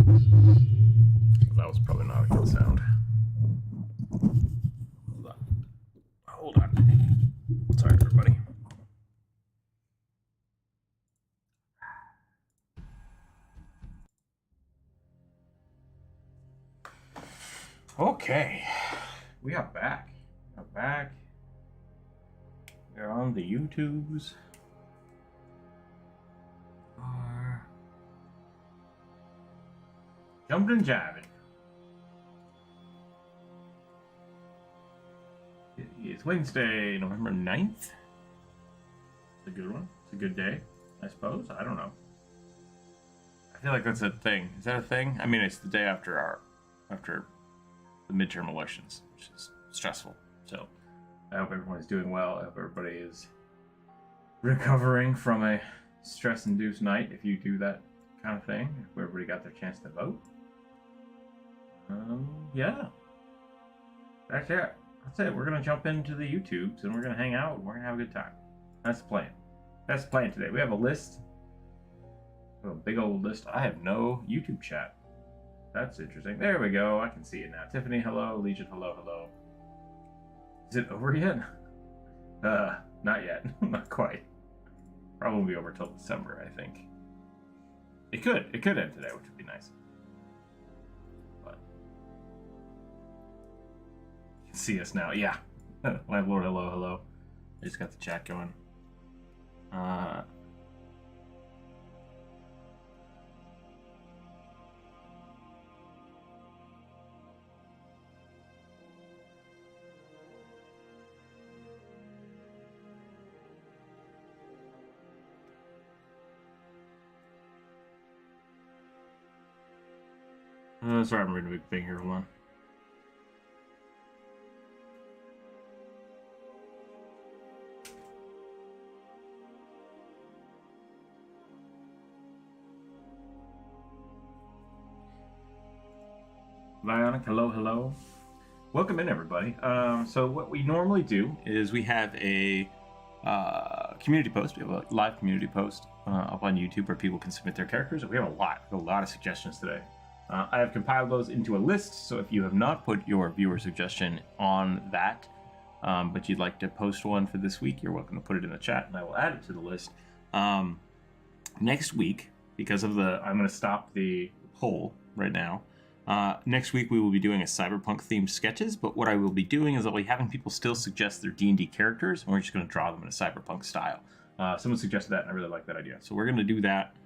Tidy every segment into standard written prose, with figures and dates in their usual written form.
That was probably not a good sound. Hold on. Sorry, everybody. Okay, we are back. We're on the YouTubes. Jumped and jabbing. It's Wednesday, November 9th. It's a good one. It's a good day, I suppose. I don't know. I feel like that's a thing. Is that a thing? I mean, it's the day after the midterm elections, which is stressful. So I hope everyone's doing well. I hope everybody is recovering from a stress-induced night, if you do that kind of thing. If everybody got their chance to vote. Yeah. That's it. We're going to jump into the YouTubes, and we're going to hang out, and we're going to have a good time. That's the plan. That's the plan today. We have a list. We have a big old list. I have no YouTube chat. That's interesting. There we go. I can see it now. Tiffany, hello. Legion, hello, hello. Is it over yet? Not yet. Not quite. Probably won't be over till December, I think. It could end today, which would be nice. But you can see us now. Yeah. Landlord, hello, hello. I just got the chat going. Sorry, I'm reading a big thing here. Hold on. Bionic, hello, hello. Welcome in, everybody. So what we normally do is we have a community post. We have a live community post up on YouTube where people can submit their characters. We have a lot of suggestions today. I have compiled those into a list, so if you have not put your viewer suggestion on that, but you'd like to post one for this week, you're welcome to put it in the chat, and I will add it to the list. Next week, because of I'm going to stop the poll right now. Next week we will be doing a cyberpunk themed sketches, but what I will be doing is I'll be having people still suggest their D&D characters, and we're just going to draw them in a cyberpunk style. Someone suggested that, and I really like that idea, so we're going to do that.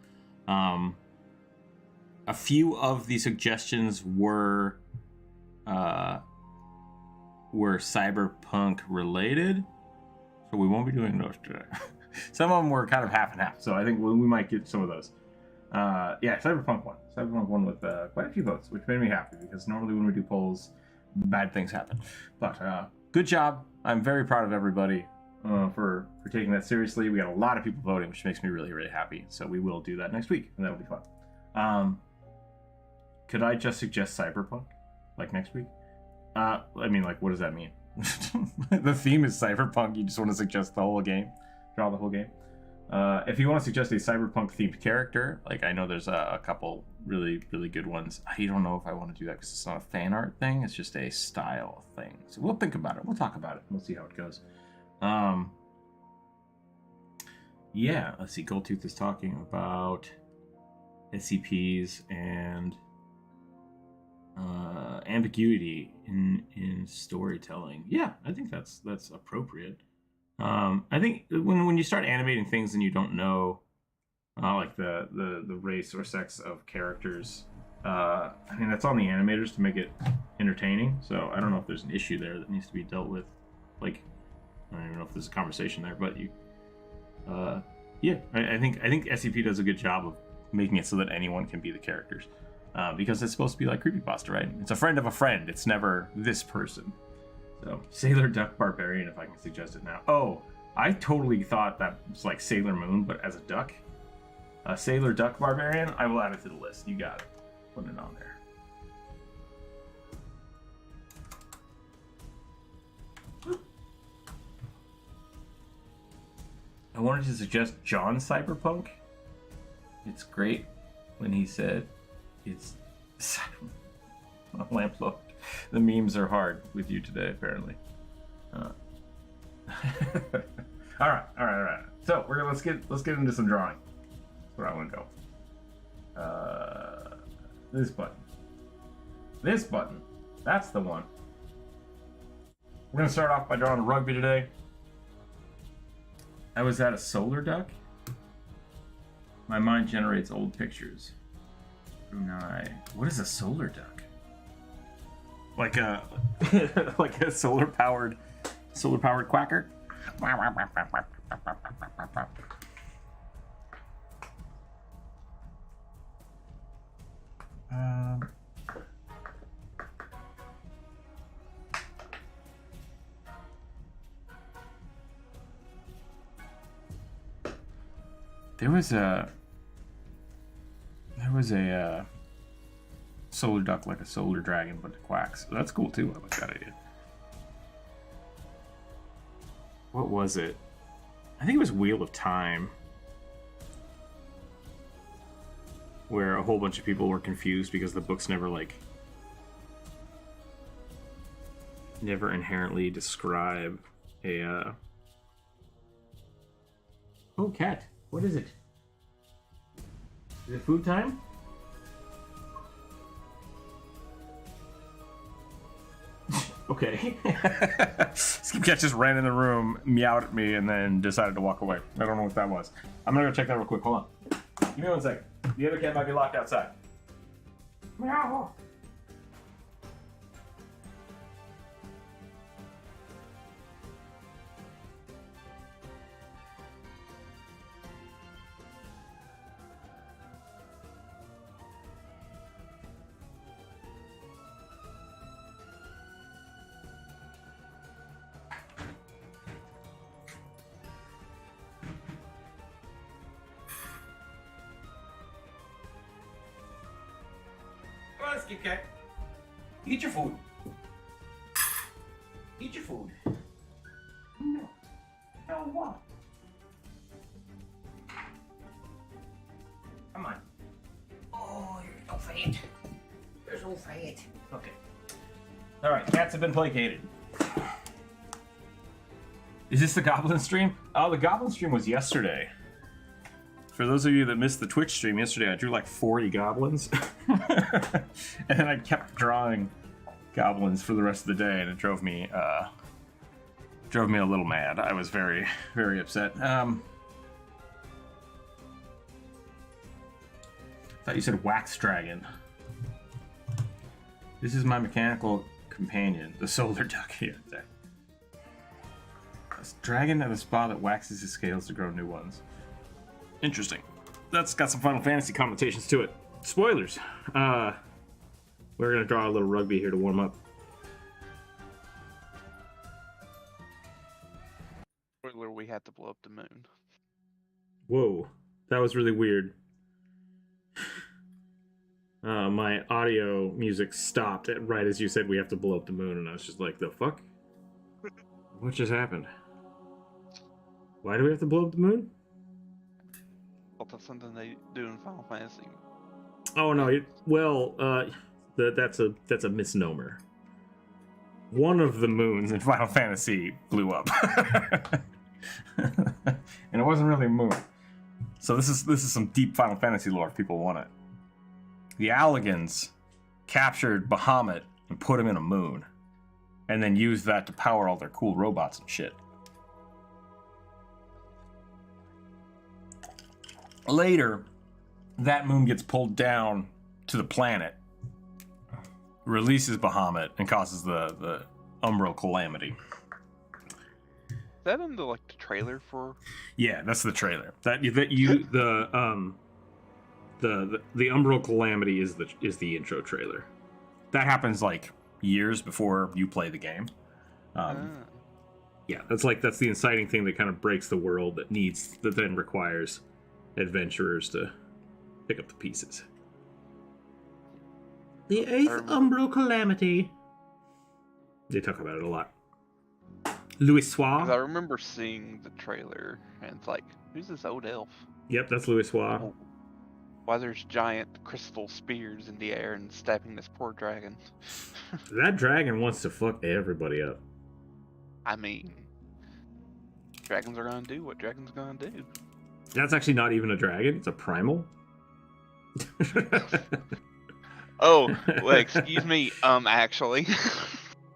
A few of the suggestions were cyberpunk related, so we won't be doing those today. Some of them were kind of half and half, so I think we might get some of those. Yeah, cyberpunk one with quite a few votes, which made me happy because normally when we do polls, bad things happen. But good job. I'm very proud of everybody for taking that seriously. We got a lot of people voting, which makes me really, really happy. So we will do that next week, and that'll be fun. Could I just suggest cyberpunk, like next week? I mean, like, what does that mean? The theme is cyberpunk. You just want to suggest the whole game, draw the whole game. If you want to suggest a cyberpunk themed character, like I know there's a couple really, really good ones. I don't know if I want to do that because it's not a fan art thing. It's just a style thing. So we'll think about it. We'll talk about it. We'll see how it goes. Yeah, let's see. Goldtooth is talking about SCPs and ambiguity in storytelling. Yeah, I think that's appropriate. I think when you start animating things and you don't know like the race or sex of characters, I mean that's on the animators to make it entertaining. So I don't know if there's an issue there that needs to be dealt with. Like I don't even know if there's a conversation there, but yeah, I think SCP does a good job of making it so that anyone can be the characters. Because it's supposed to be like creepypasta, right? It's a friend of a friend. It's never this person. So, Sailor Duck Barbarian, if I can suggest it now. Oh, I totally thought that was like Sailor Moon, but as a duck. Sailor Duck Barbarian, I will add it to the list. You got it. Put it on there. I wanted to suggest John Cyberpunk. It's great when he said, it's Lamp look. The memes are hard with you today, apparently. All right. So let's get into some drawing. That's where I want to go. This button. That's the one. We're gonna start off by drawing a rugby today. I was at a solar duck. My mind generates old pictures. What is a solar duck? Like a like a solar powered quacker? There was a solar duck, like a solar dragon, but it quacks. So that's cool too. I like that idea. What was it? I think it was Wheel of Time, where a whole bunch of people were confused because the books never inherently describe a Oh, cat. What is it? Is it food time? Okay. Skipcat just ran in the room, meowed at me, and then decided to walk away. I don't know what that was. I'm gonna go check that real quick. Hold on. Give me 1 second. The other cat might be locked outside. Meow. Skipcat. Eat your food. Eat your food. No. No, what? Come on. Oh, you're so fat. You're so fat. Okay. Alright, cats have been placated. Is this the Goblin stream? Oh, the Goblin stream was yesterday. For those of you that missed the Twitch stream yesterday, I drew like 40 goblins. And then I kept drawing goblins for the rest of the day, and it drove me a little mad. I was very, very upset. I thought you said wax dragon. This is my mechanical companion, the solar duck here. A dragon at a spa that waxes his scales to grow new ones. Interesting. That's got some Final Fantasy connotations to it. Spoilers. We're gonna draw a little rugby here to warm up. Spoiler: we had to blow up the moon. Whoa, that was really weird. My audio music stopped right as you said we have to blow up the moon, and I was just like, the fuck? What just happened? Why do we have to blow up the moon? Well, that's something they do in Final Fantasy. Oh no, that's a misnomer. One of the moons in Final Fantasy blew up. And it wasn't really a moon. So this is some deep Final Fantasy lore if people want it. The Alligans captured Bahamut and put him in a moon, and then used that to power all their cool robots and shit. Later, that moon gets pulled down to the planet, releases Bahamut, and causes the Umbral Calamity. Is that in the trailer for? Yeah, that's the trailer. The Umbral Calamity is the intro trailer. That happens years before you play the game. Yeah, that's the inciting thing that kind of breaks the world that then requires adventurers to pick up the pieces. The 8th Umbral Calamity. They talk about it a lot. Louis Soir. I remember seeing the trailer, and it's like, who's this old elf? Yep, that's Louis Soir. why there's giant crystal spears in the air and stabbing this poor dragon. That dragon wants to fuck everybody up. I mean, dragons are gonna do what dragons gonna do. That's actually not even a dragon. It's a primal. Oh, well, excuse me. Actually,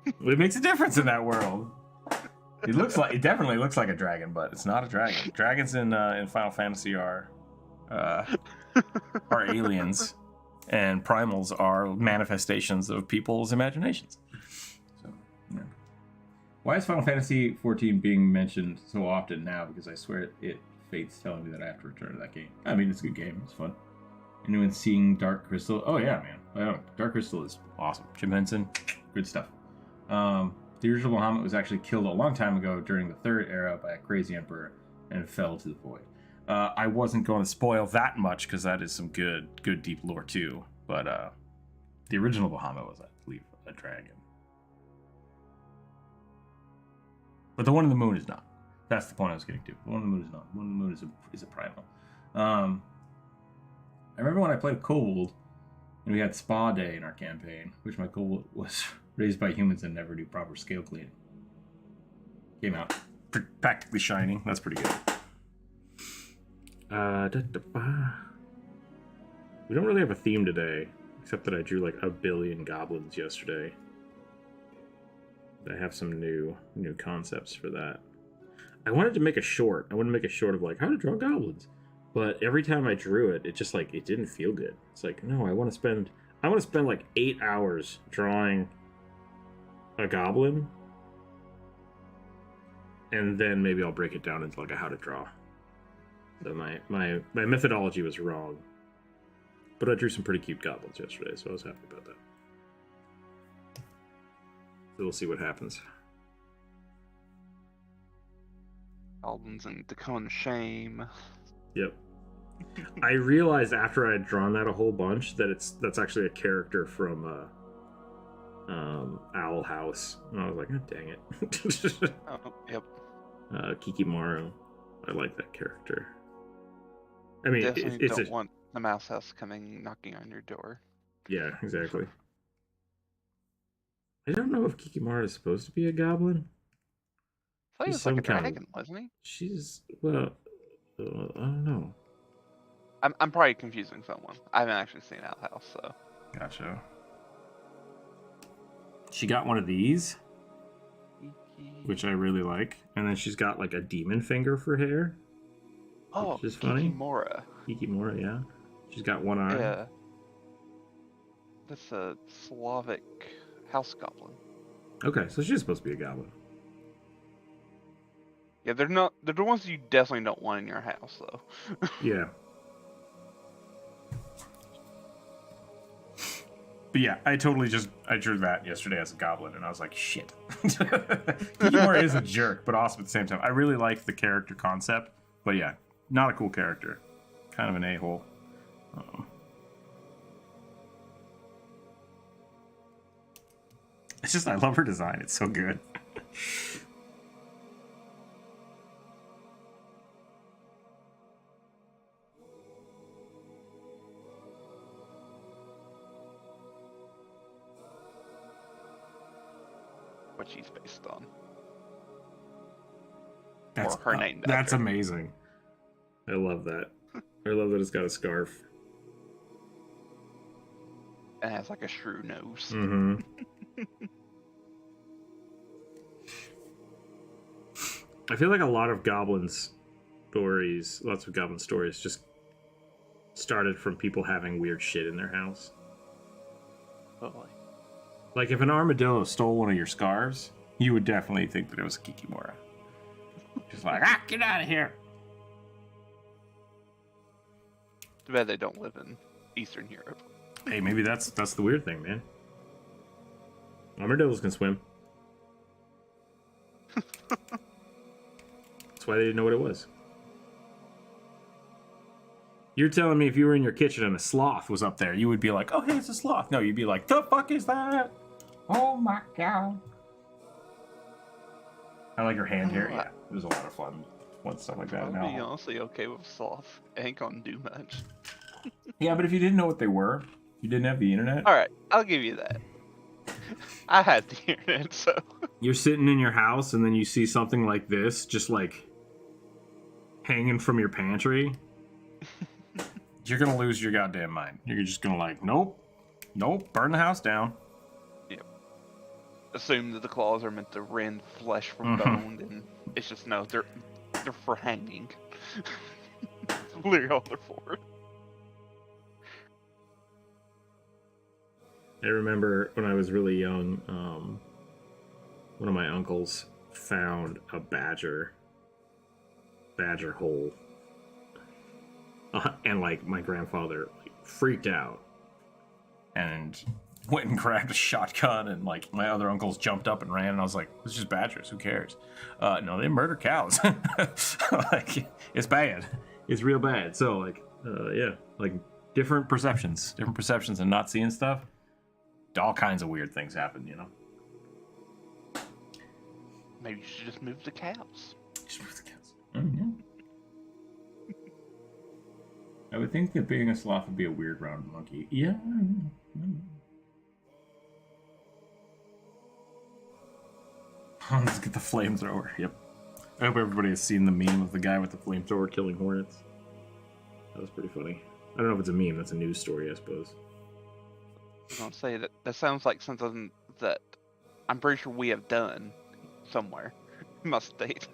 It makes a difference in that world. It definitely looks like a dragon, but it's not a dragon. Dragons in Final Fantasy are aliens, and primals are manifestations of people's imaginations. So, yeah. Why is Final Fantasy 14 being mentioned so often now? Because I swear Fate's telling me that I have to return to that game. I mean, it's a good game. It's fun. Anyone seeing Dark Crystal? Oh yeah, man. Dark Crystal is awesome. Jim Henson, good stuff. The original Bahamut was actually killed a long time ago during the Third Era by a crazy emperor and fell to the void. I wasn't going to spoil that much because that is some good deep lore too. But the original Bahamut was, I believe, a dragon. But the one in the moon is not. That's the point I was getting to. The one in the moon is not. The one in the moon is a primal. I remember when I played Kobold, and we had Spa Day in our campaign, which my Kobold was raised by humans and never do proper scale cleaning. Came out practically shining. That's pretty good. We don't really have a theme today, except that I drew like 1 billion goblins yesterday. I have some new concepts for that. I wanted to make a short. I wanted to make a short of like how to draw goblins. But every time I drew it, it just like it didn't feel good. It's like, no, I want to spend like 8 hours drawing a goblin, and then maybe I'll break it down into like a how to draw. So my methodology was wrong. But I drew some pretty cute goblins yesterday, so I was happy about that. So we'll see what happens. goblins and to come in shame. Yep. I realized after I had drawn that a whole bunch that that's actually a character from Owl House, and I was like, oh, dang it. Oh, yep. Kikimaru. I like that character. I mean, Definitely don't want the mouse house coming knocking on your door. Yeah, exactly. I don't know if Kikimaru is supposed to be a goblin. I thought he was like a dragon, wasn't he? She's, well, I don't know. I'm probably confusing someone. I haven't actually seen Owl House, so. Gotcha. She got one of these, which I really like, and then she's got like a demon finger for hair. Oh, which is funny. Kikimora, yeah. She's got one eye. Yeah. That's a Slavic house goblin. Okay, so she's supposed to be a goblin. Yeah, they're the ones you definitely don't want in your house, though. Yeah. But yeah, I drew that yesterday as a goblin, and I was like, shit. Kikimora is a jerk, but awesome at the same time. I really like the character concept, but yeah, not a cool character. Kind of an a-hole. It's just, I love her design. It's so good. What she's based on. That's, or her name. That's amazing. I love that. I love that it's got a scarf. It has like a shrew nose. Mm-hmm. I feel like a lot of goblin stories just started from people having weird shit in their house. Totally. Like if an armadillo stole one of your scarves, you would definitely think that it was a Kikimora. Just like, get out of here. Too bad they don't live in Eastern Europe. Hey, maybe that's the weird thing, man. Armadillos can swim. That's why they didn't know what it was. You're telling me if you were in your kitchen and a sloth was up there, you would be like, oh, hey, it's a sloth. No, you'd be like, the fuck is that? Oh my god. I like her hand here. Yeah, it was a lot of fun stuff like that. I'd be honestly okay with sloth. It ain't gonna do much. Yeah, but if you didn't know what they were, you didn't have the internet. All right, I'll give you that. I had the internet, so You're sitting in your house and then you see something like this, just like hanging from your pantry. You're gonna lose your goddamn mind. You're just gonna like, nope, burn the house down. yep. Assume that the claws are meant to rend flesh from bone, and it's just no, they're for hanging. That's literally all they're for. I remember when I was really young, one of my uncles found a badger hole. And like my grandfather freaked out and went and grabbed a shotgun, and like my other uncles jumped up and ran, and I was like, it's just badgers, who cares? No, they murder cows. Like, it's bad. It's real bad. So like, yeah, like different perceptions and not seeing stuff. All kinds of weird things happen, you know. Maybe you should just move the cows. Yeah. I would think that being a sloth would be a weird round monkey. Yeah. Let's get the flamethrower. Yep. I hope everybody has seen the meme of the guy with the flamethrower killing hornets. That was pretty funny. I don't know if it's a meme. That's a news story, I suppose. I was gonna say that sounds like something that I'm pretty sure we have done somewhere in my state.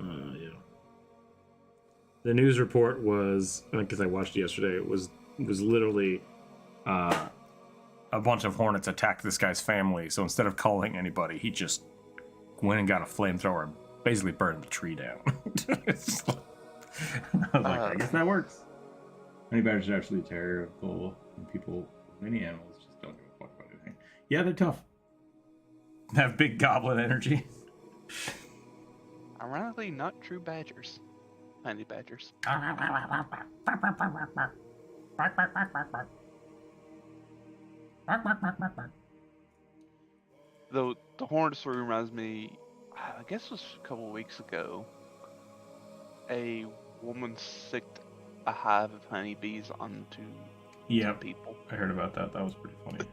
Yeah. The news report was, because I watched it yesterday, it was literally a bunch of hornets attacked this guy's family. So instead of calling anybody, he just went and got a flamethrower and basically burned the tree down. I was like, I guess that works. Honey badgers are actually terrible. People, many animals just don't give a fuck about anything. Yeah, they're tough. They have big goblin energy. Ironically, not true badgers. Honey badgers. Though the hornet story reminds me, I guess it was a couple weeks ago, a woman sicked a hive of honeybees onto some people. I heard about that. That was pretty funny.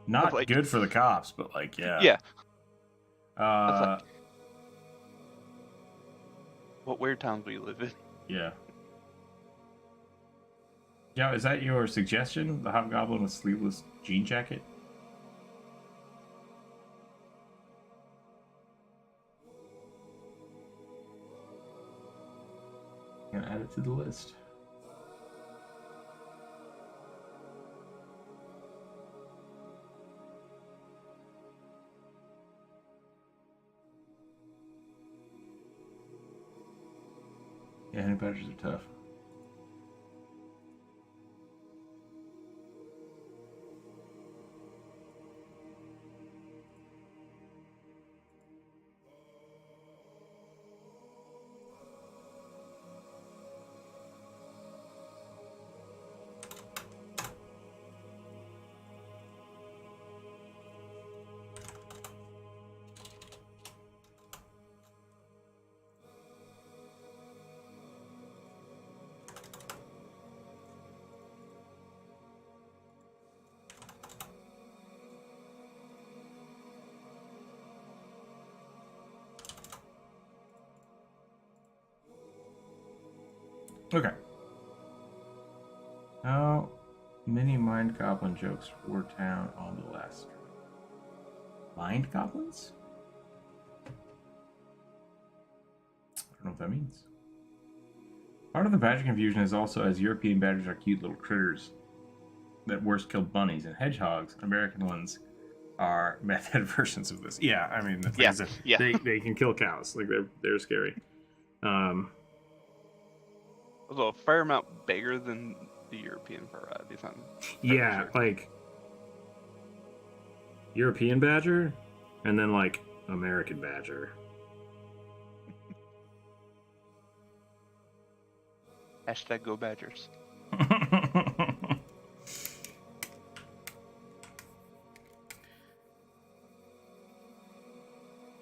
Not like, good for the cops, but like, yeah. Yeah. Like, what weird times we live in. Yeah. Yeah, is that your suggestion? The hobgoblin with sleeveless jean jacket? Gonna add it to the list. Yeah, honey badgers are tough. Okay. How many mind goblin jokes were town on the last stream? Mind goblins? I don't know what that means. Part of the badger confusion is also as European badgers are cute little critters that worse kill bunnies, and hedgehogs, American ones, are method versions of this. Yeah, I mean, they can kill cows. Like they're scary. Also, a fair amount bigger than the European varieties. Yeah, sure. Like European badger, and then like American badger. Hashtag go Badgers.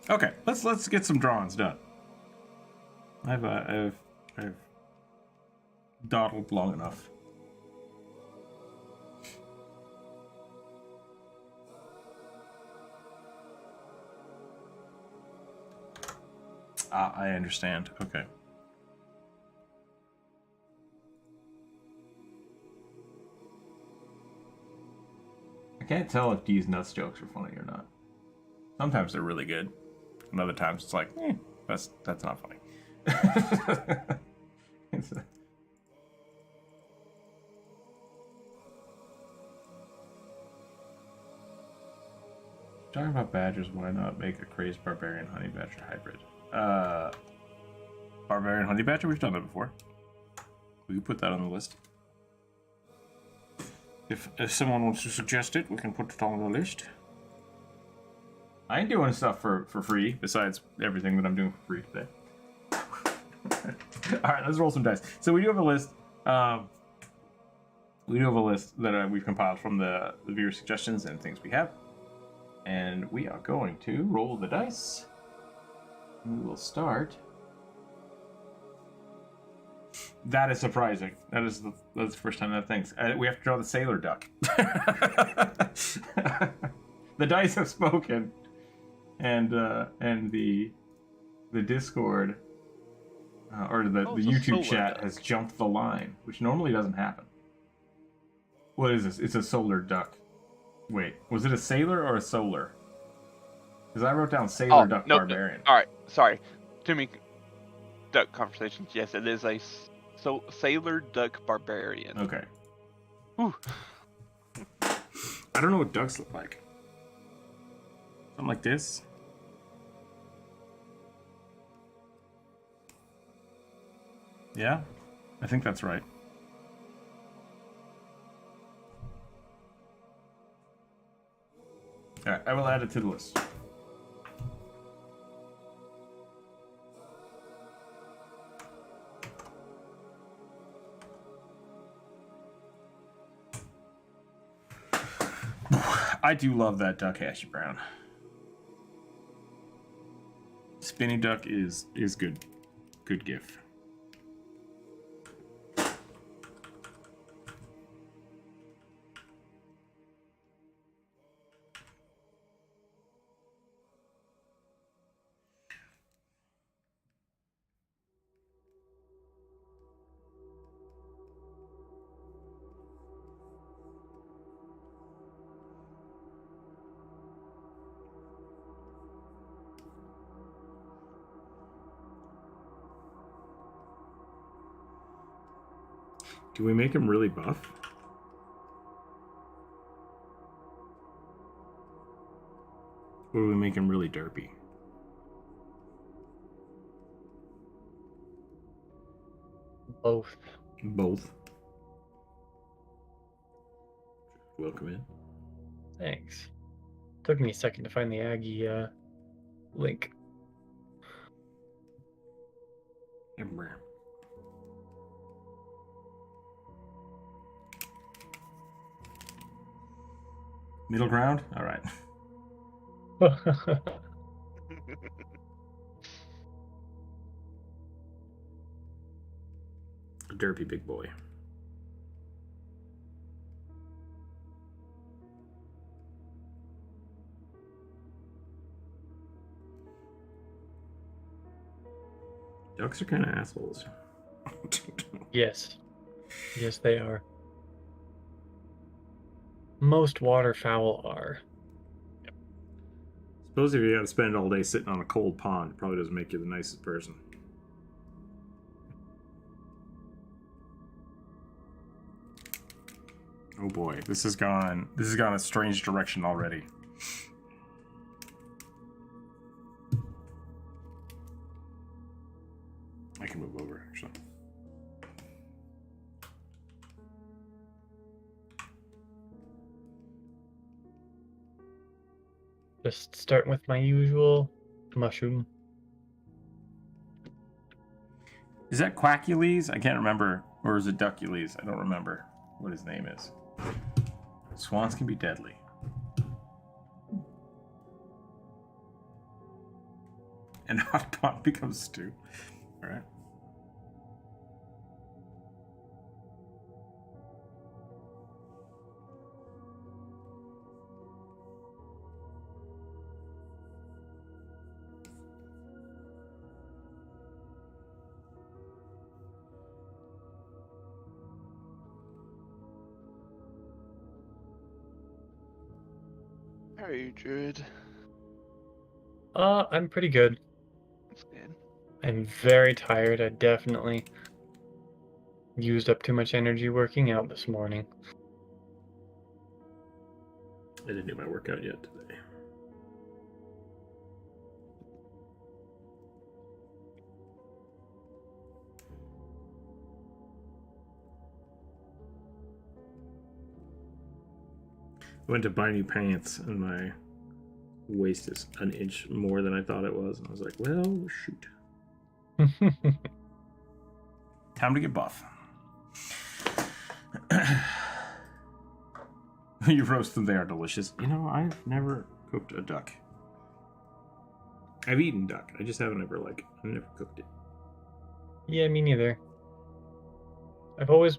Okay, let's get some drawings done. I've dawdled long enough. Ah, I understand. Okay. I can't tell if D's nuts jokes are funny or not. Sometimes they're really good, and other times it's like, that's not funny. Talking about badgers, why not make a crazed barbarian honey badger hybrid? Barbarian honey badger, we've done that before. We can put that on the list. If someone wants to suggest it, we can put it on the list. I ain't doing stuff for free, besides everything that I'm doing for free today. Alright, let's roll some dice. So we do have a list. We do have a list that we've compiled from the viewer suggestions and things we have. And we are going to roll the dice. We will start. That is surprising. That's the first time that thinks. We have to draw the sailor duck. The dice have spoken, and the Discord or the YouTube chat has jumped the line, which normally doesn't happen. What is this? It's a solar duck. Wait, was it a sailor or a solar? Because I wrote down sailor duck barbarian. All right, sorry. Too many duck conversations. Yes, it is a sailor duck barbarian. Okay. Whew. I don't know what ducks look like. Something like this. Yeah, I think that's right. All right, I will add it to the list. I do love that duck hash brown. Spinny duck is good. Good gift. Do we make him really buff? Or do we make him really derpy? Both. Both. Welcome in. Thanks. Took me a second to find the Aggie link. Middle ground? All right. Derpy big boy. Ducks are kind of assholes. Yes. Yes, they are. Most waterfowl are. Suppose if you had to spend all day sitting on a cold pond, it probably doesn't make you the nicest person. Oh boy, this has gone a strange direction already. I can move over, actually. Just starting with my usual mushroom. Is that Quackules? I can't remember. Or is it Duckules? I don't remember what his name is. Swans can be deadly. And hot pot becomes stew. Alright. How are you, Druid? I'm pretty good. That's good. I'm very tired. I definitely used up too much energy working out this morning. I didn't do my workout yet today. I went to buy new pants and my waist is an inch more than I thought it was. And I was like, well, shoot. Time to get buff. You roast them, they are delicious. You know, I've never cooked a duck. I've eaten duck. I just haven't ever, I've never cooked it. Yeah, me neither. I've always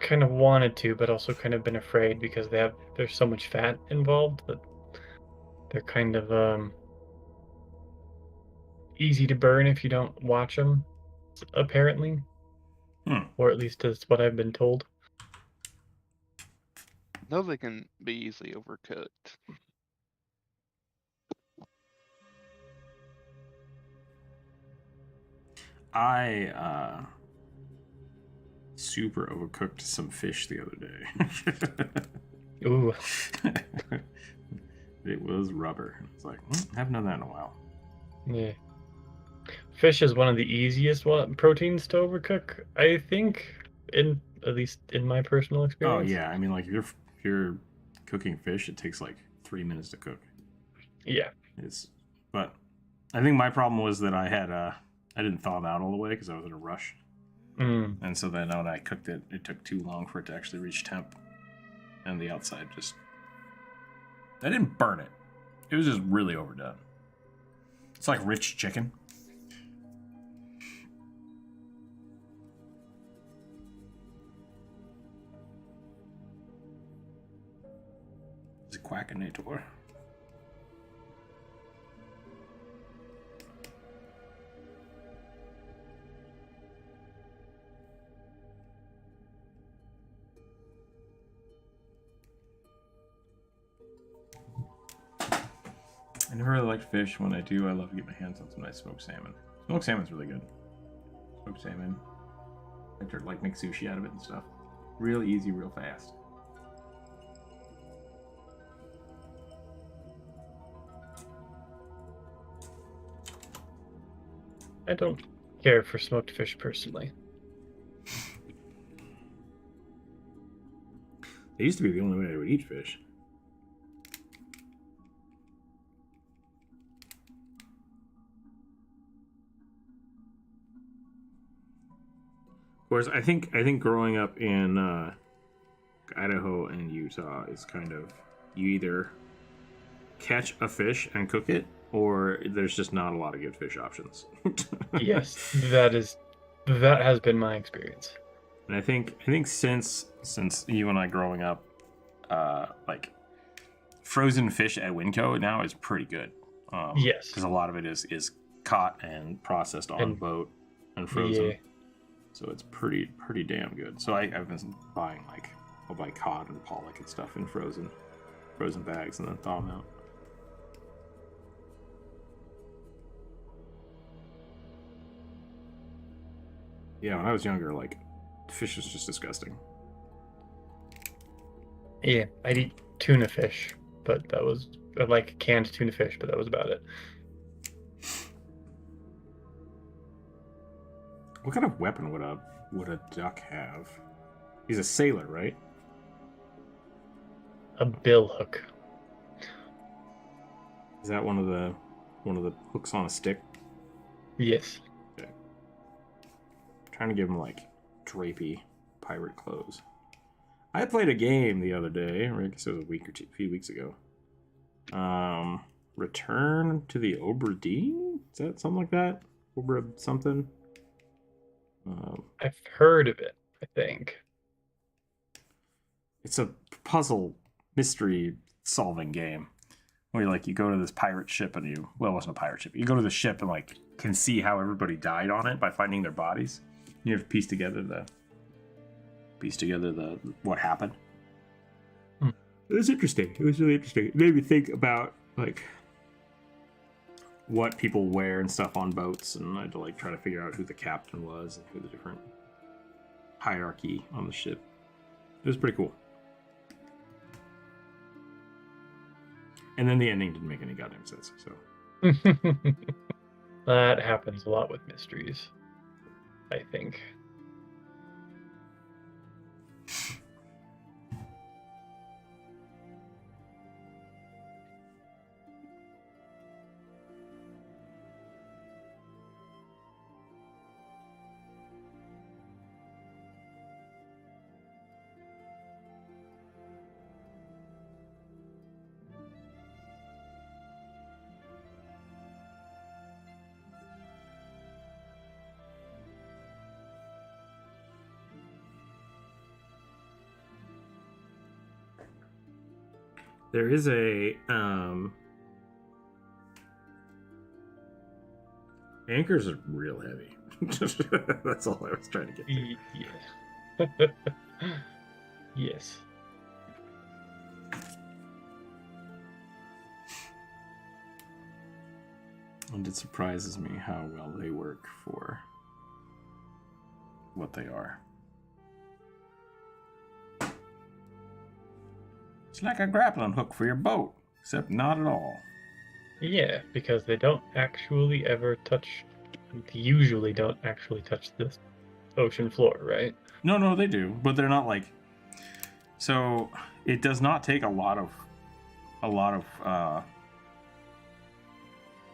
kind of wanted to, but also kind of been afraid because there's so much fat involved that they're kind of easy to burn if you don't watch them, apparently. Or at least that's what I've been told. No, they can be easily overcooked. I super overcooked some fish the other day. Ooh. It was rubber. It's like, I haven't done that in a while. Yeah. Fish is one of the easiest proteins to overcook, I think, at least in my personal experience. Oh yeah, I mean, like if you're cooking fish, it takes like 3 minutes to cook. Yeah. But I think my problem was that I didn't thaw them out all the way because I was in a rush. And so then when I cooked it, it took too long for it to actually reach temp. And the outside I didn't burn it. It was just really overdone. It's like rich chicken. It's a quackinator. I never really liked fish. When I do, I love to get my hands on some nice smoked salmon. Smoked salmon's really good. Smoked salmon. I try to make sushi out of it and stuff. Real easy, real fast. I don't care for smoked fish personally. It used to be the only way I would eat fish. Of course, I think growing up in Idaho and Utah is kind of, you either catch a fish and cook it, or there's just not a lot of good fish options. Yes, that has been my experience. And I think since you and I growing up, frozen fish at Winco now is pretty good. Yes, because a lot of it is caught and processed on boat and frozen. Yeah. So it's pretty damn good. So I've been buying I'll buy cod and pollock and stuff in frozen bags and then thaw them out. Yeah, when I was younger, fish was just disgusting. Yeah, I'd eat tuna fish, but that was like canned tuna fish, but that was about it. What kind of weapon would a duck have? He's a sailor, right? A billhook. Is that one of the hooks on a stick? Yes. Okay. Trying to give him drapey pirate clothes. I played a game the other day, or I guess it was a few weeks ago. Return to the Oberdeen? Is that something like that? Ober something? I've heard of it, I think. It's a puzzle mystery solving game where you go to this pirate ship and it wasn't a pirate ship. You go to the ship and can see how everybody died on it by finding their bodies. You have to piece together the what happened. It was interesting. It was really interesting. It made me think about like what people wear and stuff on boats, and I had to like try to figure out who the captain was and who the different hierarchy on the ship. It was pretty cool. And then the ending didn't make any goddamn sense. So that happens a lot with mysteries, I think. there is a anchors are real heavy. That's all I was trying to get to. Yeah. Yes. And it surprises me how well they work for what they are. It's like a grappling hook for your boat, except not at all. Yeah, because they don't actually ever touch. They usually don't actually touch the ocean floor, right? No, they do, but they're not like. So it does not take a lot of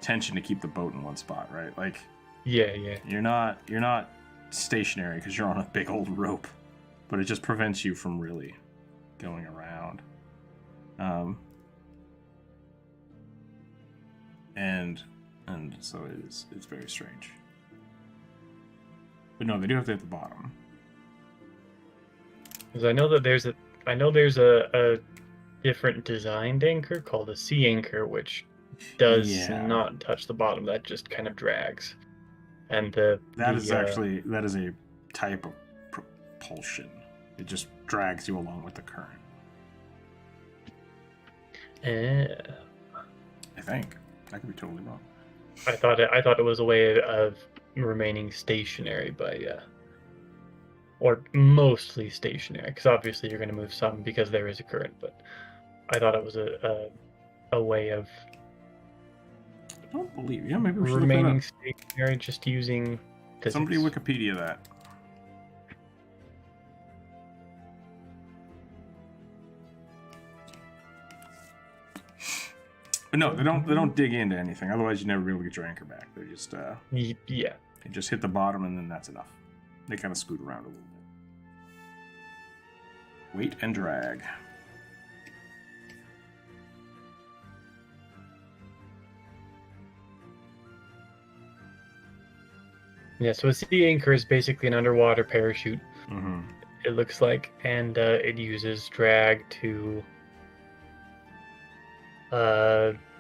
tension to keep the boat in one spot, right? Like, yeah. You're not stationary because you're on a big old rope, but it just prevents you from really going around. And so it's very strange. But no, they do have to hit the bottom. Because I know that there's a different designed anchor called a sea anchor, which does not touch the bottom. That just kind of drags. And that is a type of propulsion. It just drags you along with the current. I think. I could be totally wrong. I thought it was a way of remaining stationary or mostly stationary, because obviously you're going to move some because there is a current, but I thought it was a way of I don't believe you. Maybe we should remaining look stationary just using physics. Somebody Wikipedia that. But no, they don't dig into anything. Otherwise, you'd never be able to get your anchor back. They're just yeah. They just hit the bottom, and then that's enough. They kind of scoot around a little bit. Weight and drag. Yeah, so a sea anchor is basically an underwater parachute. Mm-hmm. It looks like, and it uses drag to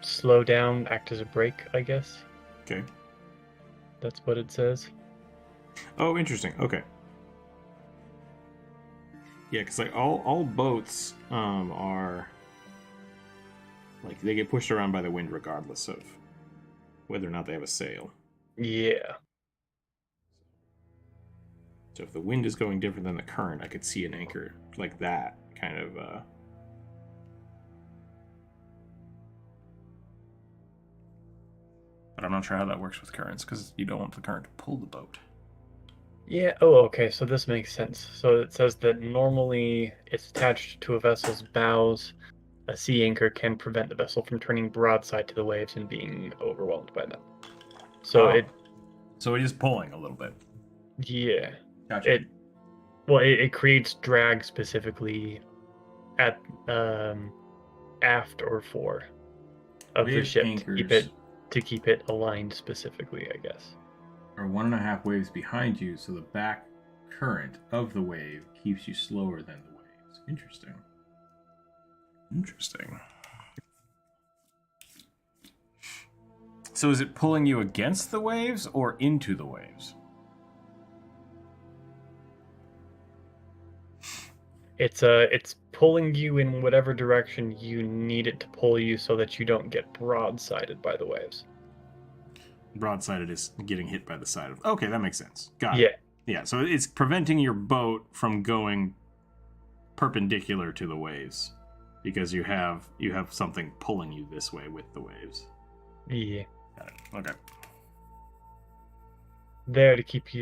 slow down, act as a brake, I guess. Okay. That's what it says. Oh, interesting. Okay. Yeah, because like all boats are like they get pushed around by the wind regardless of whether or not they have a sail. Yeah. So if the wind is going different than the current, I could see an anchor like that kind of. But I'm not sure how that works with currents because you don't want the current to pull the boat. Yeah, oh, okay, so this makes sense. So it says that normally it's attached to a vessel's bows. A sea anchor can prevent the vessel from turning broadside to the waves and being overwhelmed by them. So So it is pulling a little bit. Yeah. Gotcha. It creates drag specifically at aft or fore of the ship to keep it aligned specifically, I guess. Or 1.5 waves behind you, so the back current of the wave keeps you slower than the waves. Interesting. So is it pulling you against the waves or into the waves? It's pulling you in whatever direction you need it to pull you so that you don't get broadsided by the waves. Broadsided is getting hit by the side of... Okay, that makes sense. Got Yeah. it. Yeah, so it's preventing your boat from going perpendicular to the waves because you have something pulling you this way with the waves. Yeah. Got it. Okay. There to keep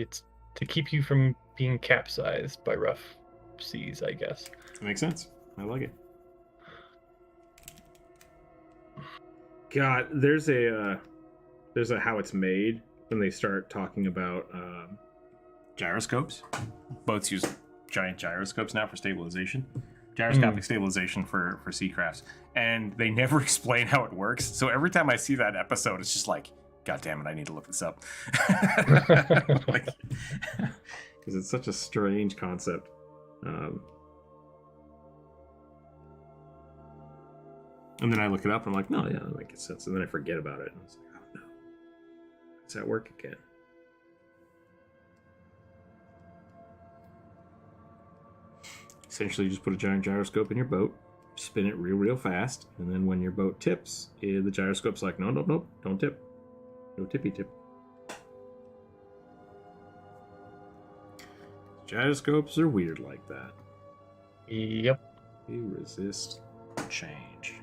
you from being capsized by rough seas, I guess. That makes sense. I like it. God, there's a how it's made when they start talking about gyroscopes. Boats use giant gyroscopes now for stabilization. Gyroscopic stabilization for sea crafts. And they never explain how it works. So every time I see that episode, it's just like, God damn it, I need to look this up. Because it's such a strange concept. And then I look it up and I'm like, no, yeah, that makes sense. And then I forget about it. And I was like, oh no. Does that work again? Essentially, you just put a giant gyroscope in your boat, spin it real fast, and then when your boat tips, the gyroscope's like, no, don't tip. No tippy tip. Gyroscopes are weird like that. Yep. They resist change.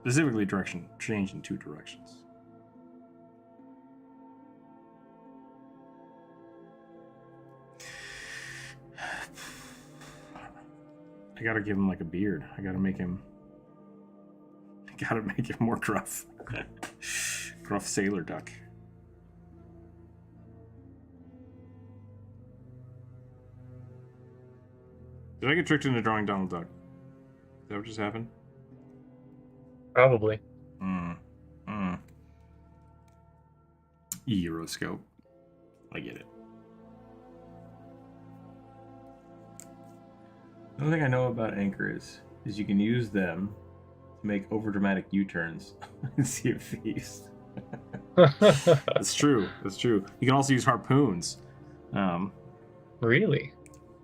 Specifically, change in two directions. I gotta give him like a beard. I gotta make him more gruff. Gruff sailor duck. Did I get tricked into drawing Donald Duck? Is that what just happened? Probably. Euroscope. I get it. The only thing I know about anchors is you can use them to make overdramatic U-turns in Sea of Thieves. That's true. You can also use harpoons. Really?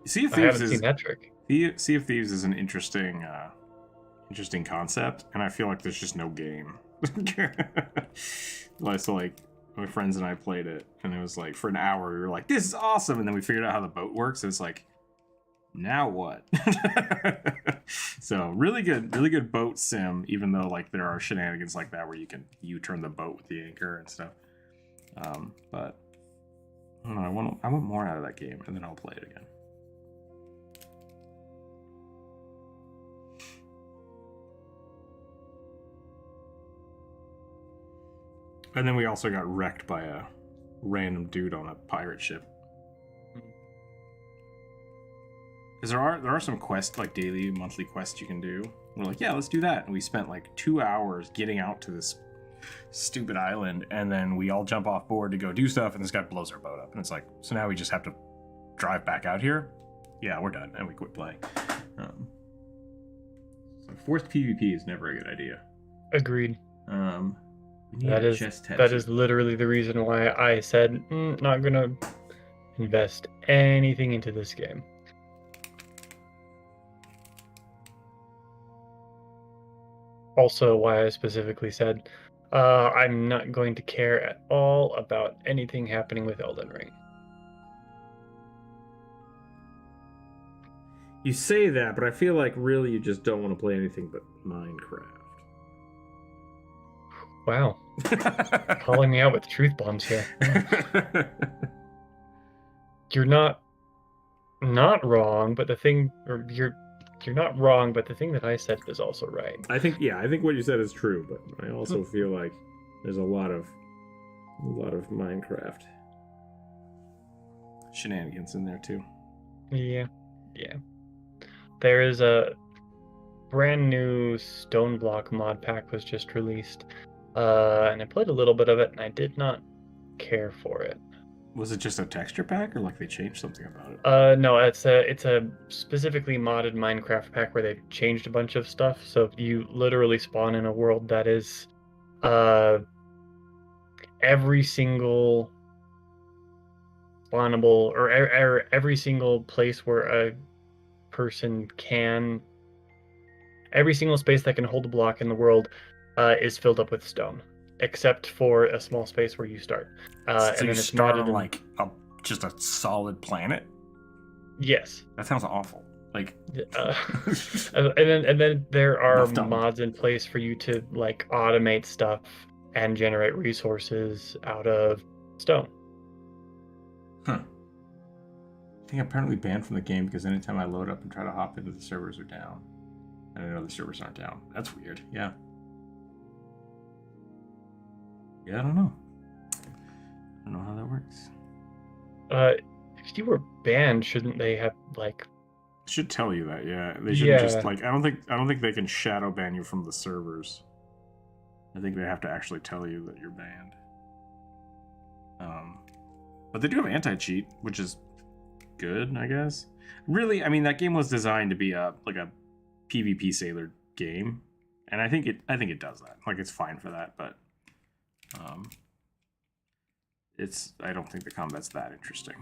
Sea of I Thieves haven't seen that trick. Sea of Thieves is an interesting concept, and I feel like there's just no game. So like my friends and I played it, and it was like for an hour we were like, "This is awesome," and then we figured out how the boat works. And it's like, now what? So really good boat sim, even though like there are shenanigans like that where you can U-turn the boat with the anchor and stuff. But I don't know. I want more out of that game, and then I'll play it again. And then we also got wrecked by a random dude on a pirate ship. Because there are some quests, like daily, monthly quests you can do. We're like, yeah, let's do that. And we spent like 2 hours getting out to this stupid island, and then we all jump off board to go do stuff, and this guy blows our boat up. And it's like, so now we just have to drive back out here? Yeah, we're done. And we quit playing. So forced PvP is never a good idea. Agreed. That is literally the reason why I said not gonna invest anything into this game. Also, why I specifically said I'm not going to care at all about anything happening with Elden Ring. You say that, but I feel like really you just don't want to play anything but Minecraft. Wow. Calling me out with truth bombs here. You're not wrong, but you're not wrong, but the thing that I said is also right. I think what you said is true, but I also feel like there's a lot of Minecraft shenanigans in there too. Yeah. There is a brand new Stone Block mod pack was just released. And I played a little bit of it, and I did not care for it. Was it just a texture pack, or like they changed something about it? No, it's a specifically modded Minecraft pack where they've changed a bunch of stuff. So you literally spawn in a world that is, every single spawnable or every single place where a person can. Every single space that can hold a block in the world is filled up with stone, except for a small space where you start. So and you then it's start modded on like just a solid planet? Yes. That sounds awful. Like, and then there are Enough done. mods in place for you to like automate stuff and generate resources out of stone. Huh. I think I'm apparently banned from the game because anytime I load up and try to hop into, the servers are down. And I know the servers aren't down. That's weird. Yeah. Yeah, I don't know. I don't know how that works. If you were banned, shouldn't they have like? Should tell you that, yeah. They shouldn't just like. I don't think they can shadow ban you from the servers. I think they have to actually tell you that you're banned. But they do have anti-cheat, which is good, I guess. Really, I mean, that game was designed to be a PvP sailor game, and I think it does that. Like, it's fine for that, but I don't think the combat's that interesting.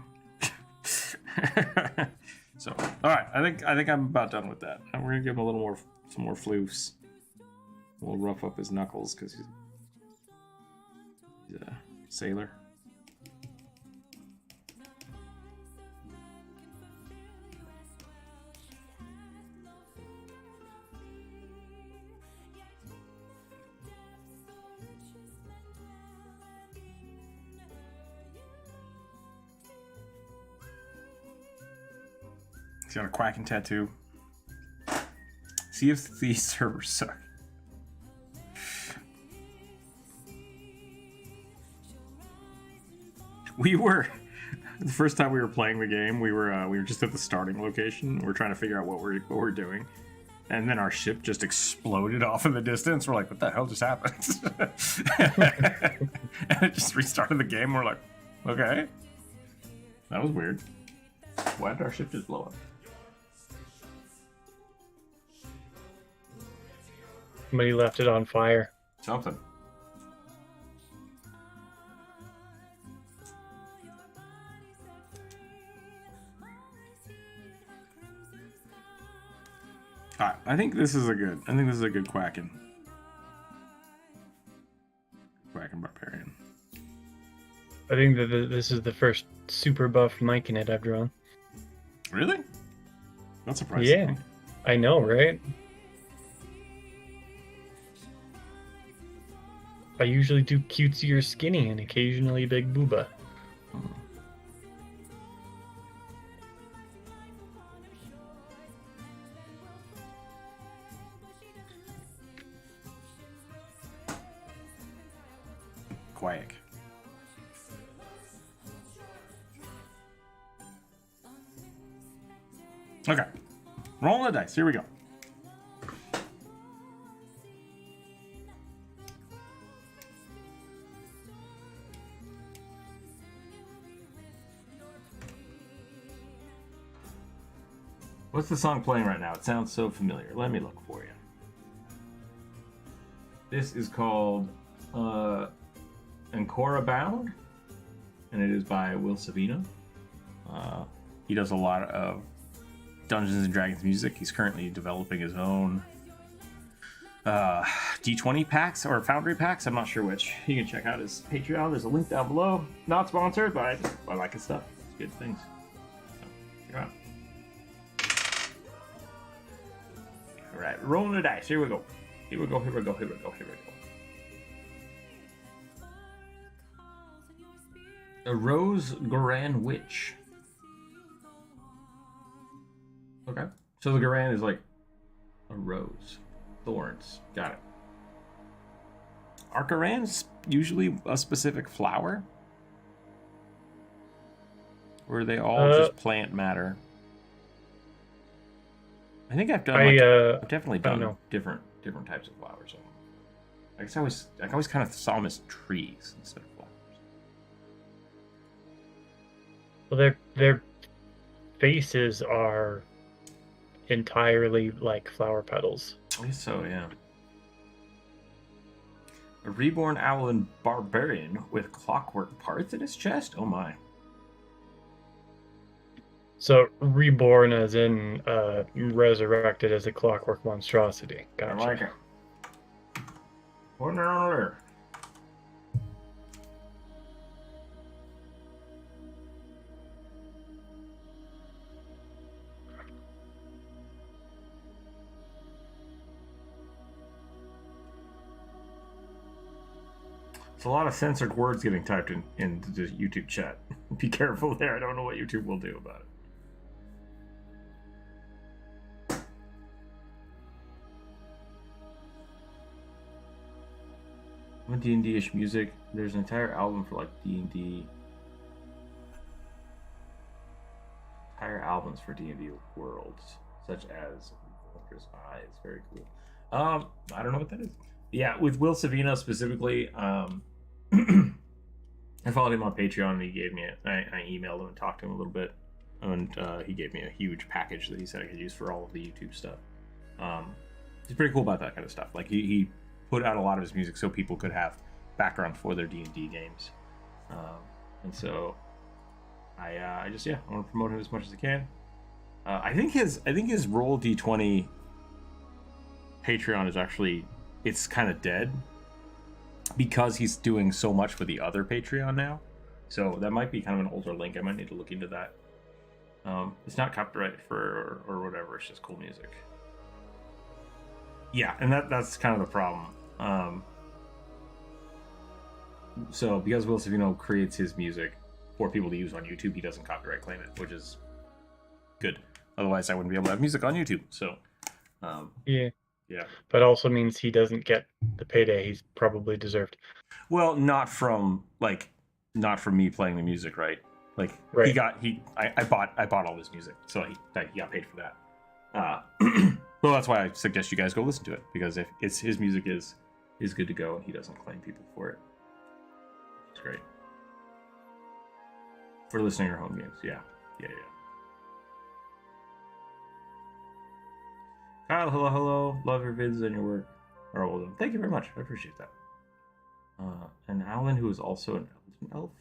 So, all right, I think I'm about done with that. And we're gonna give him some more floofs. We'll rough up his knuckles because he's a sailor. He's got a quacking tattoo. See if these servers suck. The first time we were playing the game, we were just at the starting location. We're trying to figure out what we're doing, and then our ship just exploded off in the distance. We're like, "What the hell just happened?" And it just restarted the game. We're like, "Okay, that was weird. Why did our ship just blow up?" Somebody left it on fire. Something. Alright, I think this is a good quacking. Quacking barbarian. I think that this is the first super buff mic in it I've drawn. Really? That's surprising. Yeah, I know, right? I usually do cutesy or skinny and occasionally big booba. Quiet. Okay. Rolling the dice. Here we go. What's the song playing right now? It sounds so familiar. Let me look for you. This is called Ancora Bound, and it is by Will Savino. He does a lot of Dungeons and Dragons music. He's currently developing his own D20 packs or Foundry packs. I'm not sure which. You can check out his Patreon. There's a link down below. Not sponsored, but I like his stuff. It's good things. So, check it out. All right, rolling the dice. Here we go. Here we go. Here we go. Here we go. Here we go. A Rose Goran Witch. Okay. So the Goran is like a rose. Thorns. Got it. Are Gorans usually a specific flower? Or are they all just plant matter? I think I've done. I've definitely done different types of flowers. I guess I always kind of saw them as trees instead of flowers. Well, their faces are entirely like flower petals. I guess so, yeah. A reborn owlin barbarian with clockwork parts in his chest. Oh my. So reborn as in resurrected as a clockwork monstrosity. Gotcha. I like it. What there? It's a lot of censored words getting typed into the YouTube chat. Be careful there. I don't know what YouTube will do about it. What D&D-ish music? There's an entire album for like D&D. Entire albums for D&D worlds, such as Walker's Eyes. Very cool. I don't know what that is. Yeah, with Will Savino specifically, I followed him on Patreon and he gave me I emailed him and talked to him a little bit, and he gave me a huge package that he said I could use for all of the YouTube stuff. He's pretty cool about that kind of stuff. Like he put out a lot of his music so people could have background for their D&D games, and so I just I want to promote him as much as I can. I think his Roll D20 Patreon is actually, it's kind of dead because he's doing so much for the other Patreon now. So that might be kind of an older link. I might need to look into that. It's not copyrighted for or whatever. It's just cool music. Yeah, and that's kind of the problem. So because Will Savino creates his music for people to use on YouTube, he doesn't copyright claim it, which is good. Otherwise, I wouldn't be able to have music on YouTube. So, yeah. But also means he doesn't get the payday he's probably deserved. Well, not from me playing the music, right? Like right. I bought all his music, so he got paid for that. Well, that's why I suggest you guys go listen to it, because if it's his music is good to go and he doesn't claim people for it. It's great. For listening to home games, yeah. Kyle, hello. Love your vids and your work. Well, thank you very much. I appreciate that. And Alan, who is also an elf.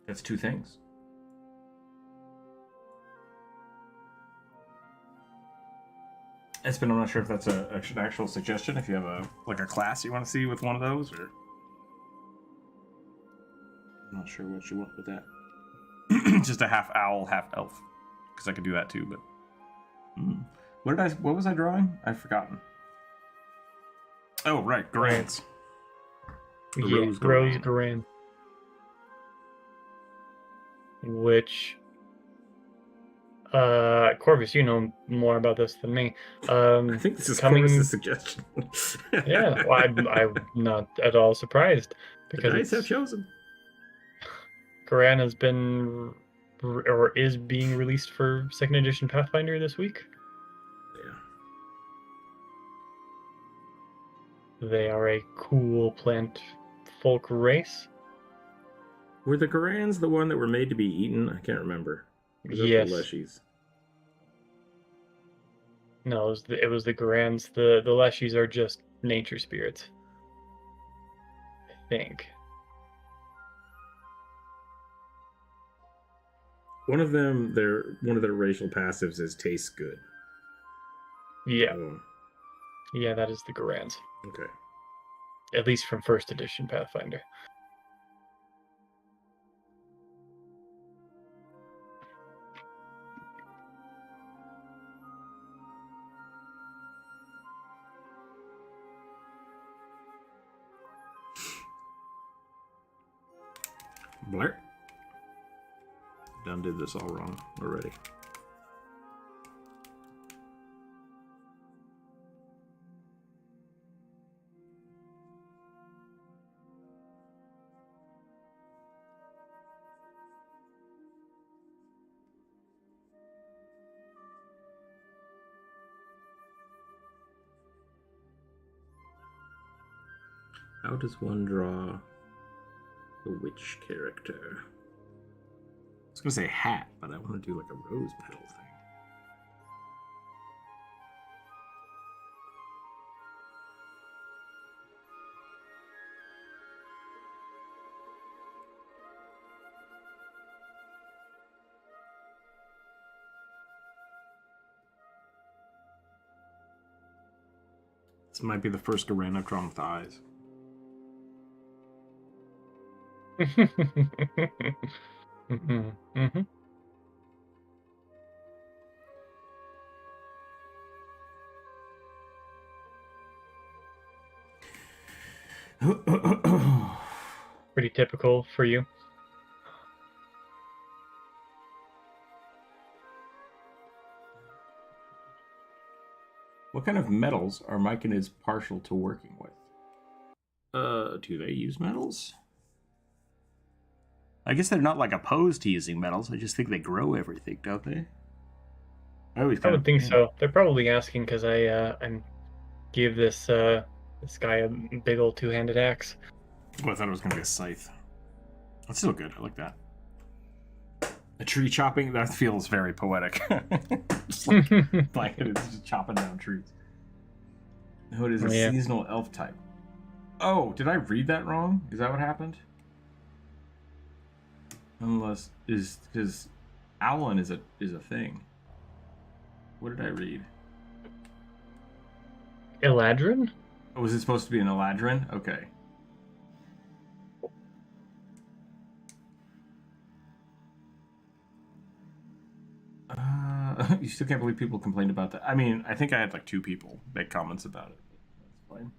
That's two things. Espen, I'm not sure if that's an actual suggestion. If you have a class you want to see with one of those, or I'm not sure what you want with that. Just a half owl, half elf, because I could do that too. But what was I drawing? I've forgotten. Oh right, Garans. Rose Garan. Which Corvus, you know more about this than me. I think this is Corvus' suggestion. Yeah, well, I'm not at all surprised, because the dice have chosen. Garan has been or is being released for 2nd edition Pathfinder this week. Yeah. They are a cool plant folk race. Were the Garans the one that were made to be eaten? I can't remember. Yes. The Leshies? No, it was the Garans. The Leshies are just nature spirits, I think. One of them, one of their racial passives is tastes good. Yeah. Yeah, that is the Garans. Okay. At least from 1st edition Pathfinder. Blair? Done did this all wrong already. How does one draw a witch character? I was going to say hat, but I want to do like a rose petal thing. This might be the first Garan I've drawn with eyes. Mm-hmm. Pretty typical for you. What kind of metals are Mike and his partial to working with? Do they use metals? I guess they're not like opposed to using metals. I just think they grow everything, don't they? I would think so. They're probably asking because I give this guy a big old two-handed axe. Oh, I thought it was gonna be a scythe. That's still good. I like that. A tree chopping, that feels very poetic. Just like it's just chopping down trees. No, it is a seasonal elf type. Oh, did I read that wrong? Is that what happened? Unless is because Owlin is a thing. What did I read? Eladrin? Oh, was it supposed to be an Eladrin? Okay. You still can't believe people complained about that. I mean, I think I had like 2 people make comments about it. That's fine.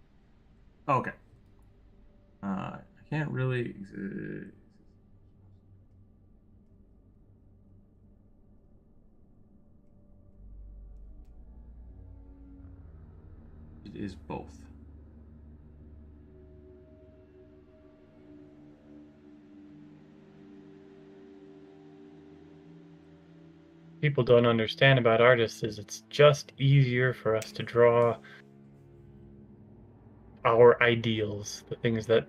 Okay. I can't really. It is both. People don't understand about artists is it's just easier for us to draw our ideals, the things that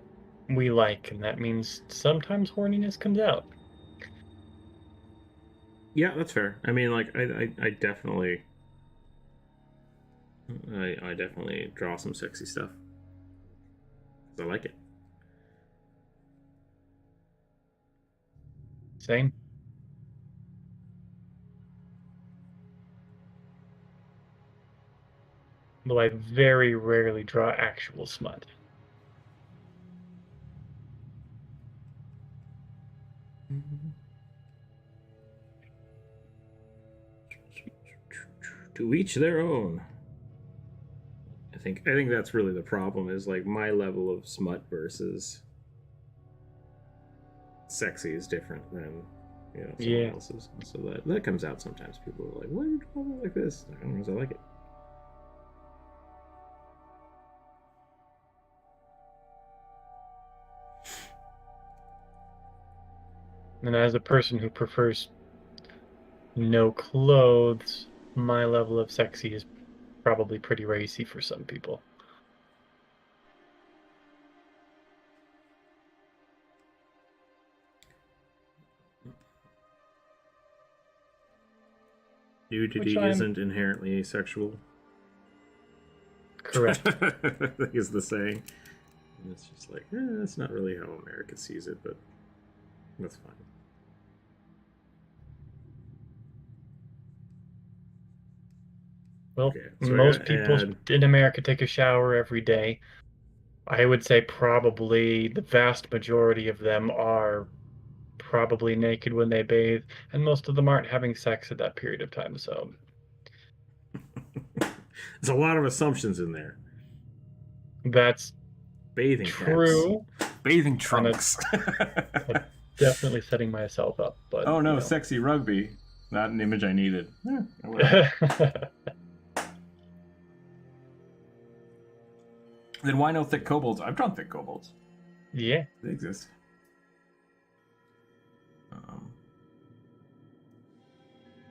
we like, and that means sometimes horniness comes out. Yeah, that's fair. I mean, like, I definitely draw some sexy stuff. I like it. Same. Though I very rarely draw actual smut. To each their own. I think that's really the problem, is like my level of smut versus sexy is different than someone else's. So that comes out sometimes. People are like, "Why are you drawing like this?" I don't know, 'cause I like it. And as a person who prefers no clothes, my level of sexy is probably pretty racy for some people. Nudity isn't inherently asexual. Correct. Is the saying. And it's just like, that's not really how America sees it, but that's fine. Well, okay, so most people in America take a shower every day. I would say probably the vast majority of them are probably naked when they bathe, and most of them aren't having sex at that period of time, so... There's a lot of assumptions in there. That's bathing true. Caps. Bathing trunks. Definitely setting myself up, but... Oh no, sexy rugby. Not an image I needed. Then why no thick kobolds? I've drawn thick kobolds. Yeah. They exist.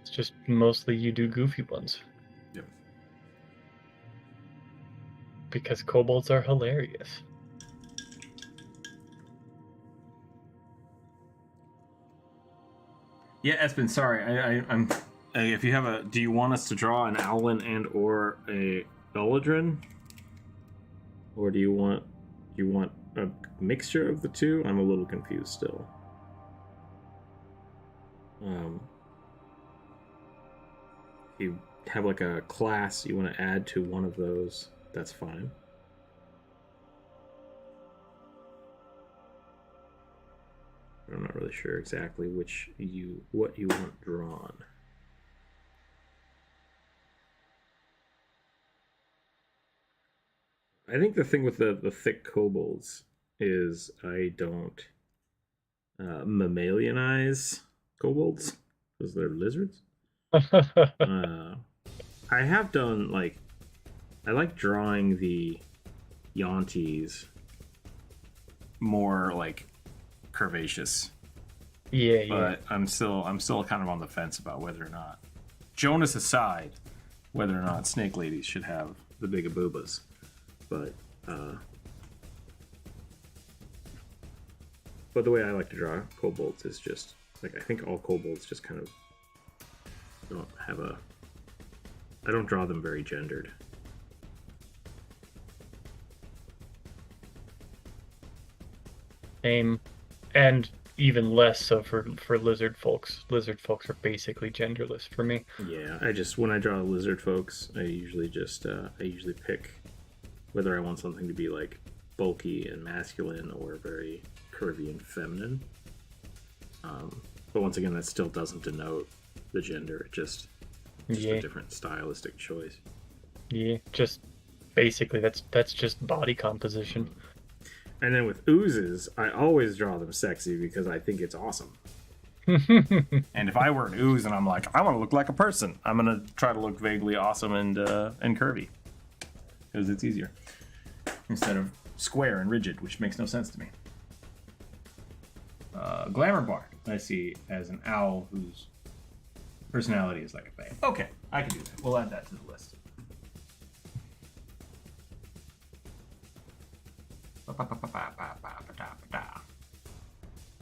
It's just mostly you do goofy ones. Yep. Because kobolds are hilarious. Yeah, Espen, sorry. I'm. If you have a, do you want us to draw an Owlin and or a Eladrin, or do you want a mixture of the two? I'm a little confused still. If you have like a class you want to add to one of those, that's fine. I'm not really sure exactly what you want drawn. I think the thing with the thick kobolds is I don't mammalianize kobolds because they're lizards. I have done, like, I like drawing the Yonties more like curvaceous. Yeah, but I'm still kind of on the fence about whether or not, Jonas aside, whether or not snake ladies should have the big aboobas. But the way I like to draw kobolds is just like, I think all kobolds just kind of don't have a, I don't draw them very gendered. Same, and even less so for lizard folks. Lizard folks are basically genderless for me. Yeah, when I draw lizard folks, I usually pick whether I want something to be like bulky and masculine or very curvy and feminine. But once again, that still doesn't denote the gender. It's just a different stylistic choice. Yeah, just basically that's just body composition. And then with oozes, I always draw them sexy because I think it's awesome. And if I were an ooze and I'm like, I want to look like a person, I'm gonna try to look vaguely awesome and curvy because it's easier instead of square and rigid, which makes no sense to me. Glamour Bard, I see as an owl whose personality is like a fae. Okay, I can do that. We'll add that to the list.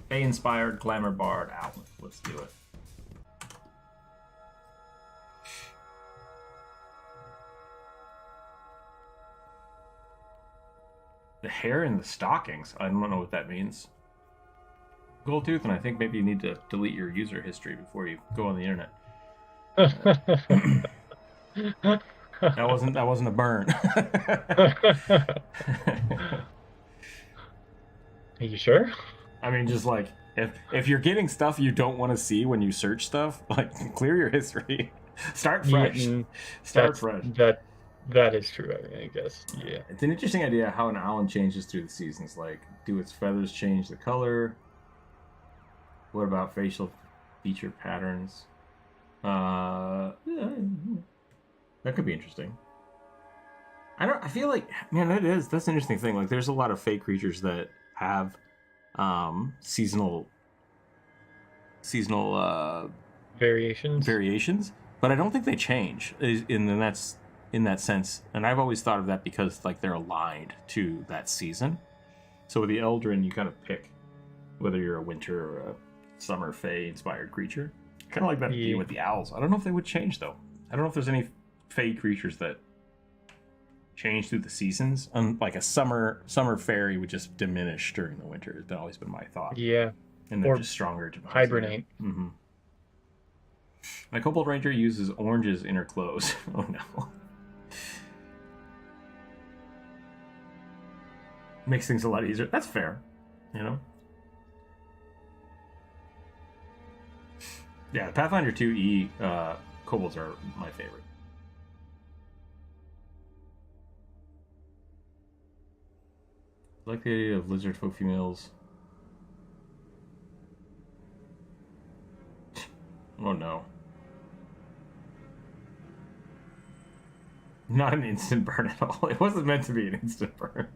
Fae-inspired Glamour Bard owl. Let's do it. The hair in the stockings. I don't know what that means. Goldtooth, and I think maybe you need to delete your user history before you go on the internet. That wasn't a burn. Are you sure? I mean, just like, if you're getting stuff you don't want to see when you search stuff, like, clear your history. Start fresh. Yeah, Start fresh. That is true, I guess. Yeah. It's an interesting idea how an owl changes through the seasons. Like, do its feathers change the color? What about facial feature patterns? Yeah, that could be interesting. I feel like, man, that's an interesting thing. Like, there's a lot of fake creatures that have seasonal variations, but I don't think they change in that sense. And I've always thought of that because, like, they're aligned to that season. So with the Eldrin, you kind of pick whether you're a winter or a summer fae inspired creature. Kind of like that idea with the owls. I don't know if they would change though. I don't know if there's any fae creatures that change through the seasons. Like a summer fairy would just diminish during the winter. It's always been my thought. Yeah. And they're just stronger to hibernate. Mm-hmm. My Kobold Ranger uses oranges in her clothes. Oh no. Makes things a lot easier. That's fair, you know? Yeah, Pathfinder 2E kobolds are my favorite. I like the idea of lizard folk females. Oh no. Not an instant burn at all. It wasn't meant to be an instant burn.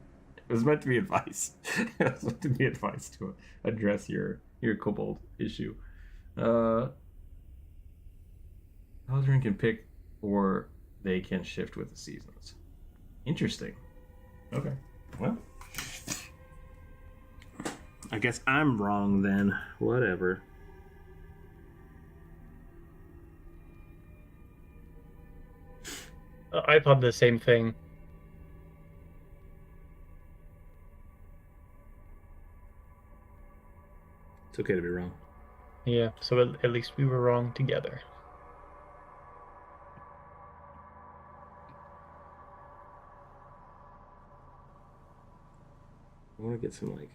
It was meant to be advice. It was meant to be advice to address your kobold issue. Eldrin can pick, or they can shift with the seasons. Interesting. Okay. Well, I guess I'm wrong then. Whatever. I thought the same thing. It's okay to be wrong. Yeah, so at least we were wrong together. want to get some like.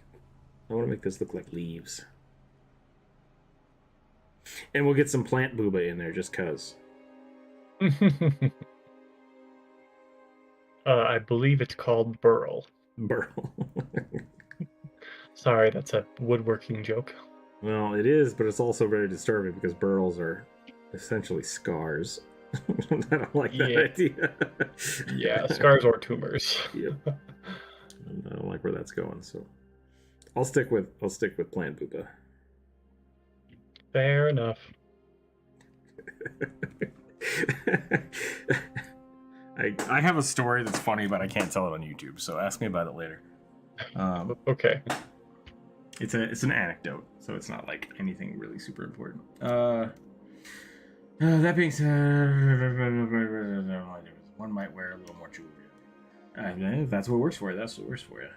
I want to make this look like leaves. And we'll get some plant booba in there just cause. I believe it's called burl. Burl. Sorry, that's a woodworking joke. Well, it is, but it's also very disturbing because burls are essentially scars. I don't like that idea. Yeah, scars or tumors. Yep. I don't like where that's going, so I'll stick with plant booba. Fair enough. I have a story that's funny, but I can't tell it on YouTube, so ask me about it later. Okay. It's an anecdote, so it's not like anything really super important. That being said, one might wear a little more jewelry. If that's what works for you, that's what works for you.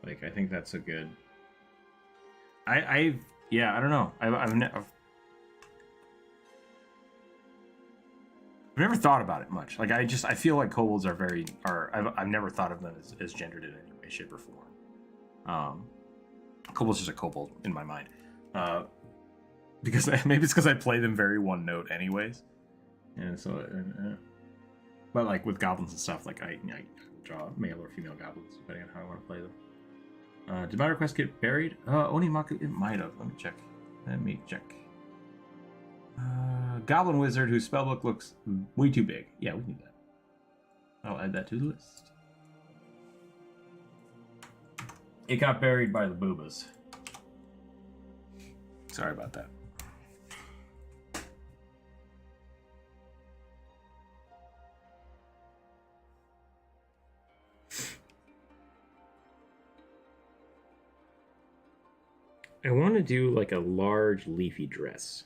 Like, I think that's a good. I don't know. I've never thought about it much. Like, I feel like kobolds I've never thought of them as gendered in any way, shape, or form. Kobold's just a kobold in my mind. Because maybe it's because I play them very one note anyways. And so, but like with goblins and stuff, like I draw male or female goblins depending on how I want to play them. Did my request get buried? Onimaku, it might have. Let me check. Goblin Wizard whose spellbook looks way too big. Yeah, we need that. I'll add that to the list. It got buried by the boobas. Sorry about that. I want to do like a large leafy dress.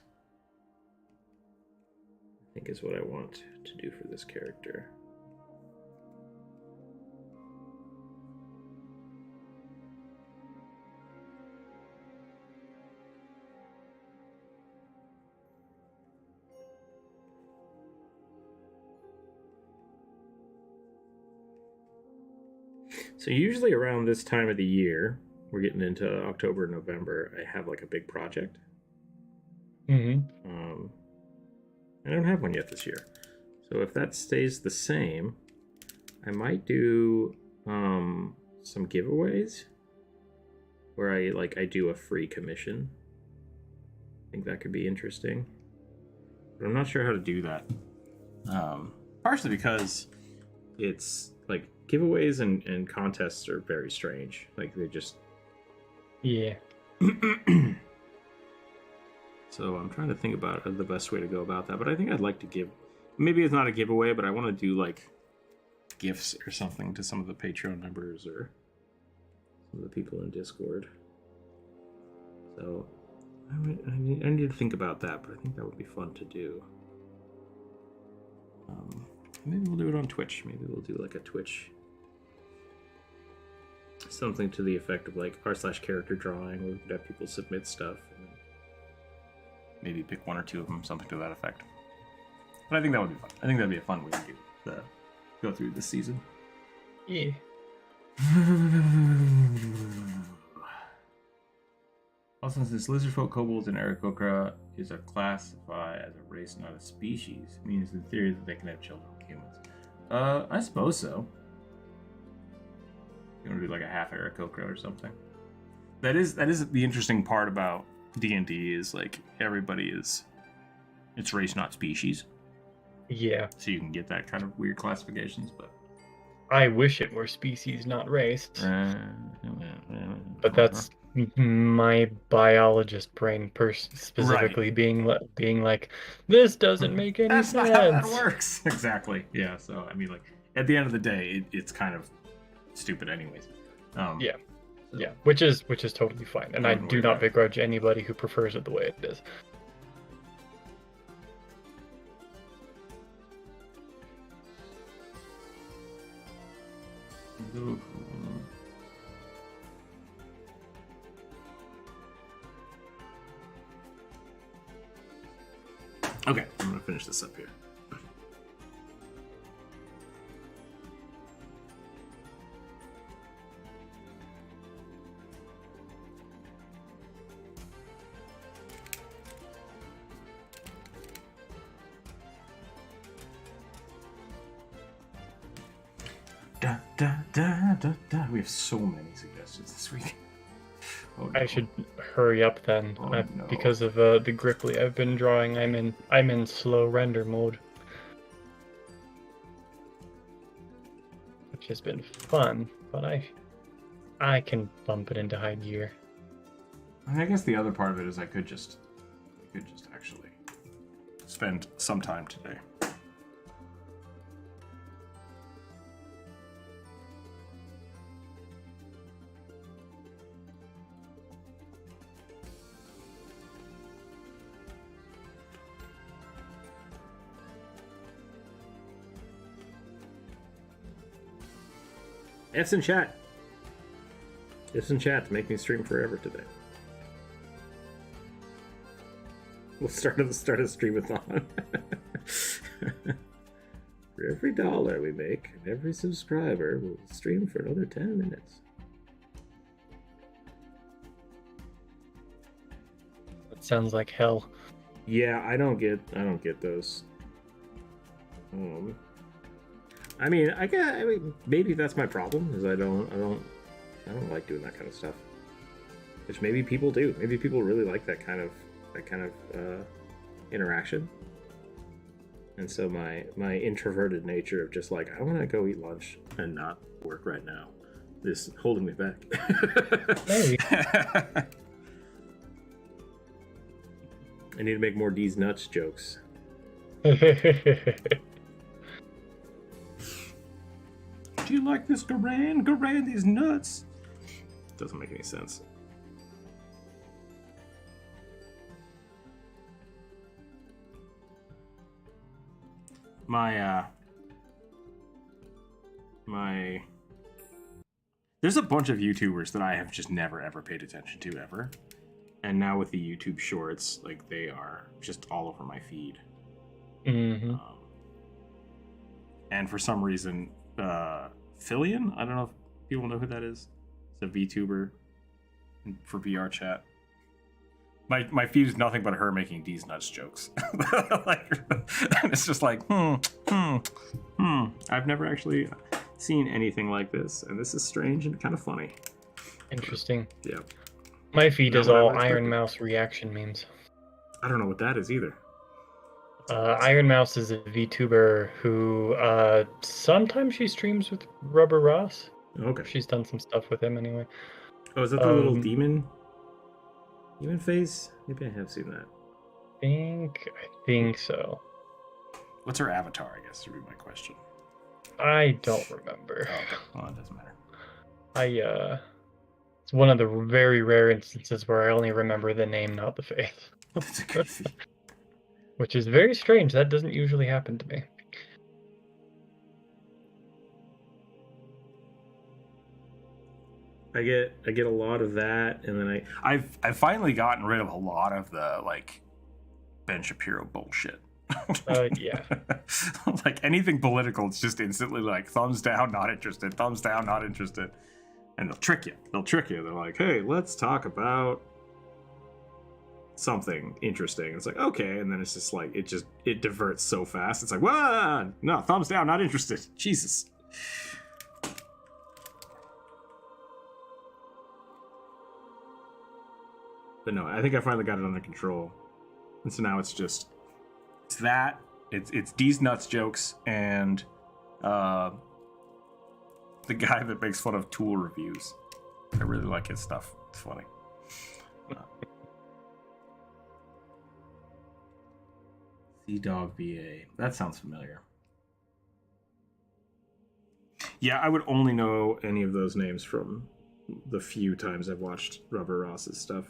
I think is what I want to do for this character. So usually around this time of the year, we're getting into October, November, I have like a big project. Mm-hmm. I don't have one yet this year. So if that stays the same, I might do some giveaways where I do a free commission. I think that could be interesting. But I'm not sure how to do that. Partially because it's like giveaways and contests are very strange. Like they just... Yeah. So I'm trying to think about the best way to go about that. But I think I'd like to give... Maybe it's not a giveaway, but I want to do like gifts or something to some of the Patreon members or some of the people in Discord. So I need to think about that, but I think that would be fun to do. Maybe we'll do it on Twitch. Maybe we'll do like a Twitch... something to the effect of like r/character drawing, where we could have people submit stuff and maybe pick one or two of them, something to that effect. But I think that would be fun. I think that'd be a fun way to go through this season. Yeah. Also, since lizardfolk, kobolds, and Aarakocra is a classify as a race, not a species, it means in theory that they can have children with humans. I suppose so. You want to do like a half Aarakocra or something? That is the interesting part about D&D is like it's race, not species. Yeah. So you can get that kind of weird classifications, but I wish it were species, not race. But that's my biologist brain specifically right. being like, this doesn't make any That's sense. That's not how that works. Exactly. Yeah. So I mean, like at the end of the day, it's kind of stupid, anyways. Yeah. Yeah. Which is totally fine, and I do not begrudge anybody who prefers it the way it is. Okay, I'm gonna finish this up here. We have so many suggestions this week. Oh, no. I should hurry up then, Oh, no. because of the Gripply I've been drawing. I'm in slow render mode, which has been fun, but I can bump it into high gear. I guess the other part of it is I could just actually spend some time today. F's in chat. F's in chat to make me stream forever today. We'll start a streamathon. For every $1 we make, every subscriber will stream for another 10 minutes. That sounds like hell. Yeah, I don't get those. I mean, maybe that's my problem, is I don't like doing that kind of stuff. Which maybe people do. Maybe people really like that kind of interaction. And so my introverted nature of just like, I want to go eat lunch and not work right now is holding me back. Maybe. I need to make more D's nuts jokes. Do you like this Garand? Garand these nuts. Doesn't make any sense. There's a bunch of YouTubers that I have just never ever paid attention to ever. And now with the YouTube shorts, like, they are just all over my feed. Mm-hmm. And for some reason, Fillion, I don't know if people know who that is. It's a VTuber for VR chat. My feed is nothing but her making D's nuts jokes. Like, and it's just like, I've never actually seen anything like this, and this is strange and kind of funny. Interesting. Yeah. My feed is all Iron Mouse reaction memes. I don't know what that is either. Iron Mouse is a VTuber who sometimes she streams with Rubber Ross. Okay. She's done some stuff with him anyway. Oh, is that the little demon face? Maybe I have seen that. I think so. What's her avatar, I guess, would be my question. I don't remember. Oh, okay. Well, it doesn't matter. It's one of the very rare instances where I only remember the name, not the face. That's a good feed. Which is very strange. That doesn't usually happen to me. I get a lot of that, and then I've finally gotten rid of a lot of the like Ben Shapiro bullshit. Yeah. Like anything political, it's just instantly like thumbs down, not interested, thumbs down, not interested. And they'll trick you. They're like, hey, let's talk about something interesting. It's like, okay, and then it's just like it diverts so fast. It's like, whoa, no, thumbs down, not interested. Jesus. But no, I think I finally got it under control. And so now it's D's nuts jokes and the guy that makes fun of Tool reviews. I really like his stuff. It's funny. Sea Dog VA. That sounds familiar. Yeah, I would only know any of those names from the few times I've watched Rubber Ross's stuff.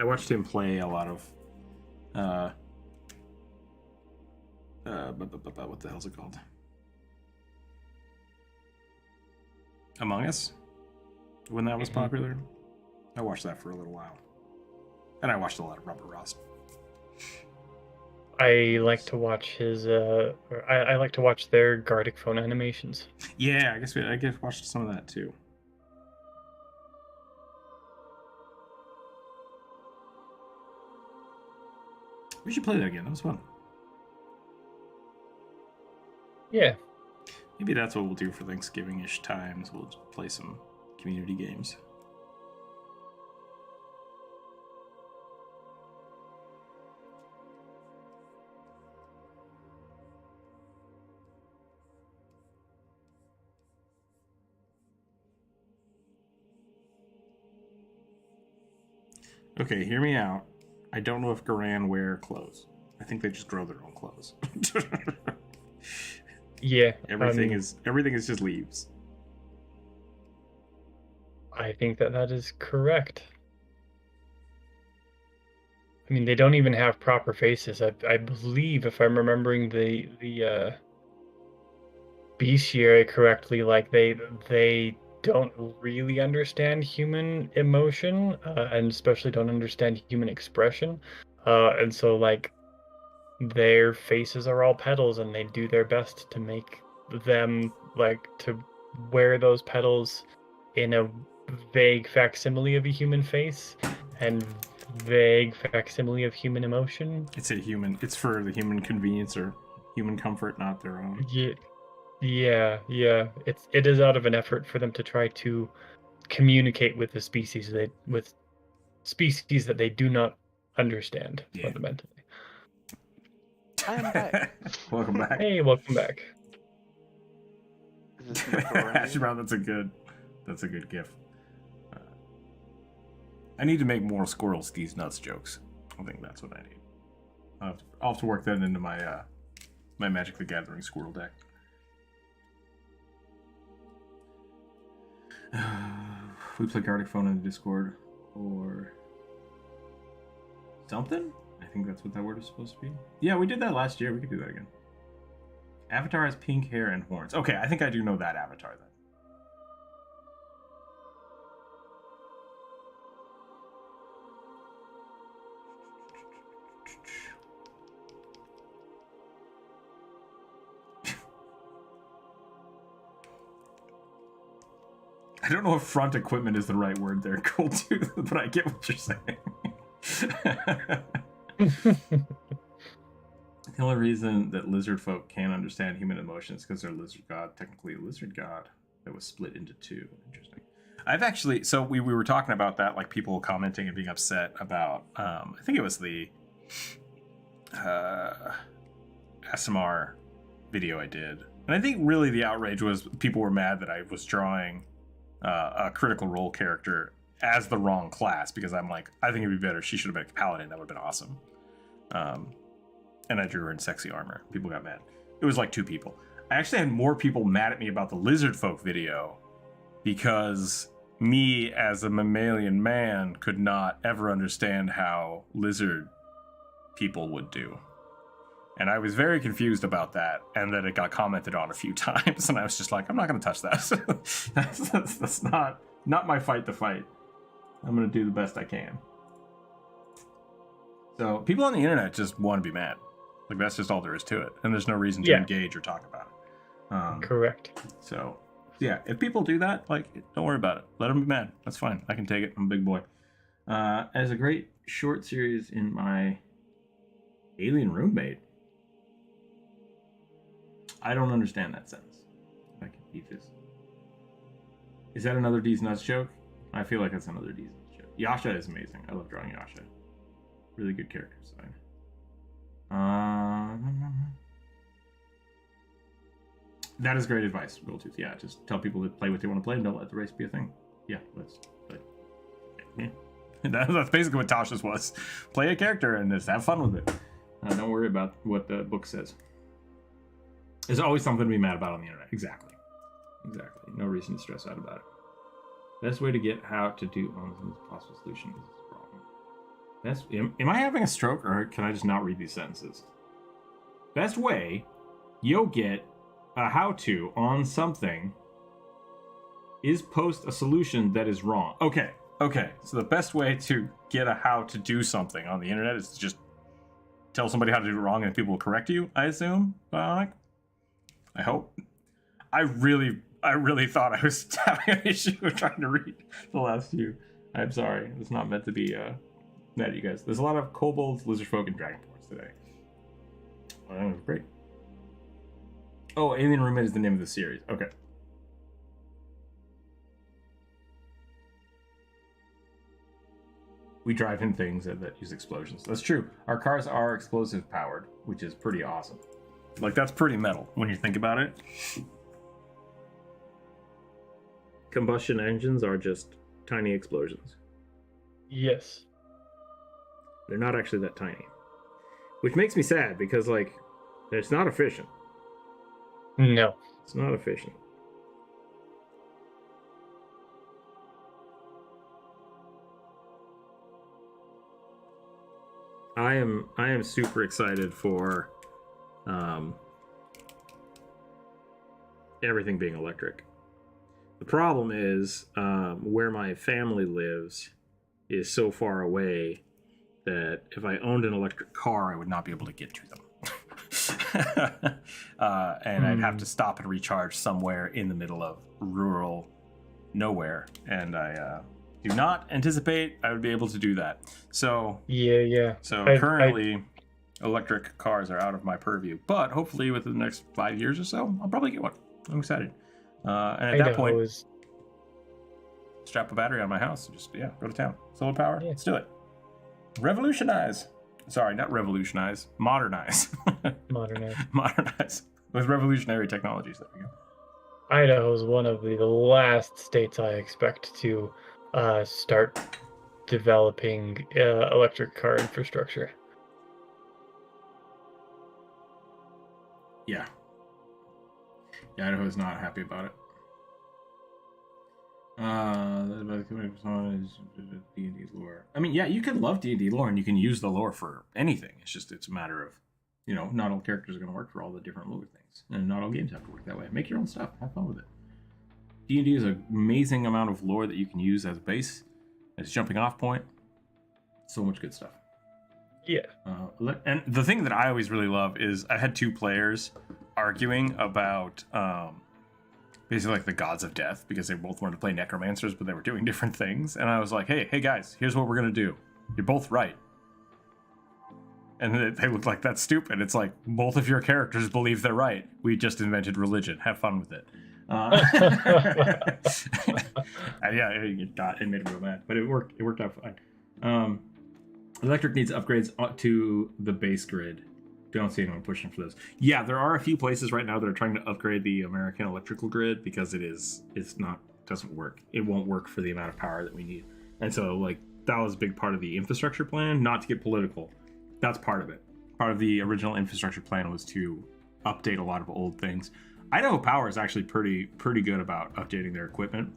I watched him play a lot of what the hell's it called? Among Us? When that was popular. I watched that for a little while. And I watched a lot of Rubber Ross. I like to watch his I like to watch their Gartic phone animations. Yeah, I guess watched some of that too. We should play that again. That was fun. Yeah. Maybe that's what we'll do for Thanksgiving-ish times. We'll play some community games. Okay, hear me out. I don't know if Garan wear clothes. I think they just grow their own clothes. Yeah. Everything is just leaves. I think that is correct. I mean, they don't even have proper faces. I believe, if I'm remembering the bestiary correctly, like they don't really understand human emotion, and especially don't understand human expression, and so like their faces are all petals, and they do their best to make them like to wear those petals in a vague facsimile of a human face and vague facsimile of human emotion. It's for the human convenience or human comfort, not their own. Yeah. It is out of an effort for them to try to communicate with the species that they do not understand fundamentally. I am back. Welcome back. Hey, welcome back. Is this macaroni? Hash brown, that's a good gif. I need to make more squirrels these nuts jokes. I think that's what I need. I'll have to work that into my my Magic the Gathering squirrel deck. We play Gartic Phone in the Discord or something? I think that's what that word is supposed to be. Yeah, we did that last year. We could do that again. Avatar has pink hair and horns. Okay, I think I do know that Avatar then. I don't know if front equipment is the right word there, Goldtooth, but I get what you're saying. The only reason that lizard folk can't understand human emotions is because they're lizard god, technically a lizard god that was split into two. Interesting. I've actually, so we were talking about that, like people commenting and being upset about, I think it was the SMR video I did. And I think really the outrage was people were mad that I was drawing a Critical Role character as the wrong class, because I'm like, I think it'd be better. She should have been a paladin. That would have been awesome. And I drew her in sexy armor. People got mad. It was like 2 people. I actually had more people mad at me about the lizard folk video because me as a mammalian man could not ever understand how lizard people would do. And I was very confused about that, and then it got commented on a few times, and I was just like, I'm not going to touch that. that's not my fight to fight. I'm going to do the best I can. So people on the internet just want to be mad. Like, that's just all there is to it. And there's no reason to engage or talk about it. Correct. So, yeah, if people do that, like, don't worry about it. Let them be mad. That's fine. I can take it. I'm a big boy. As a great short series in my alien roommate. I don't understand that sentence. If I can eat this. Is that another D's Nuts joke? I feel like that's another D's Nuts joke. Yasha is amazing. I love drawing Yasha. Really good character design. That is great advice, Goldtooth. Yeah, just tell people to play what they want to play and don't let the race be a thing. Yeah, let's play. Yeah. That's basically what Tasha's was. Play a character and just have fun with it. Don't worry about what the book says. There's always something to be mad about on the internet. Exactly. No reason to stress out about it. Best way to get how to do on the possible solution is wrong. Am I having a stroke, or can I just not read these sentences? Best way you'll get a how-to on something is post a solution that is wrong. Okay. So the best way to get a how to do something on the internet is to just tell somebody how to do it wrong and people will correct you, I assume, Bionic? I hope. I really thought I was having an issue with trying to read the last few. I'm sorry. It's not meant to be mad at you guys. There's a lot of kobolds, lizardfolk, and dragonborns today. Well, that was great. Oh, Alien Roommate is the name of the series. Okay. We drive in things that use explosions. That's true. Our cars are explosive powered, which is pretty awesome. Like, that's pretty metal when you think about it. Combustion engines are just tiny explosions. Yes. They're not actually that tiny. Which makes me sad because, like, it's not efficient. No. It's not efficient. I am super excited for everything being electric. The problem is where my family lives is so far away that if I owned an electric car, I would not be able to get to them. And I'd have to stop and recharge somewhere in the middle of rural nowhere. And I do not anticipate I would be able to do that. So yeah. So currently, electric cars are out of my purview. But hopefully, within the next 5 years or so, I'll probably get one. I'm excited. And at that point, strap a battery on my house and just go to town. Solar power. Yeah. Let's do it. Revolutionize. Sorry, not revolutionize. Modernize. Modernize with revolutionary technologies. There we go. Idaho is one of the last states I expect to start developing electric car infrastructure. Yeah, Idaho is not happy about it. D&D lore. I mean, yeah, you can love D&D lore and you can use the lore for anything. It's a matter of, not all characters are going to work for all the different lore things, and not all games have to work that way. Make your own stuff. Have fun with it. D&D is an amazing amount of lore that you can use as a base, as jumping off point. So much good stuff. Yeah. And the thing that I always really love is I had 2 players arguing about basically like the gods of death, because they both wanted to play necromancers, but they were doing different things. And I was like, hey guys, here's what we're going to do. You're both right. And they looked like, that's stupid. It's like, both of your characters believe they're right. We just invented religion. Have fun with it. Yeah, it made me real mad, but it worked out fine. Electric needs upgrades to the base grid. Don't see anyone pushing for those. Yeah, there are a few places right now that are trying to upgrade the American electrical grid because doesn't work. It won't work for the amount of power that we need. And so, like, that was a big part of the infrastructure plan. Not to get political, that's part of it. Part of the original infrastructure plan was to update a lot of old things. Idaho Power is actually pretty good about updating their equipment.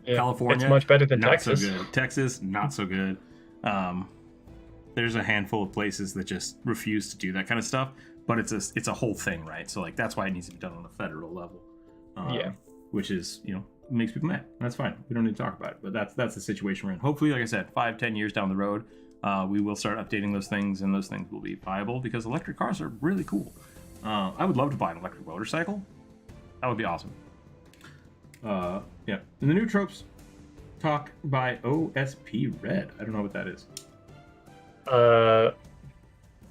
Yeah, California, it's much better than not Texas. So good. Texas, not so good. There's a handful of places that just refuse to do that kind of stuff, but it's a whole thing, right? So, like, that's why it needs to be done on a federal level. Which is, makes people mad. That's fine. We don't need to talk about it, but that's the situation we're in. Hopefully, like I said, 5-10 years down the road, we will start updating those things, and those things will be viable because electric cars are really cool. I would love to buy an electric motorcycle. That would be awesome. Yeah. And the new tropes talk by OSP Red. I don't know what that is.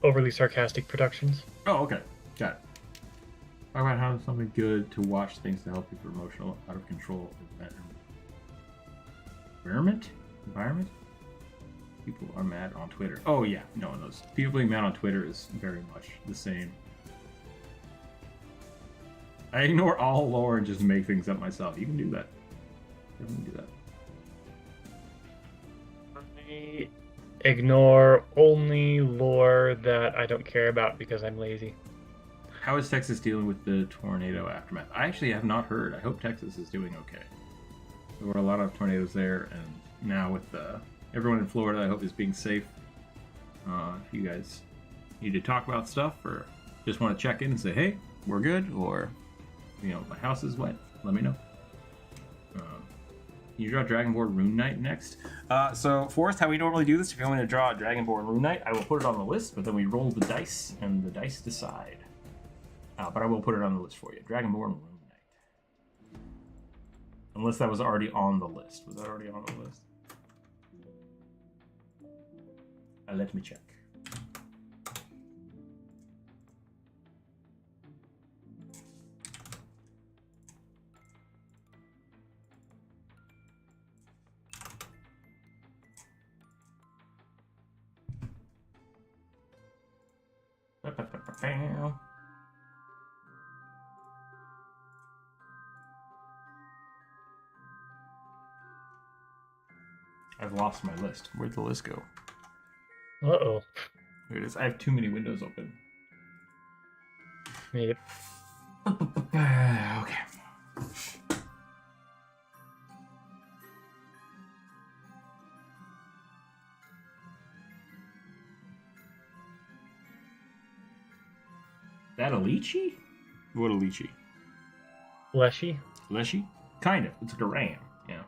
Overly sarcastic productions. Oh, okay. Got it. Talk about how something good to watch things to help people emotional, out of control environment. People are mad on Twitter. Oh yeah, no, those people being mad on Twitter is very much the same. I ignore all lore and just make things up myself. You can do that. You can do that. I ignore only lore that I don't care about because I'm lazy. How is Texas dealing with the tornado aftermath? I actually have not heard. I hope Texas is doing okay. There were a lot of tornadoes there, and now with everyone in Florida, I hope is being safe. If you guys need to talk about stuff or just want to check in and say, hey, we're good, or, my house is wet, let me know. You draw Dragonborn Rune Knight next. So, Forrest, how we normally do this, if you want to draw a Dragonborn Rune Knight, I will put it on the list, but then we roll the dice, and the dice decide. But I will put it on the list for you. Dragonborn Rune Knight. Unless that was already on the list. Was that already on the list? Let me check. I've lost my list. Where'd the list go? Uh-oh. Here it is. I have too many windows open. Yep. Okay. That a lychee? What a lychee? Leshy? Leshy? Kind of. It's like a ram. Yeah.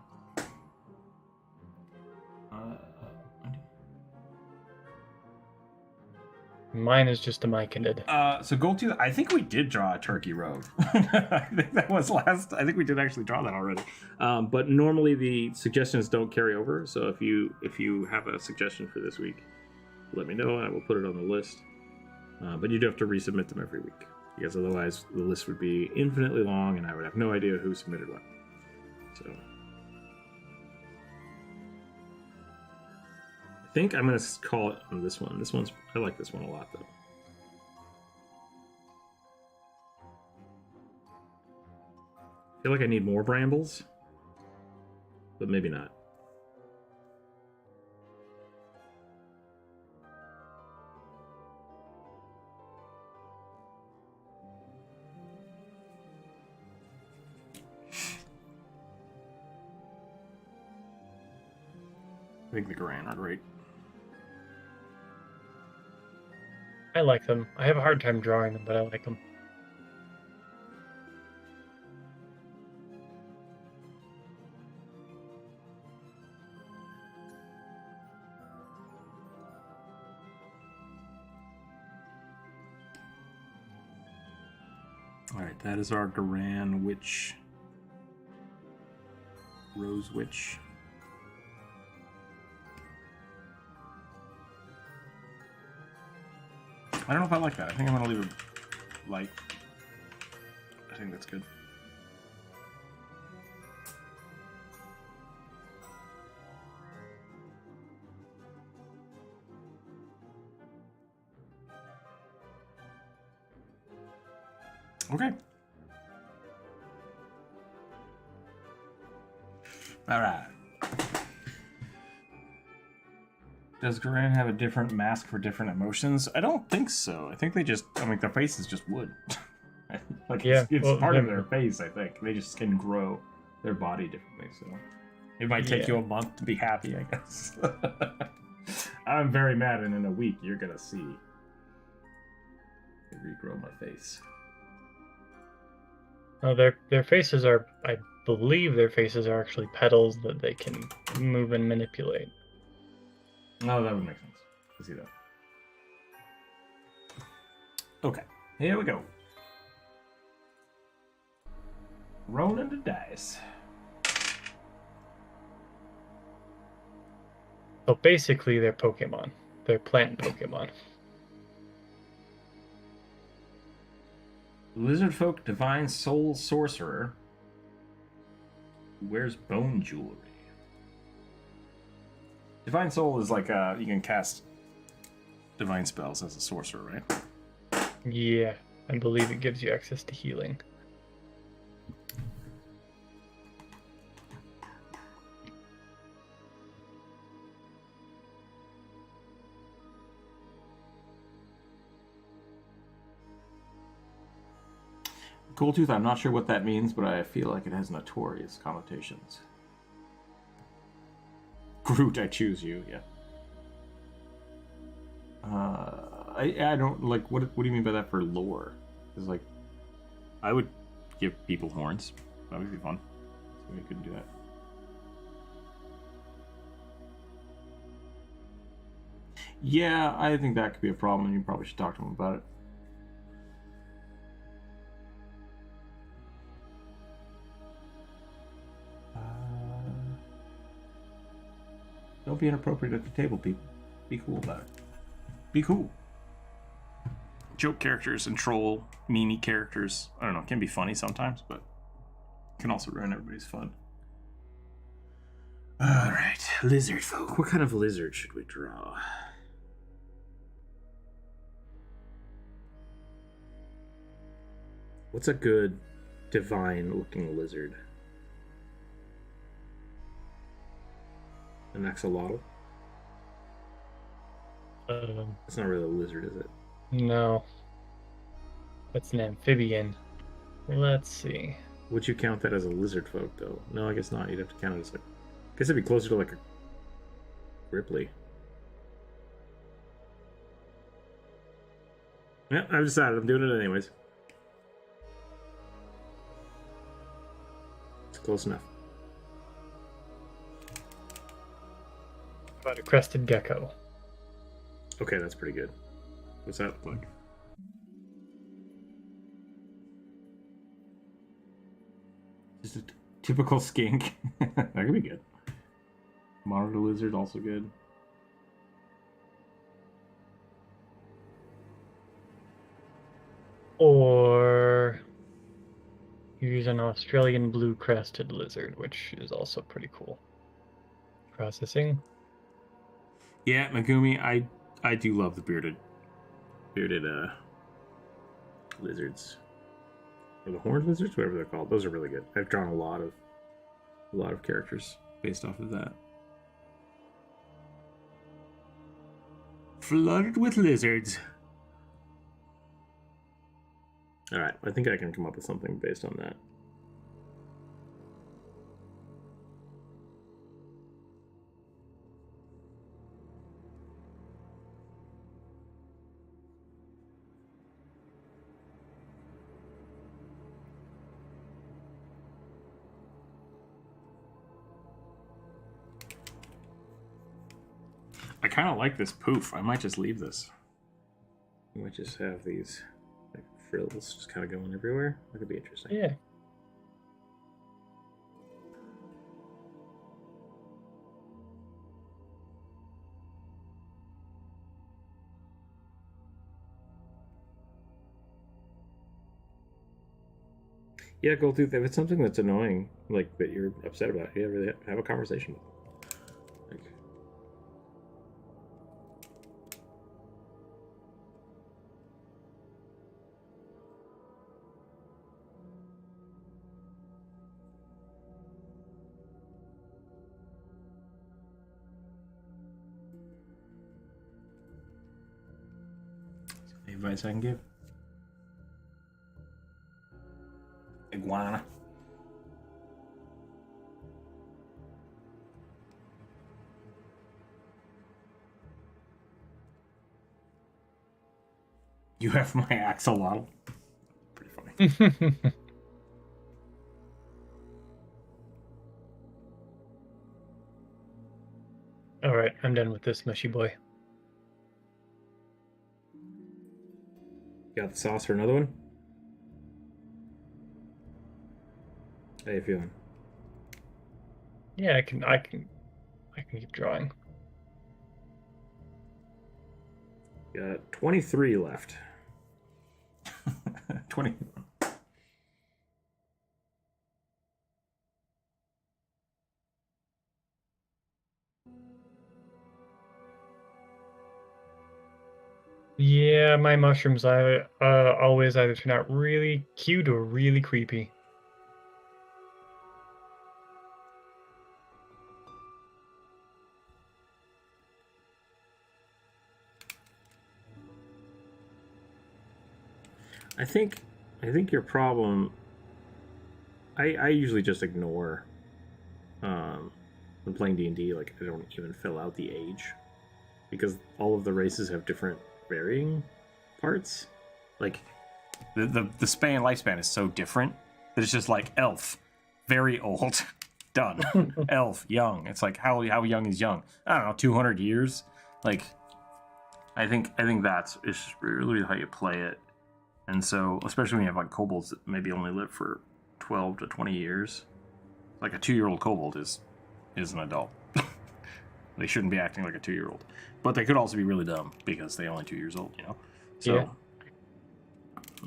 Mine is just a myconid. So Goldtooth, I think we did draw a turkey rogue. I think that was last. I think we did actually draw that already. But normally the suggestions don't carry over. So if you have a suggestion for this week, let me know and I will put it on the list. But you do have to resubmit them every week because otherwise the list would be infinitely long and I would have no idea who submitted what. So I think I'm going to call it on this one. I like this one a lot though. I feel like I need more brambles, but maybe not. I think the Garan are great. I like them. I have a hard time drawing them, but I like them. Alright, that is our Garan Witch. Rose Witch. I don't know if I like that. I think I'm going to leave it light. I think that's good. Okay. All right. Does Garan have a different mask for different emotions? I don't think so. I think they just, I mean, their face is just wood. Like, yeah, it's part of their face, I think. They just can grow their body differently, so. It might take you a month to be happy, I guess. I'm very mad, and in a week, you're gonna see. I regrow my face. Oh, their faces are, I believe their faces are actually petals that they can move and manipulate. Oh, that would make sense. I see that. Okay, here we go. Rolling the dice. So basically, they're Pokemon. They're plant Pokemon. Lizard folk divine soul sorcerer who wears bone jewelry. Divine soul is like you can cast divine spells as a sorcerer, right? Yeah, I believe it gives you access to healing. Goldtooth, I'm not sure what that means, but I feel like it has notorious connotations. Groot, I choose you, yeah. I don't, like, what do you mean by that for lore? Because, like, I would give people horns. That would be fun. So we couldn't do that. Yeah, I think that could be a problem, and you probably should talk to him about it. Don't be inappropriate at the table, people. Be cool about it. Be cool. Joke characters and troll, meme characters, I don't know, can be funny sometimes, but can also ruin everybody's fun. Alright, lizard folk. What kind of lizard should we draw? What's a good divine-looking lizard? An axolotl? It's not really a lizard, is it? No. That's an amphibian. Let's see. Would you count that as a lizard folk, though? No, I guess not. You'd have to count it as like... I guess it'd be closer to like a Ripley. Yeah, I've decided. I'm doing it anyways. It's close enough. About a crested gecko. Okay, that's pretty good. What's that look like? Just a typical skink. That could be good. Monitor lizard, also good. Or use an Australian blue crested lizard, which is also pretty cool. Processing. Yeah, Megumi, I do love the bearded lizards. Or the horned lizards, whatever they're called. Those are really good. I've drawn a lot of characters based off of that. Flooded with lizards. Alright, I think I can come up with something based on that. I kind of like this poof. I might just leave this. I might just have these like frills just kind of going everywhere. That could be interesting. Yeah. Yeah, Goldtooth, if it's something that's annoying, like that you're upset about, you really have a conversation with them. Like, any advice I can give? Iguana. You have my axolotl. Pretty funny. All right, I'm done with this mushy boy. Got the sauce for another one? How you feeling? Yeah, I can keep drawing. Got 23 left. 20. Yeah, my mushrooms always either turn out really cute or really creepy. I think your problem. I usually just ignore when playing D&D. Like I don't even fill out the age because all of the races have different varying parts. Like the span lifespan is so different that it's just like elf, very old, done. Elf, young. It's like how young is young? I don't know, 200 years. Like I think that's it's just really how you play it. And so, especially when you have like kobolds that maybe only live for 12 to 20 years, like a 2-year-old kobold is an adult. They shouldn't be acting like a 2-year-old, but they could also be really dumb because they're only 2 years old, you know. So, yeah.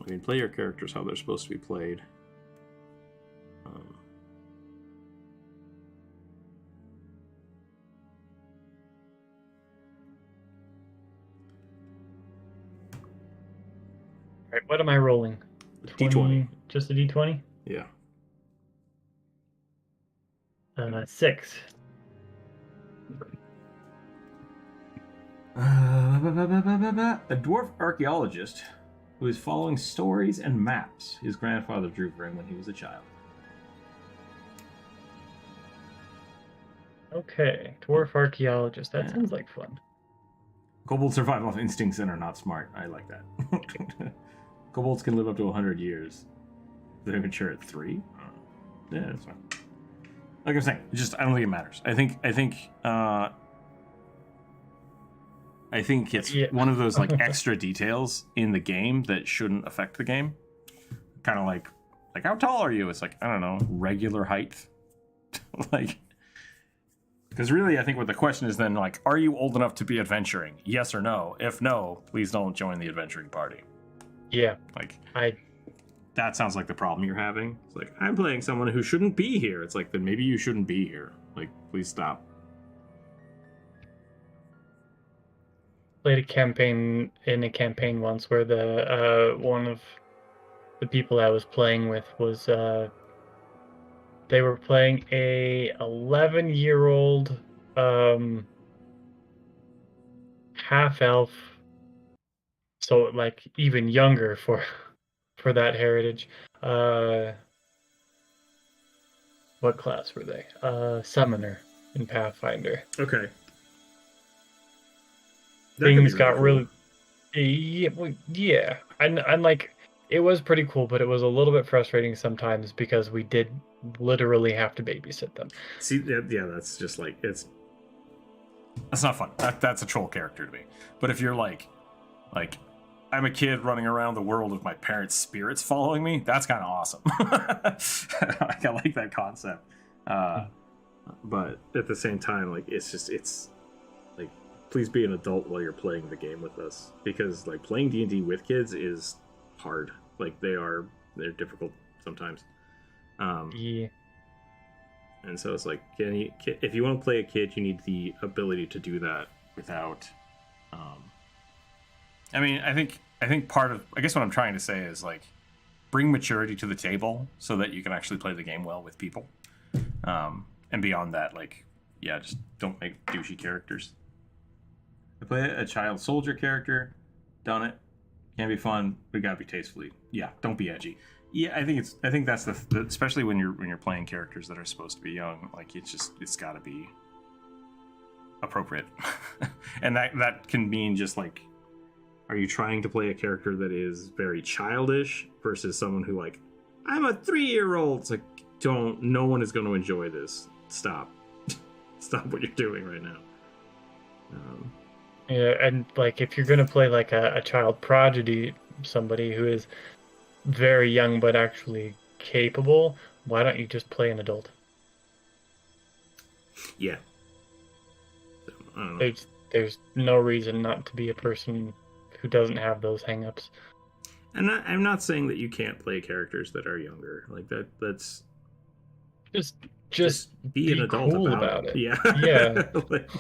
I mean, play your characters how they're supposed to be played. All right, what am I rolling? D20. Just a d20? Yeah. 6. A dwarf archaeologist who is following stories and maps his grandfather drew for him when he was a child. Okay, dwarf archaeologist. That sounds like fun. Kobolds survive off instincts and are not smart. I like that. Kobolds can live up to 100 years. They're mature at 3. Yeah, that's fine. Like I'm saying, I don't think it matters. I think it's one of those like extra details in the game that shouldn't affect the game. Kind of like how tall are you? It's like, I don't know, regular height. Like, because really, I think what the question is then, like, are you old enough to be adventuring? Yes or no? If no, please don't join the adventuring party. Yeah. Like, that sounds like the problem you're having. It's like, I'm playing someone who shouldn't be here. It's like, then maybe you shouldn't be here. Like, please stop. Played a campaign once where the one of the people I was playing with was they were playing a 11-year-old half elf, so like even younger for that heritage. What class were they? Summoner in Pathfinder. Okay. Things got really yeah. And like, it was pretty cool, but it was a little bit frustrating sometimes because we did literally have to babysit them. See, yeah, that's just like, that's not fun. That's a troll character to me. But if you're like I'm a kid running around the world with my parents' spirits following me, that's kind of awesome. Like, I like that concept. But at the same time, like, it's like, please be an adult while you're playing the game with us, because like playing D&D with kids is hard. Like, they're difficult sometimes. Yeah. And so it's like, if you want to play a kid, you need the ability to do that without. I mean, I think part of, I guess what I'm trying to say is, like, bring maturity to the table so that you can actually play the game well with people. And beyond that, like, yeah, just don't make douchey characters. I play a child soldier character, done it. Can be fun, but gotta be tastefully. Yeah, don't be edgy. Yeah, I think that's the especially when you're playing characters that are supposed to be young. Like, it's gotta be appropriate. And that can mean just like, are you trying to play a character that is very childish versus someone who, like, I'm a 3-year-old? It's like, no one is going to enjoy this. Stop. Stop what you're doing right now. Yeah, and like, if you're gonna play like a child prodigy, somebody who is very young but actually capable, why don't you just play an adult? Yeah. So, I don't know. There's no reason not to be a person who doesn't have those hangups. And I'm not saying that you can't play characters that are younger. Like, that's just be an adult cool about it. Yeah. Yeah. Like,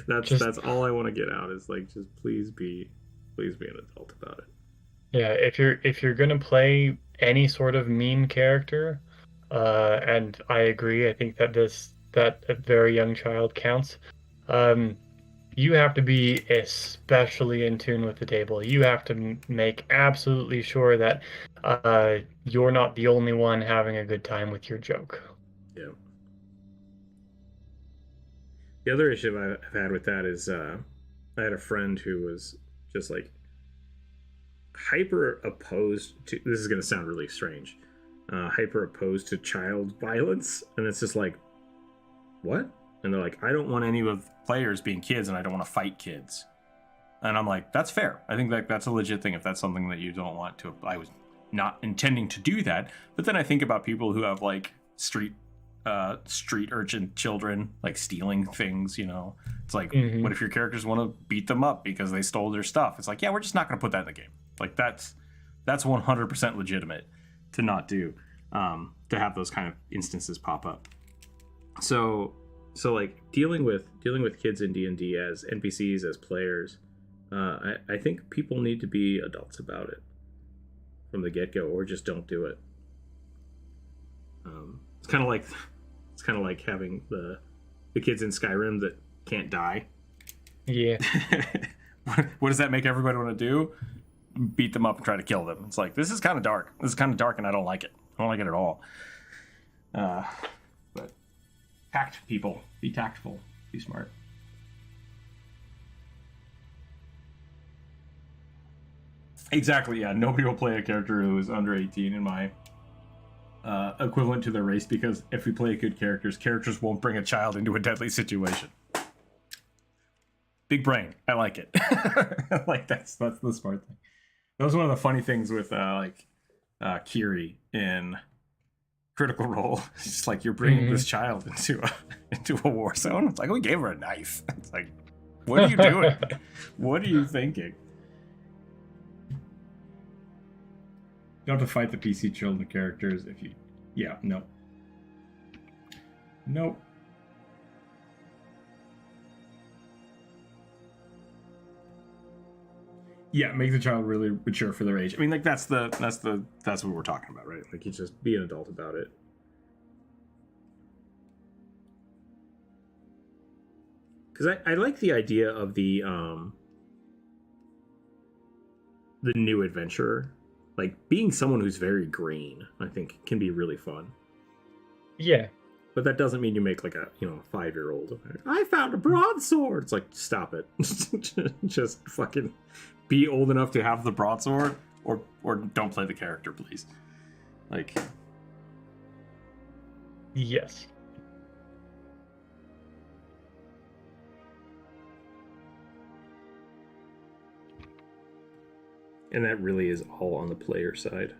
that's all I want to get out, is like, just please be an adult about it. Yeah, if you're gonna play any sort of mean character, and I agree, I think that a very young child counts. You have to be especially in tune with the table. You have to make absolutely sure that you're not the only one having a good time with your joke. Yeah. The other issue I've had with that is I had a friend who was just like hyper opposed to, this is going to sound really strange, hyper opposed to child violence. And it's just like, what? And they're like, I don't want any of the players being kids, and I don't want to fight kids. And I'm like, that's fair. I think that's a legit thing if that's something that you don't want to. I was not intending to do that. But then I think about people who have like street urchin children, like stealing things, you know. It's like, what if your characters want to beat them up because they stole their stuff? It's like, yeah, we're just not going to put that in the game. Like, that's 100% legitimate to not do, to have those kind of instances pop up. So like, dealing with kids in D&D as NPCs, as players, I think people need to be adults about it from the get-go, or just don't do it. It's kind of like having the kids in Skyrim that can't die. Yeah. What does that make everybody want to do? Beat them up and try to kill them. It's like, this is kind of dark. This is kind of dark, and I don't like it. I don't like it at all. But tact, people. Be tactful. Be smart. Exactly, yeah. Nobody will play a character who is under 18 in my equivalent to their race, because if we play good characters won't bring a child into a deadly situation. Big brain. I like it. Like, that's the smart thing. That was one of the funny things with Kiri in Critical Role. It's just like, you're bringing this child into a war zone. It's like, we gave her a knife. It's like, what are you doing? What are you thinking? You don't have to fight the PC children characters if you... Yeah, no. Nope. Yeah, make the child really mature for their age. I mean, like, that's what we're talking about, right? Like, you just be an adult about it. Because I like the idea of the new adventurer. Like, being someone who's very green, I think, can be really fun. Yeah. But that doesn't mean you make, like, a 5-year-old. I found a broadsword! It's like, stop it. Just fucking be old enough to have the broadsword, or don't play the character, please. Like... Yes. And that really is all on the player side.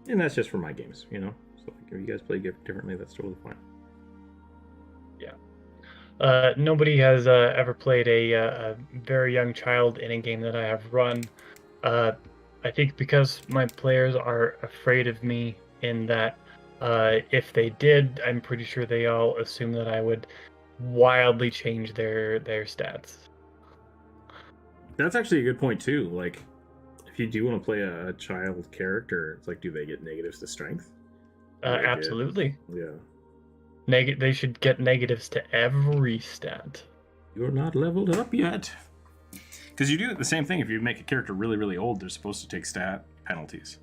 And that's just for my games, So like, if you guys play differently, that's totally fine. Yeah. Nobody has ever played a very young child in a game that I have run. I think because my players are afraid of me, in that if they did, I'm pretty sure they all assume that I would wildly change their stats. That's actually a good point, too. Like, if you do want to play a child character, it's like, do they get negatives to strength? Absolutely. Yeah. They should get negatives to every stat. You're not leveled up yet. Because you do the same thing. If you make a character really, really old, they're supposed to take stat penalties.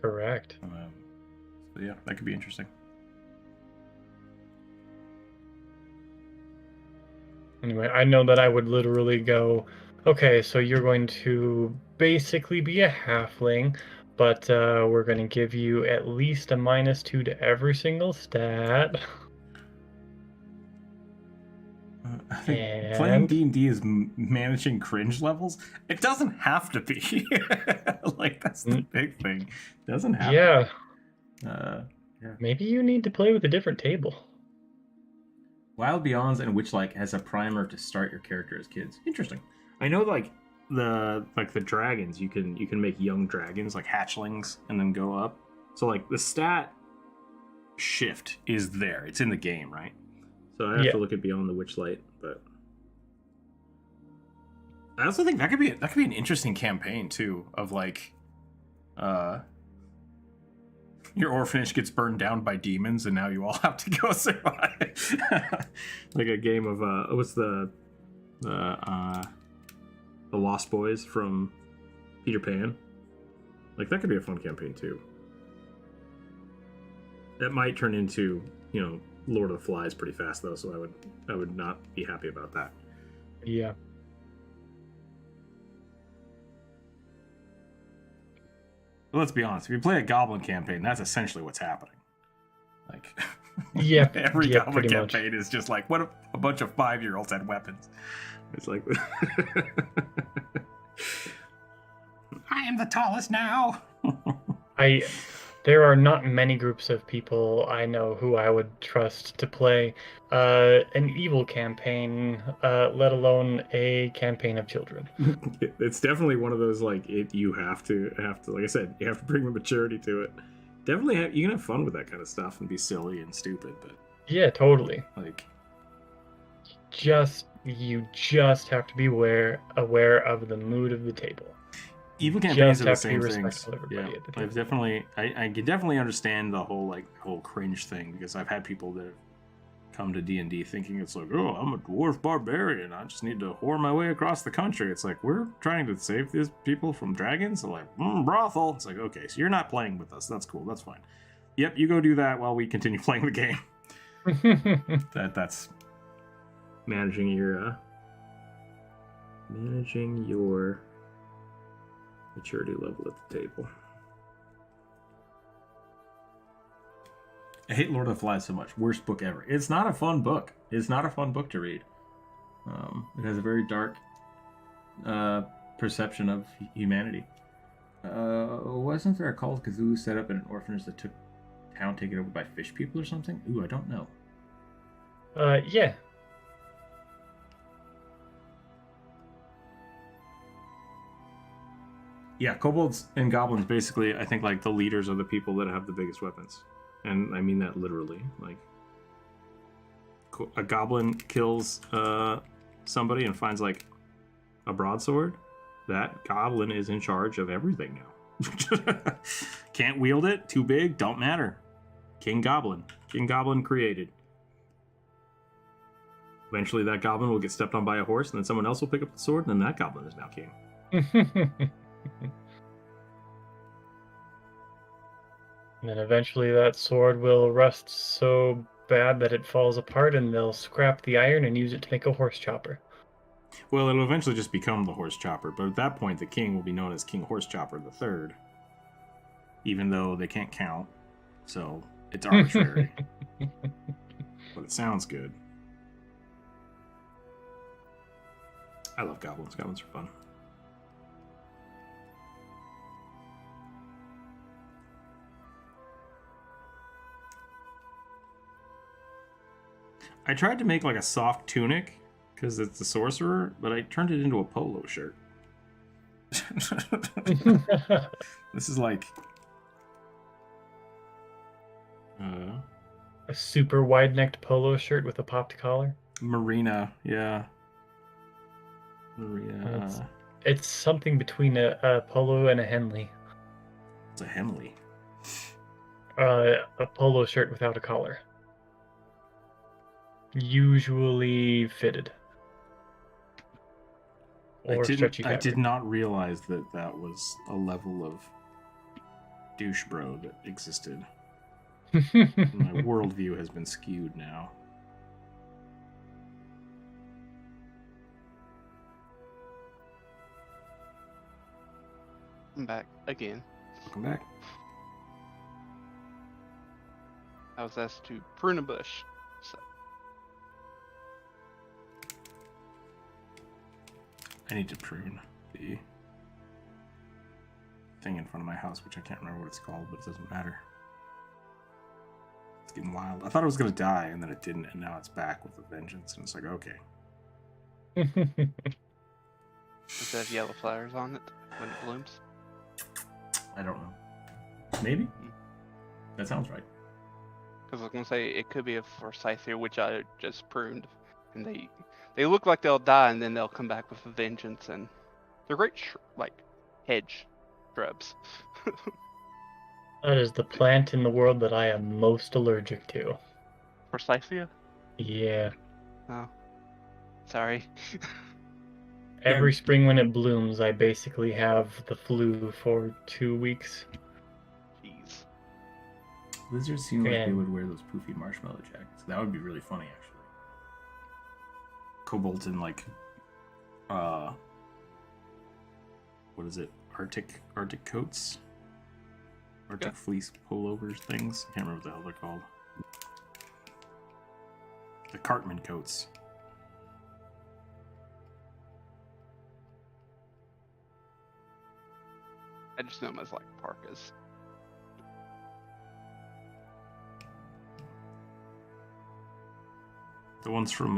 Correct. So yeah, that could be interesting. Anyway, I know that I would literally go, okay, so you're going to basically be a halfling, but we're going to give you at least a -2 to every single stat. I think playing D&D is managing cringe levels. It doesn't have to be. Like, that's the big thing. It doesn't have to be. Yeah. Maybe you need to play with a different table. Wild Beyonds and Witchlike has a primer to start your character as kids. Interesting. I know, like the dragons, you can make young dragons, like hatchlings, and then go up. So like the stat shift is there. It's in the game, right? So I have to look at Beyond the Witchlight, but I also think that could be an interesting campaign too, of like your orphanage gets burned down by demons, and now you all have to go survive. Like a game of what's the Lost Boys from Peter Pan. Like, that could be a fun campaign too. That might turn into, Lord of the Flies pretty fast though, so I would not be happy about that. Yeah. But let's be honest, if you play a Goblin campaign, that's essentially what's happening. Like, yeah, every Goblin campaign is just like, what if a bunch of 5-year-olds had weapons? It's like, I am the tallest now. There are not many groups of people I know who I would trust to play an evil campaign, let alone a campaign of children. It's definitely one of those, like, you have to, like I said, you have to bring the maturity to it. Definitely, you can have fun with that kind of stuff and be silly and stupid, but yeah, totally. Like, you just have to be aware of the mood of the table. Evil campaigns are the have to be same respectful things. of everybody Yeah, at the table. I've definitely, I can definitely understand the whole cringe thing, because I've had people that have come to D&D thinking it's like, oh, I'm a dwarf barbarian, I just need to whore my way across the country. It's like, we're trying to save these people from dragons. They're like, brothel. It's like, okay, so you're not playing with us. That's cool. That's fine. Yep, you go do that while we continue playing the game. That's managing your maturity level at the table. I hate Lord of the Flies so much. Worst book ever. It's not a fun book. It's not a fun book to read. It has a very dark perception of humanity. Wasn't there a Call of Cthulhu set up in an orphanage that took town taken over by fish people or something? Ooh, I don't know. Yeah. Yeah, kobolds and goblins basically, I think, like, the leaders are the people that have the biggest weapons. And I mean that literally. Like, a goblin kills somebody and finds, like, a broadsword. That goblin is in charge of everything now. Can't wield it, too big, don't matter. King Goblin. King Goblin created. Eventually that goblin will get stepped on by a horse, and then someone else will pick up the sword, and then that goblin is now king. And then eventually that sword will rust so bad that it falls apart, and they'll scrap the iron and use it to make a horse chopper. Well, it'll eventually just become the horse chopper, but at that point the king will be known as King Horse Chopper III. Even though they can't count, so it's arbitrary. But it sounds good. I love goblins. Goblins are fun. I tried to make like a soft tunic because it's the sorcerer, but I turned it into a polo shirt. This is like a super wide-necked polo shirt with a popped collar. Marina, yeah. Marina. It's something between a polo and a Henley. It's a Henley. A polo shirt without a collar. Usually fitted. Or stretchy fabric. I did not realize that that was a level of douche bro that existed. My worldview has been skewed now. I'm back again. Welcome back. I was asked to prune a bush. So. I need to prune the thing in front of my house, which I can't remember what it's called, but it doesn't matter. It's getting wild. I thought it was going to die, and then it didn't, and now it's back with a vengeance, and it's like, okay. Does it have yellow flowers on it when it blooms? I don't know. Maybe? That sounds right. Because I was going to say, it could be a Forsythia, which I just pruned, and they look like they'll die, and then they'll come back with a vengeance, and they're great, hedge shrubs. That is the plant in the world that I am most allergic to. Forsythia? Yeah. Oh. Sorry. Every spring when it blooms, I basically have the flu for 2 weeks. Jeez. Lizards seem like they would wear those poofy marshmallow jackets. That would be really funny, actually. Kobolds in, like, what is it? Arctic coats? Arctic fleece pullovers things? I can't remember what the hell they're called. The Cartman coats. I just know them as, like, parkas. The ones from,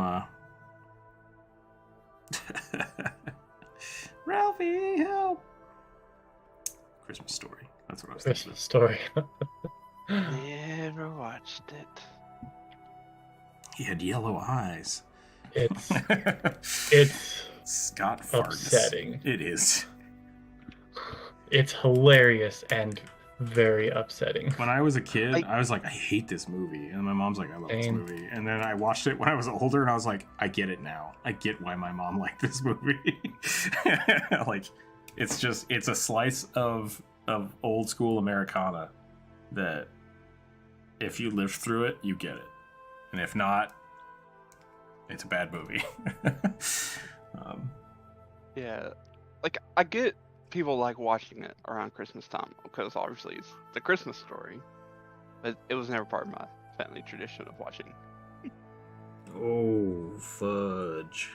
Ralphie, help! Christmas Story. That's what I was thinking. Christmas Story. Never watched it. He had yellow eyes. It's Scott Fargus. upsetting. It is. It's hilarious and very upsetting. When I was a kid, I was like, I hate this movie. And my mom's like, I love this movie. And then I watched it when I was older, and I was like, I get it now. I get why my mom liked this movie. Like, it's a slice of old school Americana that if you lived through it, you get it. And if not, it's a bad movie. Yeah, like, I get people like watching it around Christmas time because obviously it's the Christmas story, but it was never part of my family tradition of watching. Oh, fudge.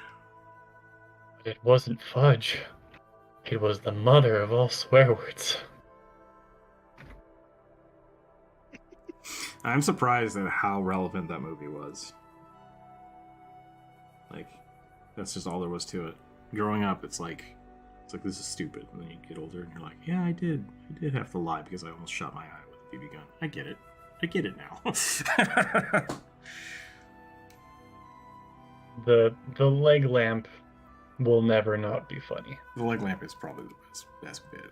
It wasn't fudge. It was the mother of all swear words. I'm surprised at how relevant that movie was. Like, that's just all there was to it. Growing up, it's like this is stupid. And then you get older and you're like, yeah, I did have to lie because I almost shot my eye with a BB gun. I get it now. The leg lamp will never not be funny. The leg lamp is probably the best bit.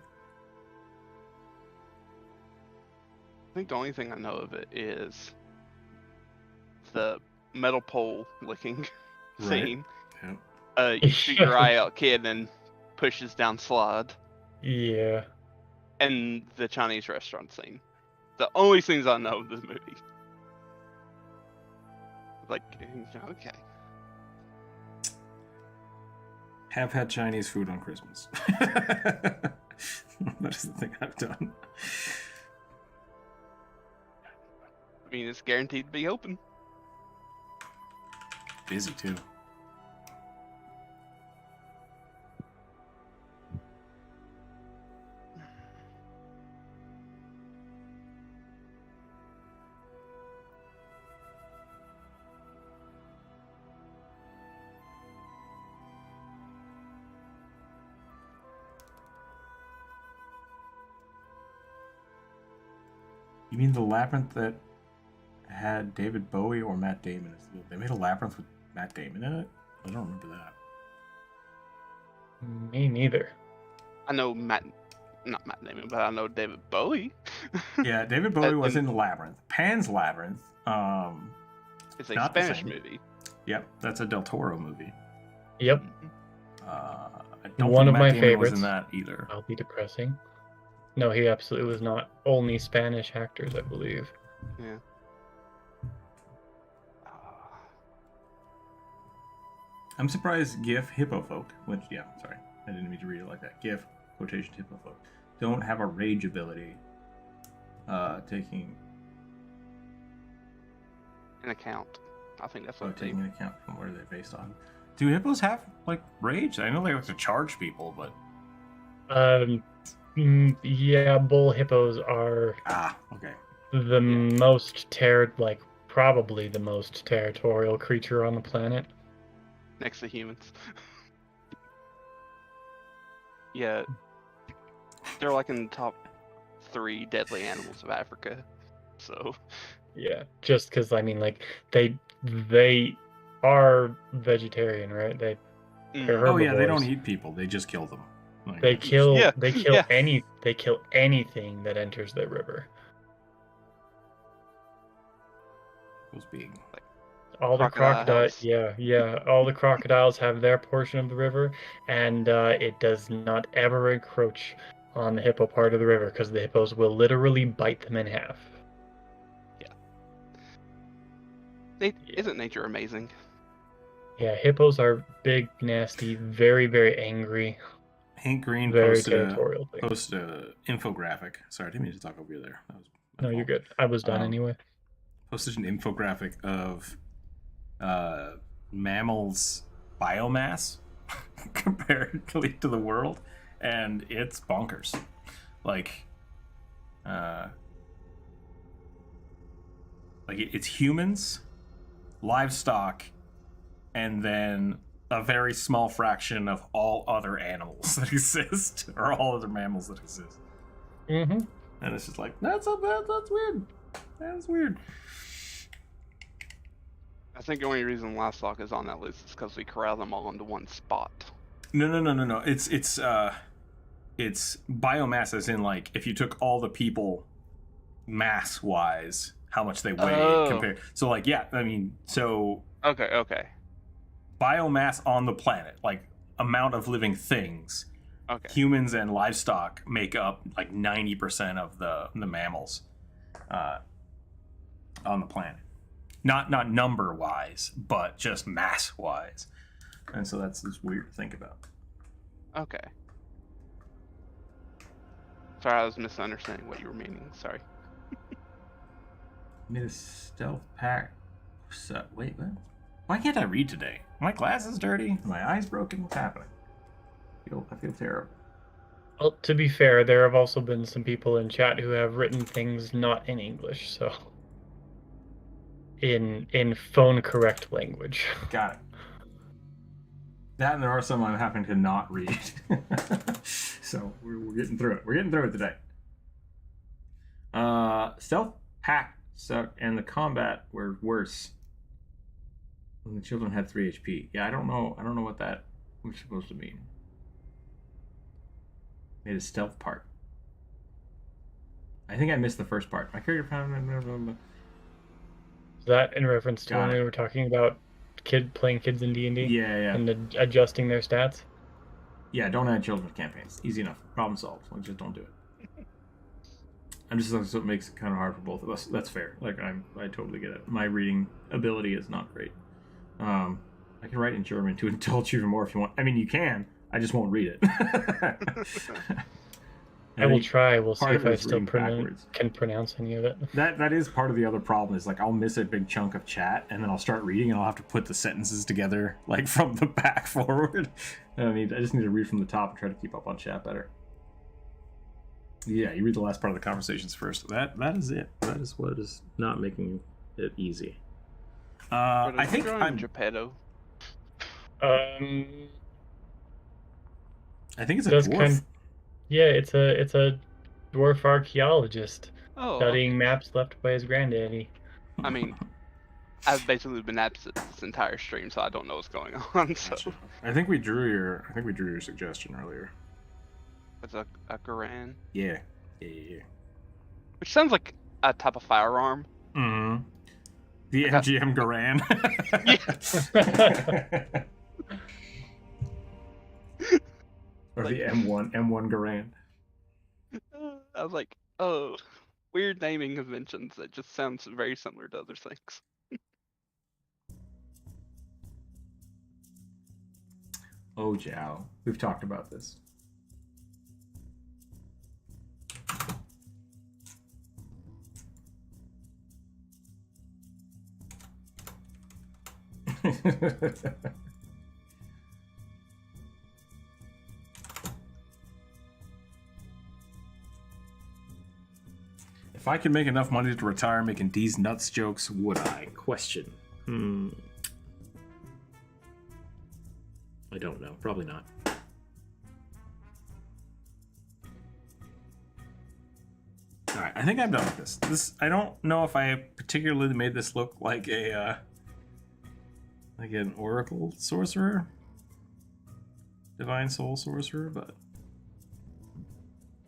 I think the only thing I know of it is the metal pole licking scene. Yep. You shoot your eye out, kid, and pushes down slide. Yeah. And the Chinese restaurant scene. The only things I know of this movie. Like, okay. Have had Chinese food on Christmas. That is the thing I've done. I mean, it's guaranteed to be open. Busy too. You mean the labyrinth that had David Bowie or Matt Damon? They made a labyrinth with Matt Damon in it? I don't remember that. Me neither. I know not Matt Damon, but I know David Bowie. Yeah, David Bowie was in the Labyrinth. Pan's Labyrinth. It's a Spanish movie. Yep, that's a Del Toro movie. Yep. I don't One think of Matt my Damon favorites. was in that either. I'll be depressing. No, he absolutely was not. Only Spanish actors, I believe. Yeah. I'm surprised GIF Hippofolk, which, yeah, sorry, I didn't mean to read it like that. GIF, quotation Hippofolk, don't have a rage ability taking an account. I think that's what taking an account from where they're based on. Do hippos have, like, rage? I know they have to charge people, but... Yeah, bull hippos are... okay. The most probably the most territorial creature on the planet. Next to humans. Yeah. They're like in the top 3 deadly animals of Africa. So... Yeah, just because, I mean, like, they are vegetarian, right? They're herbivores. Oh yeah, they don't eat people. They just kill them. Like, they kill anything that enters their river. Those being like all the crocodiles, all the crocodiles have their portion of the river, and it does not ever encroach on the hippo part of the river because the hippos will literally bite them in half. Isn't nature amazing? Yeah, hippos are big, nasty, very, very angry. Hank Green very posted territorial a infographic. Sorry, I didn't mean to talk over you there. That was no, fault. You're good. I was done anyway. Posted an infographic of mammals' biomass comparatively to the world, and it's bonkers. Like it's humans, livestock, and then a very small fraction of all other animals that exist, or all other mammals that exist. Mm-hmm. And it's just like, that's weird. That's weird. I think the only reason livestock is on that list is because we corral them all into one spot. No. It's it's biomass as in, like, if you took all the people mass-wise, how much they weigh compared. So, like, yeah, I mean, so... Okay. Biomass on the planet, like, amount of living things. Okay. Humans and livestock make up, like, 90% of the mammals on the planet. Not number-wise, but just mass-wise. And so that's just weird to think about. Okay. Sorry, I was misunderstanding what you were meaning. Sorry. Made a stealth pack. Wait, what? Why can't I read today? My glasses dirty? My eyes broken? What's happening? I feel terrible. Well, to be fair, there have also been some people in chat who have written things not in English, so in phone correct language. Got it. That, and there are some I'm having to not read. So we're getting through it. We're getting through it today. Stealth pack sucked, and the combat were worse when the children had 3 HP. Yeah, I don't know what that was supposed to mean. Made a stealth part. I think I missed the first part. My character found... Is that in reference to when we were talking about playing kids in D&D? Yeah. And adjusting their stats? Yeah, don't add children's campaigns. Easy enough. Problem solved. Like, just don't do it. I'm just so it makes it kind of hard for both of us. That's fair. Like, I totally get it. My reading ability is not great. I can write in German to indulge you even more if you want. I mean, you can. I just won't read it. I will try. We'll see if I still can pronounce any of it. That is part of the other problem. Is like I'll miss a big chunk of chat, and then I'll start reading, and I'll have to put the sentences together like from the back forward. I just need to read from the top and try to keep up on chat better. Yeah, you read the last part of the conversations first. That is it. That is what is not making it easy. I think I'm Geppetto. I think it's a dwarf. Yeah, it's a dwarf archaeologist studying maps left by his granddaddy. I mean, I've basically been absent this entire stream, so I don't know what's going on. So I think we drew your suggestion earlier. It's a Garan. Yeah. Which sounds like a type of firearm. Mm-hmm. The MGM Garan. Or like, the M1 Garan. I was like, oh, weird naming conventions. That just sounds very similar to other things. Oh, Jow. We've talked about this. If I could make enough money to retire making D's nuts jokes, would I? Question. I don't know. Probably not. Alright, I think I'm done with this. I don't know if I particularly made this look like a like an oracle sorcerer. Divine soul sorcerer, but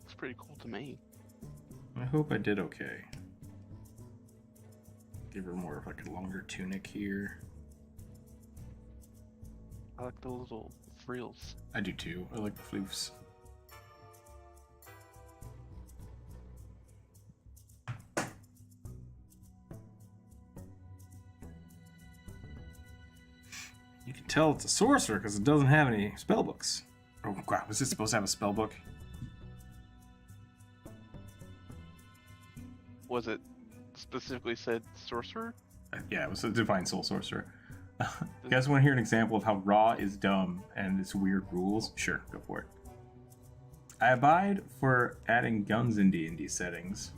it's pretty cool to me. I hope I did okay. Give her more of like a longer tunic here. I like the little frills. I do too. I like the floofs. You can tell it's a sorcerer because it doesn't have any spell books. Oh god, was it supposed to have a spell book? Was it specifically said sorcerer? Yeah, it was a divine soul sorcerer. You guys want to hear an example of how raw is dumb and its weird rules? Sure, go for it. I abide for adding guns in D&D settings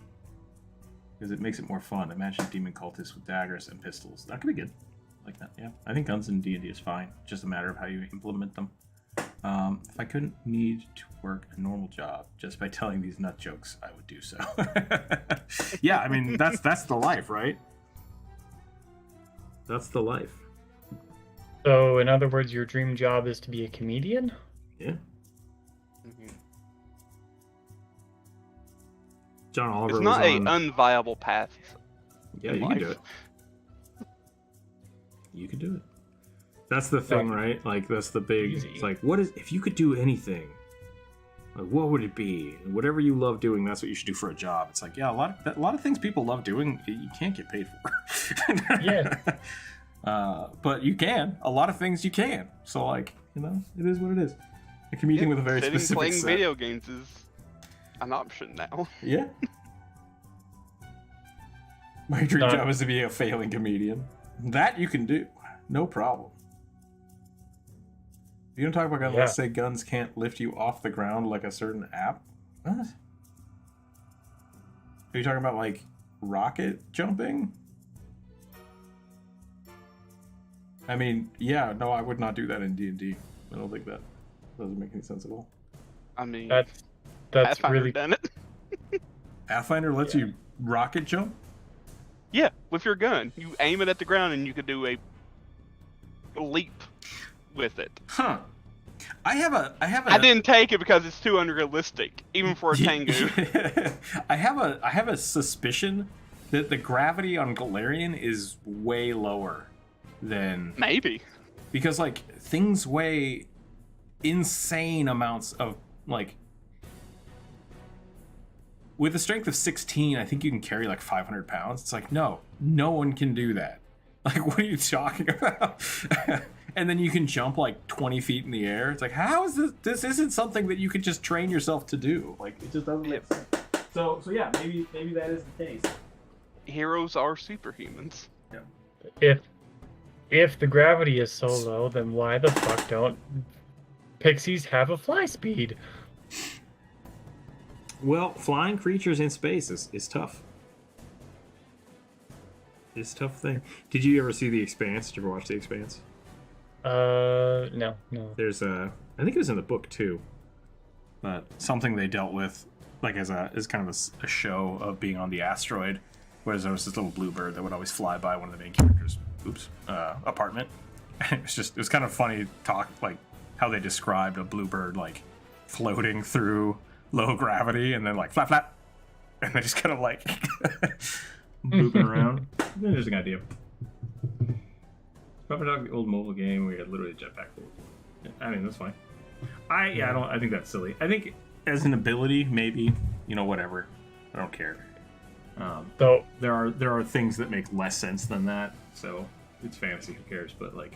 because it makes it more fun. Imagine demon cultists with daggers and pistols. That could be good. Like that, yeah. I think guns in D&D is fine. Just a matter of how you implement them. If I couldn't need to work a normal job just by telling these nut jokes, I would do so. Yeah, I mean, that's the life, right? That's the life. So, in other words, your dream job is to be a comedian? Yeah. Mm-hmm. John Oliver It's not was a on... unviable path. Yeah, you can do it. You can do it. That's the thing, right? Like, that's the big... Easy. It's like, what is... If you could do anything, like, what would it be? And whatever you love doing, that's what you should do for a job. It's like, yeah, a lot of things people love doing, you can't get paid for. Yeah. But you can. A lot of things you can. So, like, you know, it is what it is. A comedian with a very specific playing set. video games is an option now. Yeah. My dream job is to be a failing comedian. That you can do. No problem. You don't talk about guns, let's say guns can't lift you off the ground like a certain app? What? Are you talking about, like, rocket jumping? I mean, yeah, no, I would not do that in D&D. I don't think that doesn't make any sense at all. I mean, that's Pathfinder really done it. Pathfinder lets you rocket jump? Yeah, with your gun. You aim it at the ground and you could do a leap with it. Huh. I didn't take it because it's too unrealistic, even for a Tengu. I have a suspicion that the gravity on Galarian is way lower than... Maybe. Because, like, things weigh insane amounts of, like... With a strength of 16, I think you can carry, like, 500 pounds. It's like, no one can do that. Like, what are you talking about? And then you can jump, like, 20 feet in the air. It's like, how is this? This isn't something that you could just train yourself to do. Like, it just doesn't make sense. So yeah, maybe that is the case. Heroes are superhumans. Yeah. If the gravity is so low, then why the fuck don't pixies have a fly speed? Well, flying creatures in space is tough. It's a tough thing. Did you ever see The Expanse? Did you ever watch The Expanse? No. There's I think it was in the book too, but something they dealt with, like as kind of a show of being on the asteroid, whereas there was this little bluebird that would always fly by one of the main characters' apartment. And it was kind of funny talk, like how they described a bluebird like floating through low gravity and then like flap flap, and they just kind of like booping around. Interesting idea. Pepper Dog, the old mobile game where you had literally a jetpack. I mean, that's fine. I think that's silly. I think as an ability, maybe, you know, whatever. I don't care. So there are things that make less sense than that. So it's fantasy. Who cares? But like.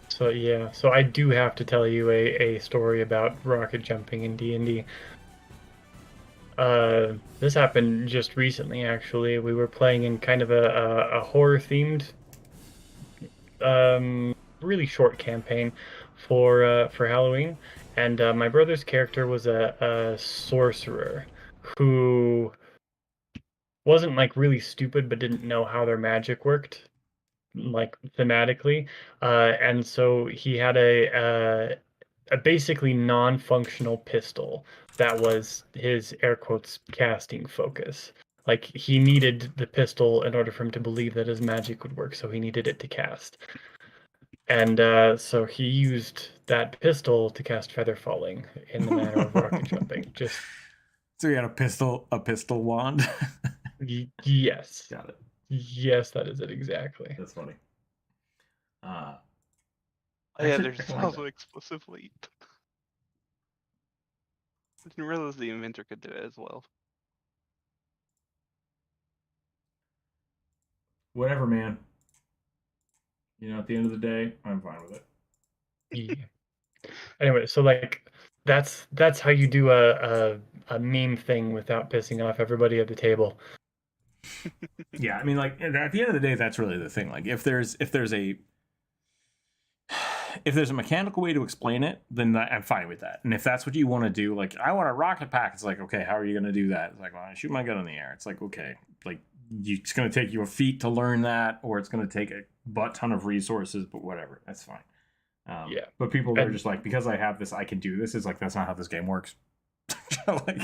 So yeah. So I do have to tell you a story about rocket jumping in D&D. This happened just recently. Actually, we were playing in kind of a horror themed. Really short campaign for Halloween, and my brother's character was a sorcerer who wasn't like really stupid but didn't know how their magic worked, like thematically, and so he had a basically non-functional pistol that was his air quotes casting focus. Like, he needed the pistol in order for him to believe that his magic would work, so he needed it to cast. And so he used that pistol to cast Feather Falling in the manner of rocket jumping. Just so he had a pistol wand. Yes. Got it. Yes, that is it exactly. That's funny. Yeah, Actually, there's also explosive leap. I didn't realize the inventor could do it as well. Whatever, man. You know, at the end of the day, I'm fine with it. Yeah. Anyway, so like that's how you do a meme thing without pissing off everybody at the table. Yeah, I mean, like at the end of the day, that's really the thing. Like, if there's a mechanical way to explain it, then I'm fine with that. And if that's what you want to do, like, I want a rocket pack, it's like, okay, how are you going to do that? It's like, well, I shoot my gun in the air. It's like, okay, like, it's going to take you a feat to learn that, or it's going to take a butt ton of resources, but whatever, that's fine. Yeah. But people are just like, because I have this, I can do this. It's like, that's not how this game works. Like,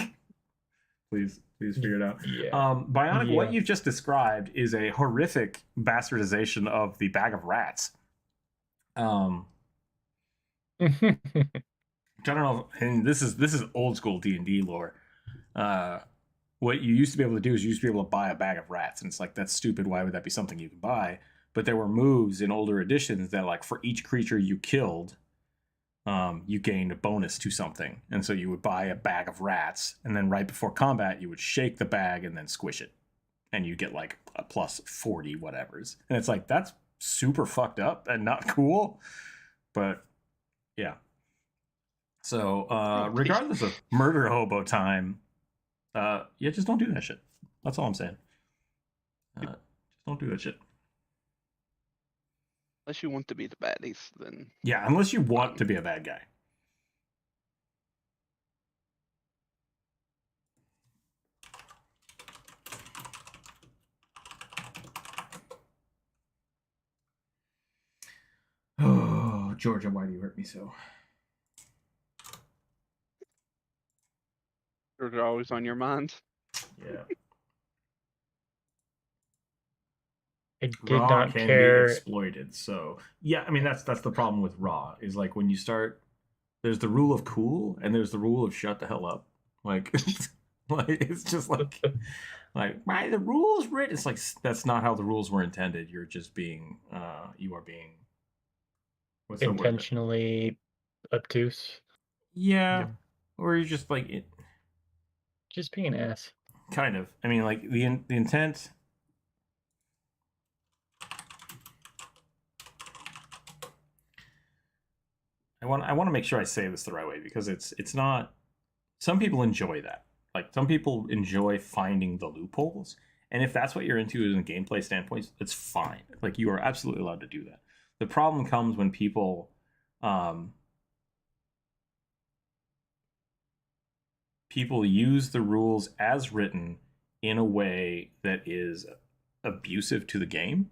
please figure it out. Yeah. Bionic, Yeah. what you've just described is a horrific bastardization of the bag of rats. I don't know, and this is old school D&D lore. what you used to be able to do is you used to be able to buy a bag of rats, and it's like, that's stupid. Why would that be something you can buy? But there were moves in older editions that, like, for each creature you killed, you gained a bonus to something. And so you would buy a bag of rats, and then right before combat, you would shake the bag and then squish it. And you get like a plus 40 whatevers. And it's like, that's super fucked up and not cool. But yeah. So regardless of murder hobo time, yeah, just don't do that shit. That's all I'm saying. Just don't do that shit. Unless you want to be the baddies, then... Yeah, unless you want to be a bad guy. Oh, Georgia, why do you hurt me so? They're always on your mind. Yeah. I did Raw not can care. be exploited. So yeah, I mean that's the problem with Raw is like when you start, there's the rule of cool and there's the rule of shut the hell up. Like, like it's just like why the rules written? It's like that's not how the rules were intended. You're just being you are being what's intentionally obtuse. Yeah, or you're just like it. Just being an ass. Kind of. I mean, like the intent. I want to make sure I say this the right way because it's not. Some people enjoy that. Like some people enjoy finding the loopholes, and if that's what you're into in a gameplay standpoint, it's fine. Like you are absolutely allowed to do that. The problem comes when people, people use the rules as written in a way that is abusive to the game.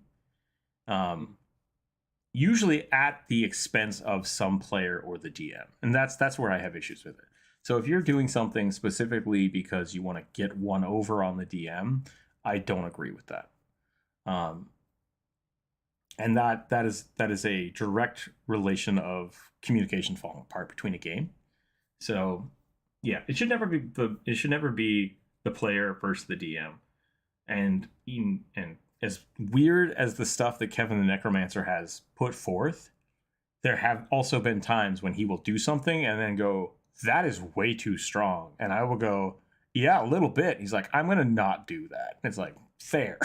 Usually at the expense of some player or the DM. And that's where I have issues with it. So if you're doing something specifically because you want to get one over on the DM, I don't agree with that. And that is a direct relation of communication falling apart between a game. So yeah, it should never be the player versus the DM. And as weird as the stuff that Kevin the Necromancer has put forth, there have also been times when he will do something and then go, that is way too strong. And I will go, yeah, a little bit. He's like, I'm going to not do that. And it's like, fair.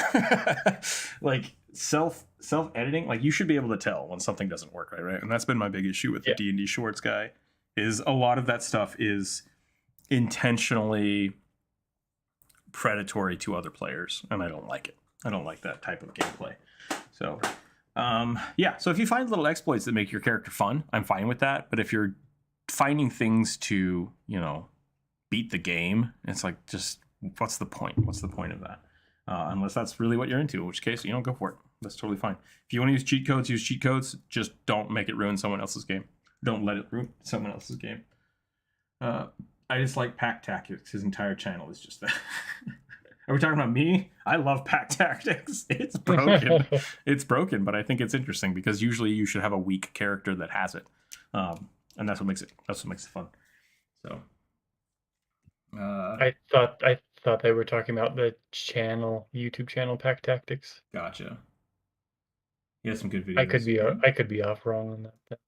Like self-editing, like you should be able to tell when something doesn't work right? And that's been my big issue with the D&D Shorts guy, is a lot of that stuff is intentionally predatory to other players. And I don't like it. I don't like that type of gameplay. So, yeah. So if you find little exploits that make your character fun, I'm fine with that. But if you're finding things to, beat the game, it's like, just what's the point? What's the point of that? Unless that's really what you're into, in which case, go for it. That's totally fine. If you want to use cheat codes, use cheat codes. Just don't make it ruin someone else's game. Don't let it ruin someone else's game. I just like Pack Tactics. His entire channel is just that. Are we talking about me? I love Pack Tactics. It's broken. It's broken, but I think it's interesting because usually you should have a weak character that has it, and that's what makes it fun. So, I thought they were talking about the YouTube channel Pack Tactics. Gotcha. He has some good videos. I could be off wrong on that.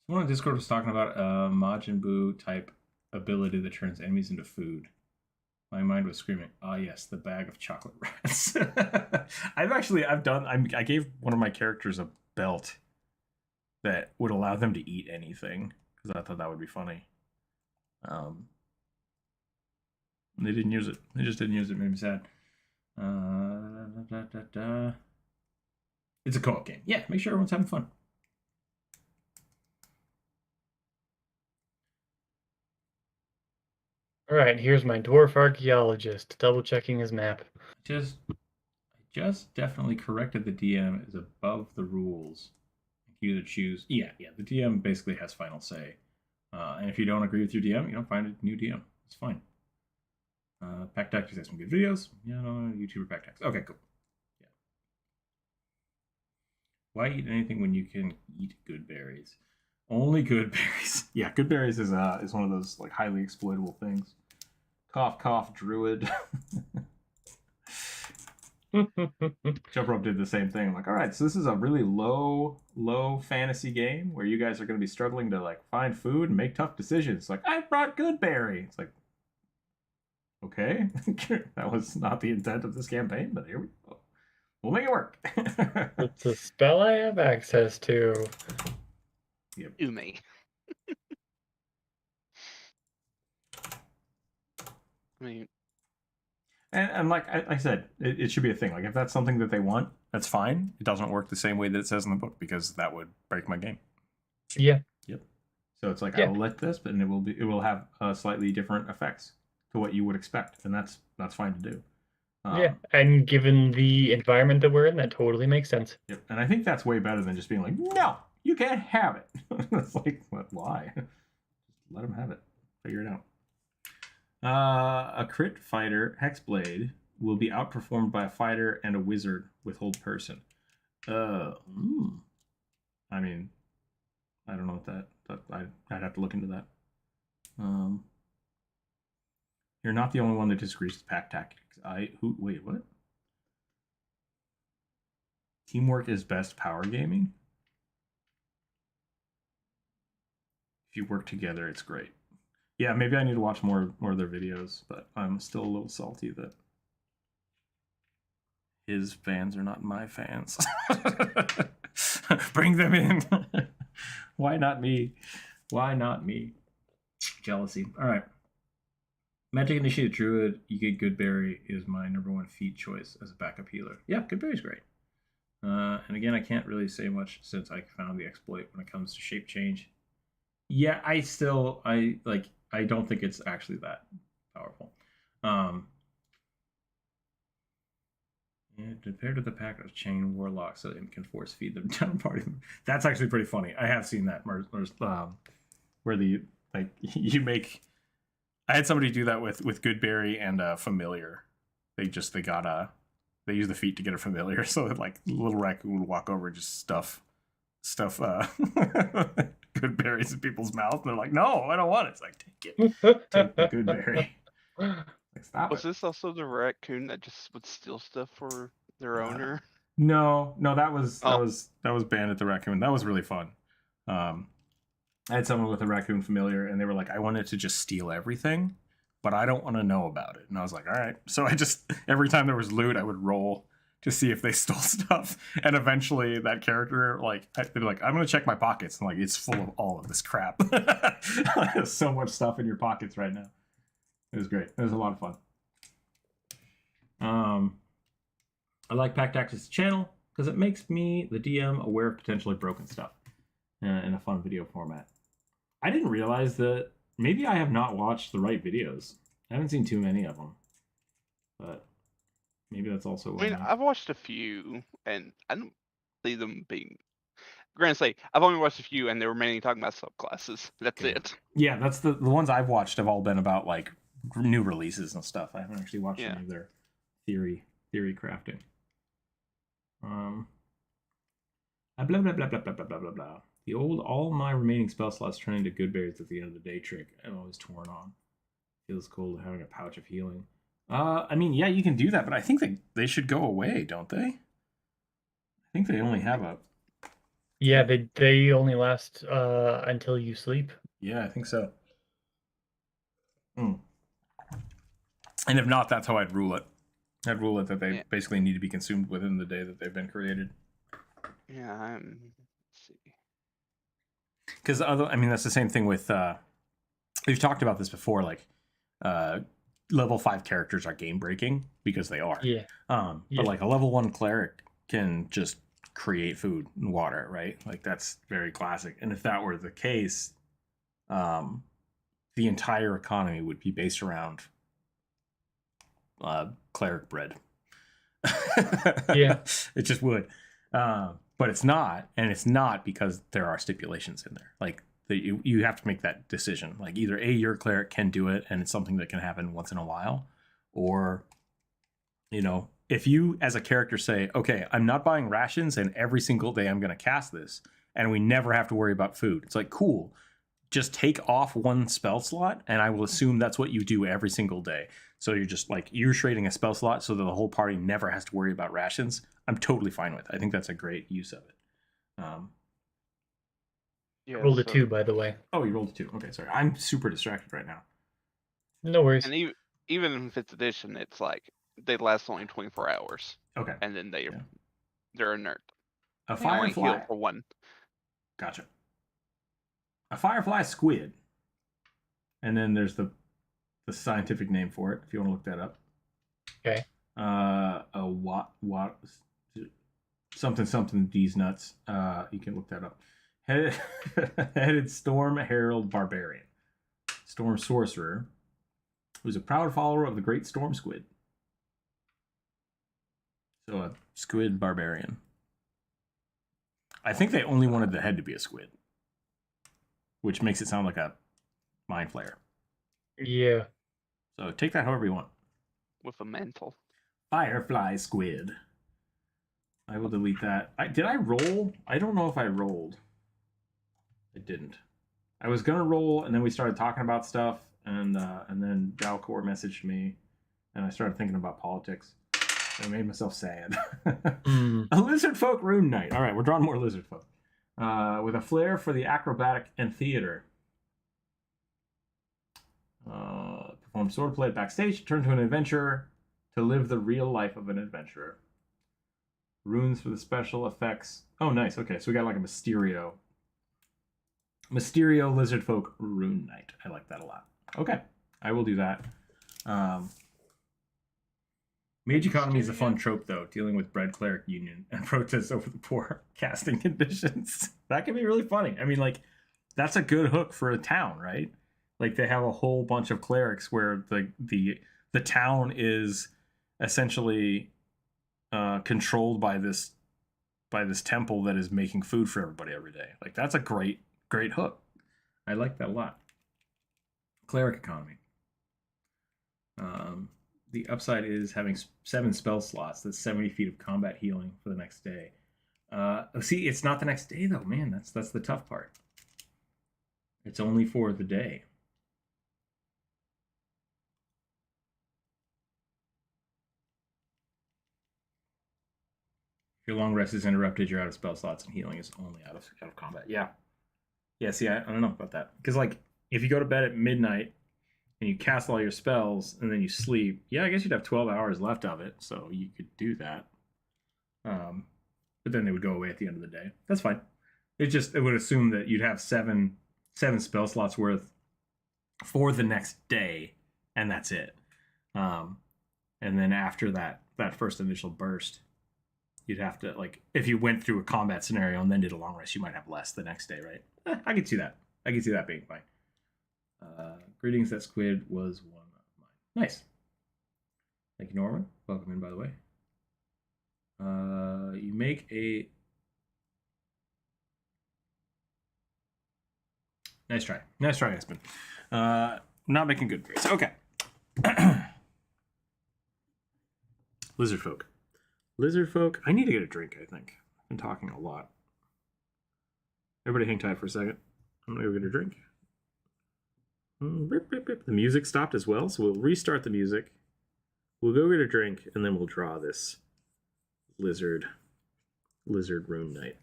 Someone on Discord was talking about a Majin Buu type ability that turns enemies into food. My mind was screaming, "Ah, yes, the bag of chocolate rats." I gave one of my characters a belt that would allow them to eat anything because I thought that would be funny. They didn't use it. They just didn't use it. It made me sad. It's a co-op game. Yeah, make sure everyone's having fun. All right, here's my dwarf archaeologist double checking his map. I just definitely corrected the DM is above the rules. You either choose. Yeah. The DM basically has final say. And if you don't agree with your DM, find a new DM. It's fine. Pack Tactics has some good videos. YouTuber Pack Tactics. Okay, cool. Yeah. Why eat anything when you can eat good berries? Only good berries. Yeah, good berries is one of those like highly exploitable things. Cough, cough, druid. Jump Rope did the same thing. I'm like, all right, so this is a really low fantasy game where you guys are going to be struggling to like find food and make tough decisions. Like, I brought Goodberry. It's like, okay, that was not the intent of this campaign, but here we go. We'll make it work. It's a spell I have access to. Yep. Ume. I mean, and like I said, it should be a thing. Like if that's something that they want, that's fine. It doesn't work the same way that it says in the book because that would break my game. Yeah. Yep. So it's like Yeah. I will let this, but it will have slightly different effects to what you would expect, and that's fine to do. Yeah, and given the environment that we're in, that totally makes sense. Yep. And I think that's way better than just being like, no, you can't have it. It's like, why? Just let them have it. Figure it out. A crit fighter, Hexblade, will be outperformed by a fighter and a wizard with hold person. I mean, I don't know what that I'd have to look into that. You're not the only one that disagrees with pack tactics. Wait, what? Teamwork is best power gaming? If you work together, it's great. Yeah, maybe I need to watch more of their videos, but I'm still a little salty that his fans are not my fans. Bring them in. Why not me? Why not me? Jealousy. All right. Magic Initiative Druid, you get Goodberry is my #1 feat choice as a backup healer. Yeah, Goodberry's great. And again, I can't really say much since I found the exploit when it comes to shape change. Yeah, I don't think it's actually that powerful. Compared to the pack of chain warlocks, so it can force feed them down party. That's actually pretty funny. I have seen that where you make. I had somebody do that with Goodberry and Familiar. They use the feet to get a Familiar, so that like little raccoon would walk over and just stuff Goodberries in people's mouth. They're like, no, I don't want it. It's like, take it. Take the Goodberry. Like, stop was it. this also the raccoon that just would steal stuff for their owner? No, that was Bandit the raccoon. That was really fun. I had someone with a raccoon familiar, and they were like, I wanted to just steal everything, but I don't want to know about it. And I was like, all right. So I just, every time there was loot, I would roll to see if they stole stuff. And eventually that character, they'd be like, I'm going to check my pockets. And like, it's full of all of this crap. There's so much stuff in your pockets right now. It was great. It was a lot of fun. I like Pack Tactics channel because it makes me, the DM, aware of potentially broken stuff in a fun video format. I didn't realize that maybe I have not watched the right videos. I haven't seen too many of them, but maybe that's also. I mean, I've watched a few, and I don't see them being. Granted, say I've only watched a few, and they were mainly talking about subclasses. That's it. Yeah, that's the ones I've watched have all been about like new releases and stuff. I haven't actually watched any of their theory crafting. Blah blah blah blah blah blah blah blah blah. The old all my remaining spell slots turn into Goodberries at the end of the day trick. I'm always torn on. Feels cool having a pouch of healing. I mean, yeah, you can do that, but I think they should go away, don't they? I think they only have a. Yeah, they only last until you sleep. Yeah, I think so. And if not, that's how I'd rule it. I'd rule it that they basically need to be consumed within the day that they've been created. Yeah, let's see. Because that's the same thing with. We've talked about this before. Like, level 5 characters are game breaking because they are. Yeah. But like a level 1 cleric can just create food and water, right? Like that's very classic. And if that were the case, the entire economy would be based around cleric bread. Yeah, it just would. But it's not, and it's not because there are stipulations in there. Like you have to make that decision. Like either your cleric can do it, and it's something that can happen once in a while, or if you as a character say, okay, I'm not buying rations, and every single day I'm going to cast this, and we never have to worry about food. It's like, cool. just take off one spell slot, and I will assume that's what you do every single day. So you're just like, you're trading a spell slot so that the whole party never has to worry about rations. I'm totally fine with. I think that's a great use of it. Yeah, rolled a 2, by the way. Oh, you rolled a 2. Okay, sorry. I'm super distracted right now. No worries. And even in 5th edition, it's like they last only 24 hours. Okay. And then they're inert. A firefly. Heal for 1. Gotcha. A firefly squid. And then there's the scientific name for it, if you want to look that up. Okay. A what something these nuts. You can look that up. Headed Storm Herald Barbarian. Storm Sorcerer, who's a proud follower of the Great Storm Squid. So a squid barbarian. I think they only wanted the head to be a squid, which makes it sound like a mind flayer. Yeah. So take that however you want. With a mantle. Firefly squid. I will delete that. Did I roll? I don't know if I rolled. I didn't. I was gonna roll, and then we started talking about stuff, and then Dalcor messaged me, and I started thinking about politics. And I made myself sad. A lizard folk rune knight. All right, we're drawing more lizard folk. With a flair for the acrobatic and theater. Perform swordplay backstage. Turn to an adventurer to live the real life of an adventurer. Runes for the special effects. Oh, nice. Okay, so we got like a Mysterio lizard folk rune knight. I like that a lot. Okay, I will do that. Mage economy is a fun trope, though, dealing with bread cleric union and protests over the poor casting conditions. That can be really funny. I mean, like, that's a good hook for a town, right? Like, they have a whole bunch of clerics where the town is essentially controlled by this temple that is making food for everybody every day. Like, that's a great hook. I like that a lot. Cleric economy. The upside is having 7 spell slots. That's 70 feet of combat healing for the next day. See, it's not the next day though, man. That's the tough part. It's only for the day. If your long rest is interrupted, you're out of spell slots, and healing is only out of combat. Yeah. See, I don't know about that. Because, like, if you go to bed at midnight and you cast all your spells and then you sleep, yeah, I guess you'd have 12 hours left of it, so you could do that. But then they would go away at the end of the day. That's fine. It would assume that you'd have seven spell slots worth for the next day, and that's it. And then after that first initial burst, you'd have to, like, if you went through a combat scenario and then did a long rest, you might have less the next day, right? I can see that. I can see that being fine. Greetings, that squid was one of mine. Nice. Thank you, Norman. Welcome in, by the way. You make a... Nice try. Nice try, Espen. Not making good grades. Okay. Lizard folk. Lizard folk. I need to get a drink, I think. I've been talking a lot. Everybody hang tight for a second. I'm going to go get a drink. The music stopped as well, so we'll restart the music. We'll go get a drink, and then we'll draw this lizard rune knight.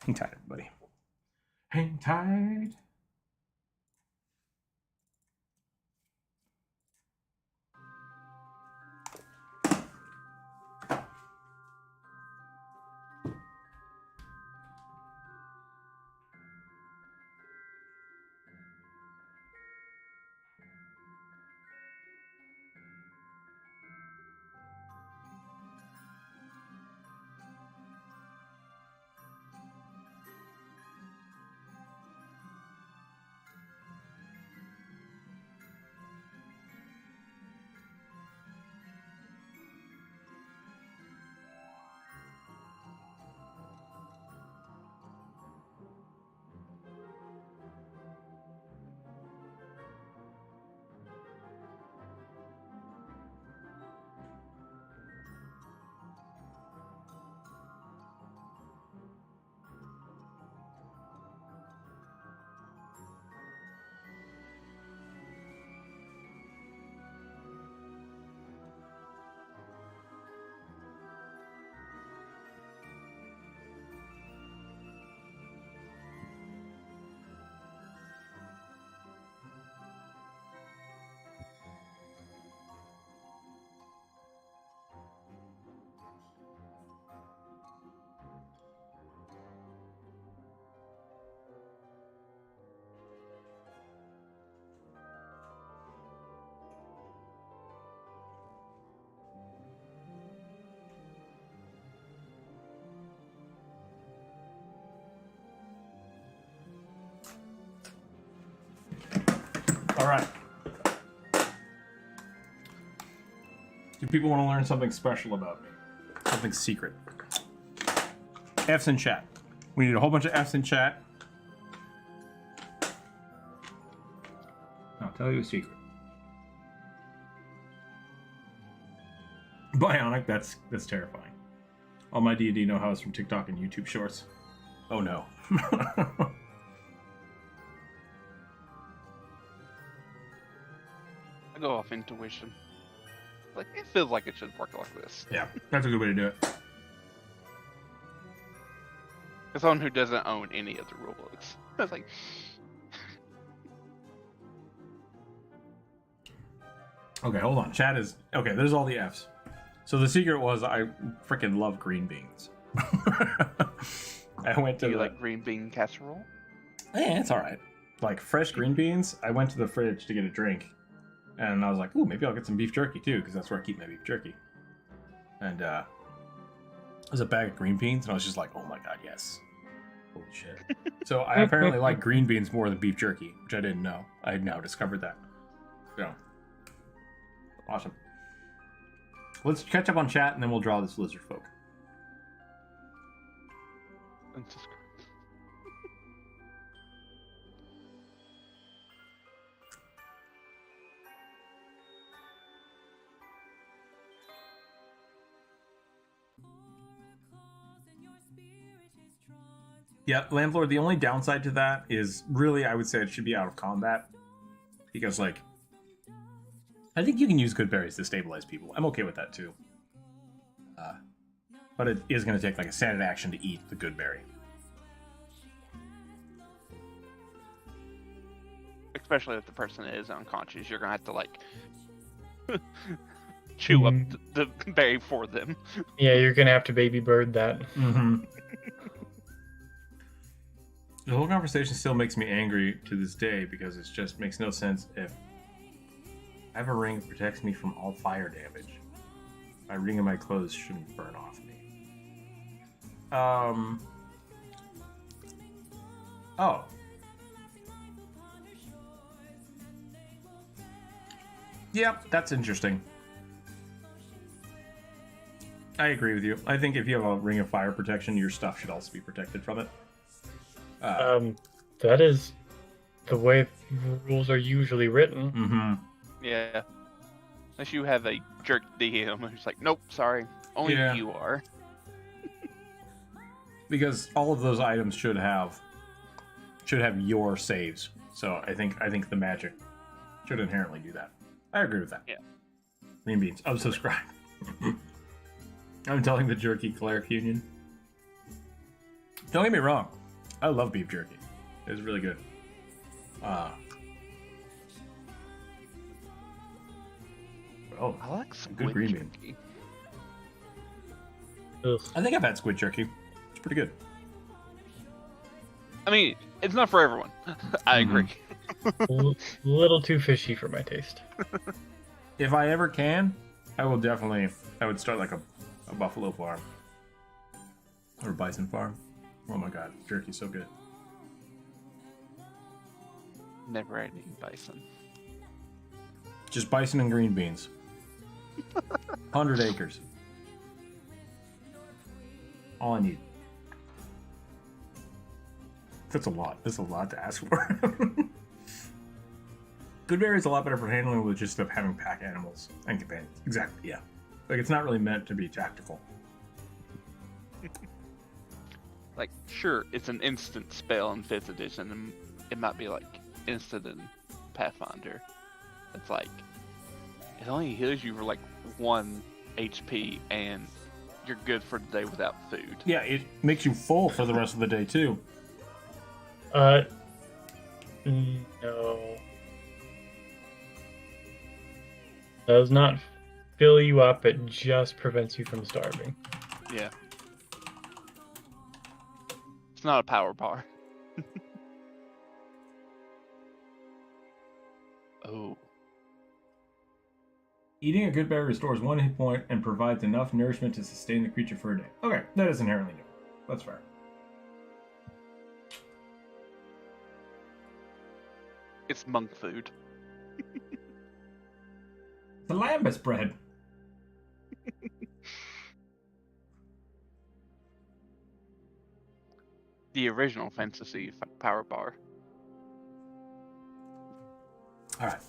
Hang tight, everybody. Hang tight. All right. Do people want to learn something special about me? Something secret? F's in chat. We need a whole bunch of F's in chat. I'll tell you a secret. Bionic, that's terrifying. All my D&D know-how is from TikTok and YouTube Shorts. Oh no. I go off intuition. Like, it feels like it should work like this. Yeah, that's a good way to do it. As someone who doesn't own any of the rulebooks, I was like, okay, hold on. Chat is okay. There's all the F's. So the secret was I freaking love green beans. I went to do you like green bean casserole? Yeah, it's all right. Like fresh green beans. I went to the fridge to get a drink, and I was like, "Ooh, maybe I'll get some beef jerky too, because that's where I keep my beef jerky." And there's a bag of green beans, and I was just like, "Oh my god, yes!" Holy shit! So I apparently like green beans more than beef jerky, which I didn't know. I had now discovered that. So awesome. Let's catch up on chat, and then we'll draw this lizard folk. Yeah, landlord, the only downside to that is really, I would say it should be out of combat. Because, like, I think you can use good berries to stabilize people. I'm okay with that, too. But it is going to take, like, a standard action to eat the good berry. Especially if the person is unconscious, you're going to have to, like, chew up the berry for them. Yeah, you're going to have to baby bird that. Mm-hmm. The whole conversation still makes me angry to this day because it just makes no sense if I have a ring that protects me from all fire damage. My ring and my clothes shouldn't burn off me. Oh. Yep, that's interesting. I agree with you. I think if you have a ring of fire protection, your stuff should also be protected from it. That is the way rules are usually written. Mm-hmm. Yeah. Unless you have a jerk DM who's like, nope, sorry, only you are. Because all of those items should have your saves. So I think the magic should inherently do that. I agree with that. Yeah. Green beans. Unsubscribe. I'm telling the jerky cleric union. Don't get me wrong. I love beef jerky. It's really good. I like some good green bean. jerky. I think I've had squid jerky. It's pretty good. I mean, it's not for everyone. I agree. A little too fishy for my taste. If I ever can, I would start like a buffalo farm. Or a bison farm. Oh my god, jerky's so good. Never had any bison. Just bison and green beans. 100 acres. All I need. That's a lot. That's a lot to ask for. Goodberry is a lot better for handling with just of having pack animals and companions. Exactly, yeah. Like, it's not really meant to be tactical. Like, sure, it's an instant spell in 5th edition, and it might be like instant in Pathfinder. It's like, it only heals you for like 1 HP, and you're good for the day without food. Yeah, it makes you full for the rest of the day, too. No. Does not fill you up, it just prevents you from starving. Yeah. It's not a power bar. Oh. Eating a good berry restores 1 hit point and provides enough nourishment to sustain the creature for a day. Okay, that is inherently new. That's fair. It's monk food. The lambus bread. The original fantasy power bar. All right.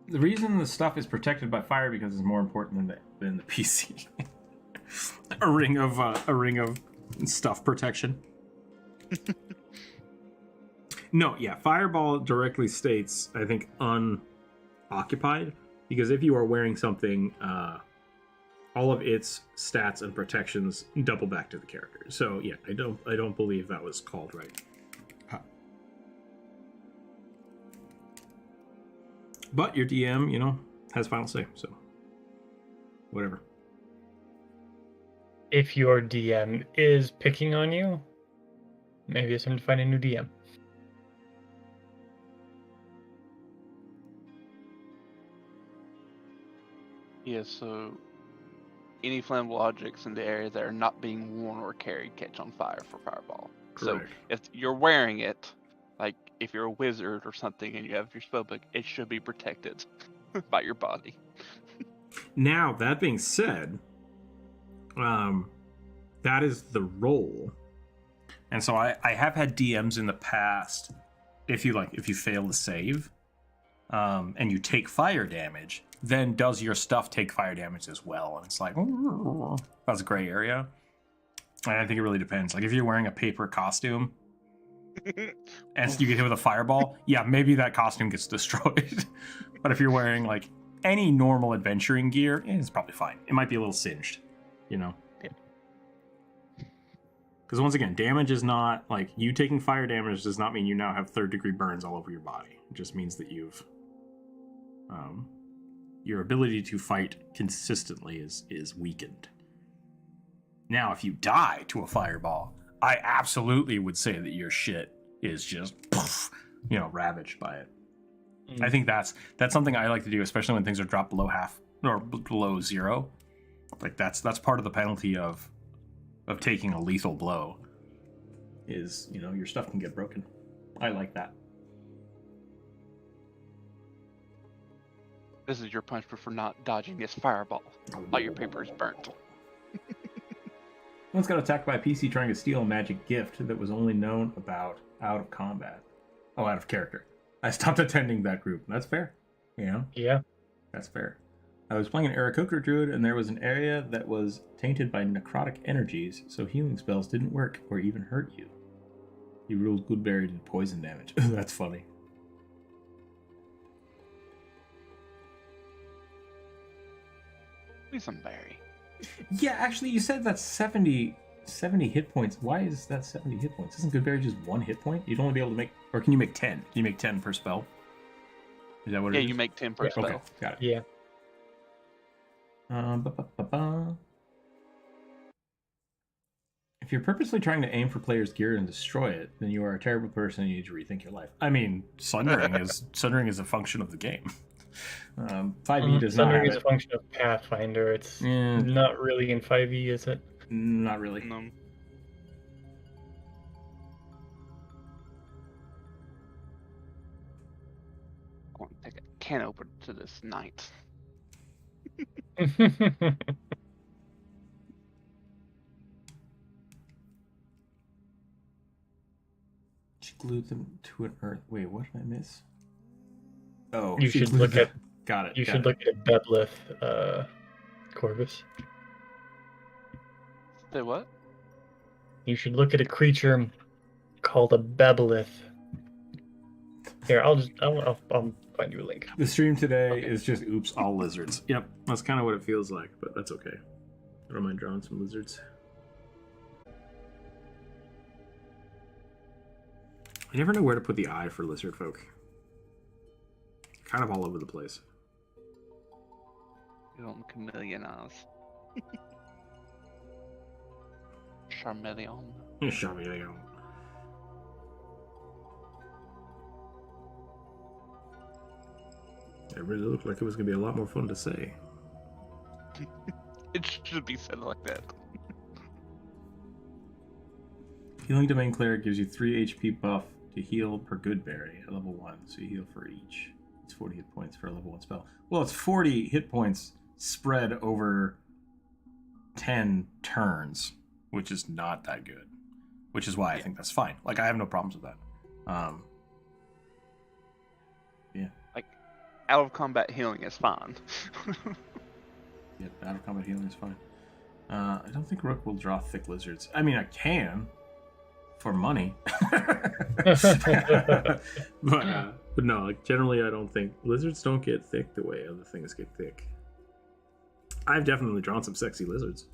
The reason the stuff is protected by fire because it's more important than the PC. a ring of stuff protection. No, yeah, Fireball directly states, I think, unoccupied, because if you are wearing something, all of its stats and protections double back to the character. So yeah, I don't believe that was called right. But your DM, has final say, so whatever. If your DM is picking on you, maybe it's time to find a new DM. Yeah, so any flammable objects in the area that are not being worn or carried catch on fire for Fireball. Correct. So if you're wearing it, like if you're a wizard or something and you have your spellbook, it should be protected by your body. Now, that being said, that is the role. And so I have had DMs in the past, if you fail to save, and you take fire damage, then does your stuff take fire damage as well? And it's like, that's a gray area. And I think it really depends. Like if you're wearing a paper costume and you get hit with a fireball, yeah, maybe that costume gets destroyed. But if you're wearing like any normal adventuring gear, it's probably fine. It might be a little singed, Because once again, damage is not like you taking fire damage does not mean you now have 3rd degree burns all over your body. It just means that you've your ability to fight consistently is weakened. Now, if you die to a fireball, I absolutely would say that your shit is just, ravaged by it. I think that's something I like to do, especially when things are dropped below half or below 0. Like that's part of the penalty of taking a lethal blow. Is your stuff can get broken. I like that. This is your punishment for not dodging this fireball. All your paper is burnt. Once got attacked by a PC trying to steal a magic gift that was only known about out of combat. Oh, out of character. I stopped attending that group. That's fair. Yeah. That's fair. I was playing an Aarakocra druid, and there was an area that was tainted by necrotic energies, so healing spells didn't work or even hurt you. You ruled Goodberry did poison damage. That's funny. Boysenberry. Yeah, actually, you said that's 70 hit points. Why is that 70 hit points? Isn't Goodberry just 1 hit point? You'd only be able to make... Or can you make 10? Can you make 10 per spell? Is that what it is? Yeah, you make 10 per spell. Okay, got it. Yeah. If you're purposely trying to aim for players' gear and destroy it, then you are a terrible person and you need to rethink your life. I mean, sundering is a function of the game. 5e does not. Sundering is a function of Pathfinder. It's not really in 5e, is it? Not really. No. I want to take a can opener to this night. She glued them to an earth. Wait, what did I miss? Oh, you should look at. Got it. You should look at Beblith, Corvus. Say what? You should look at a creature called a Beblith. Here, I'll find you a link. The stream today is just oops, all lizards. Yep, that's kind of what it feels like, but that's okay. I don't mind drawing some lizards. I never know where to put the eye for lizard folk. Kind of all over the place. You don't chameleon eyes. Charmeleon. Charmeleon. It really looked like it was going to be a lot more fun to say. It should be said like that. Healing Domain Cleric gives you 3 HP buff to heal per Goodberry at level 1, so you heal for each. It's 40 hit points for a level 1 spell. Well, it's 40 hit points spread over 10 turns, which is not that good. Which is why I think that's fine. Like, I have no problems with that. Yeah. Like, out of combat healing is fine. Yeah, out of combat healing is fine. I don't think Rook will draw thick lizards. I mean, I can for money. but no, like, generally I don't think lizards don't get thick the way other things get thick. I've definitely drawn some sexy lizards.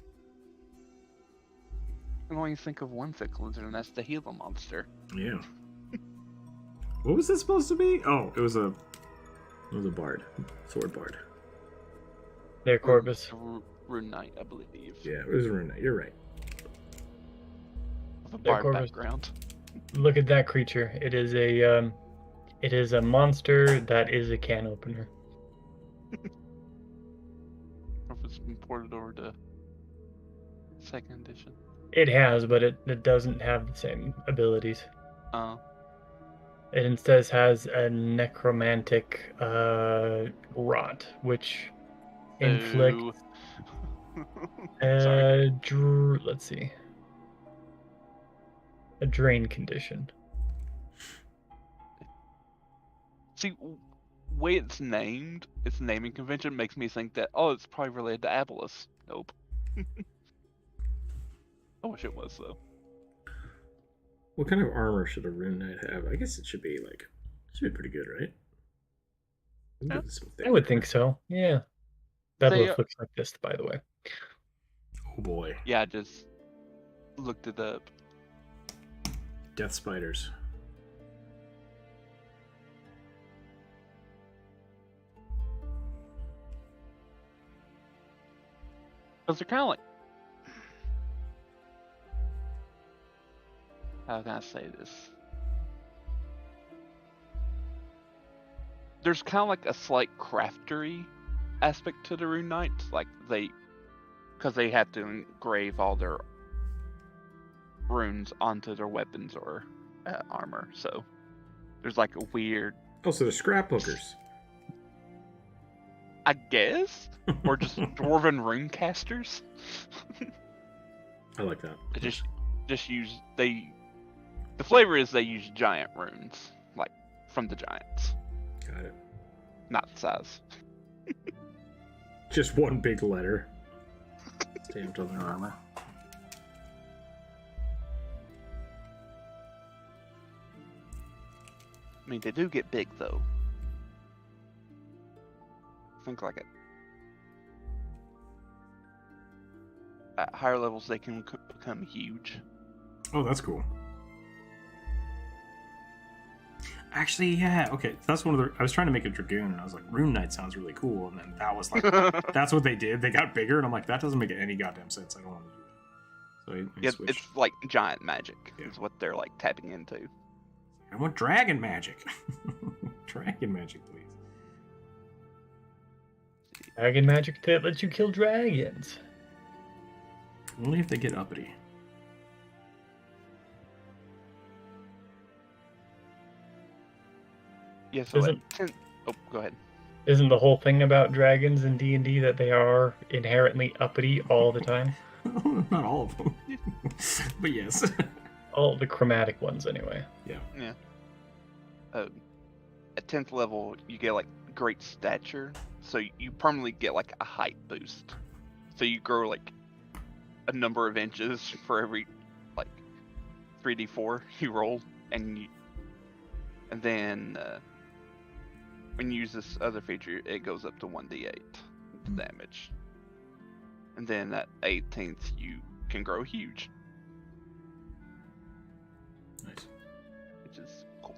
I can only think of one thick lizard, and that's the Gila monster. Yeah. What was this supposed to be? Oh, it was a bard, sword bard. There, Corvus. Rune Knight, I believe. Yeah, it was a rune knight. You're right. With a There, bard Corvus. background. Look at that creature. It is a monster that is a can opener. Or if it's been ported over to 2nd edition. It has, but it doesn't have the same abilities. It instead has a necromantic rot, which inflicts let's see, a drain condition. See, way it's named, its naming convention makes me think that, oh, it's probably related to Abolus. Nope. I wish it was, though. What kind of armor should a rune knight have? I guess it should be pretty good, right? Yeah. I would think so. Yeah. Babylon looks like this, by the way. Oh boy. Yeah, I just looked it up. Death spiders. Because they're kind of like... How can I say this? There's kind of like a slight craftery aspect to the Rune Knights. Like, because they have to engrave all their runes onto their weapons or armor. So there's like a weird... Oh, so they're scrapbookers. I guess? Or just dwarven rune casters? I like that. They just use... The flavor is they use giant runes, like, from the giants. Got it. Not size. Just one big letter stamped on their armor. I mean, they do get big, though. Think like it. At higher levels, they can become huge. Oh, that's cool. Actually, yeah, okay. That's one of the... I was trying to make a Dragoon, and I was like, Rune Knight sounds really cool, and then that was like... that's what they did. They got bigger, and I'm like, that doesn't make any goddamn sense. I don't want to do that. So I switched. It's like giant magic is what they're, like, tapping into. I want dragon magic. Dragon magic, please. Dragon magic that lets you kill dragons. Only if they get uppity. Yeah, so go ahead. Isn't the whole thing about dragons in D&D that they are inherently uppity all the time? Not all of them. But yes. All the chromatic ones, anyway. Yeah. At 10th level, you get, like, great stature. So you permanently get, like, a height boost. So you grow, like, a number of inches for every, like, 3d4 you roll. And then... when you use this other feature, it goes up to 1d8 damage. And then at 18th, you can grow huge. Nice. Which is cool.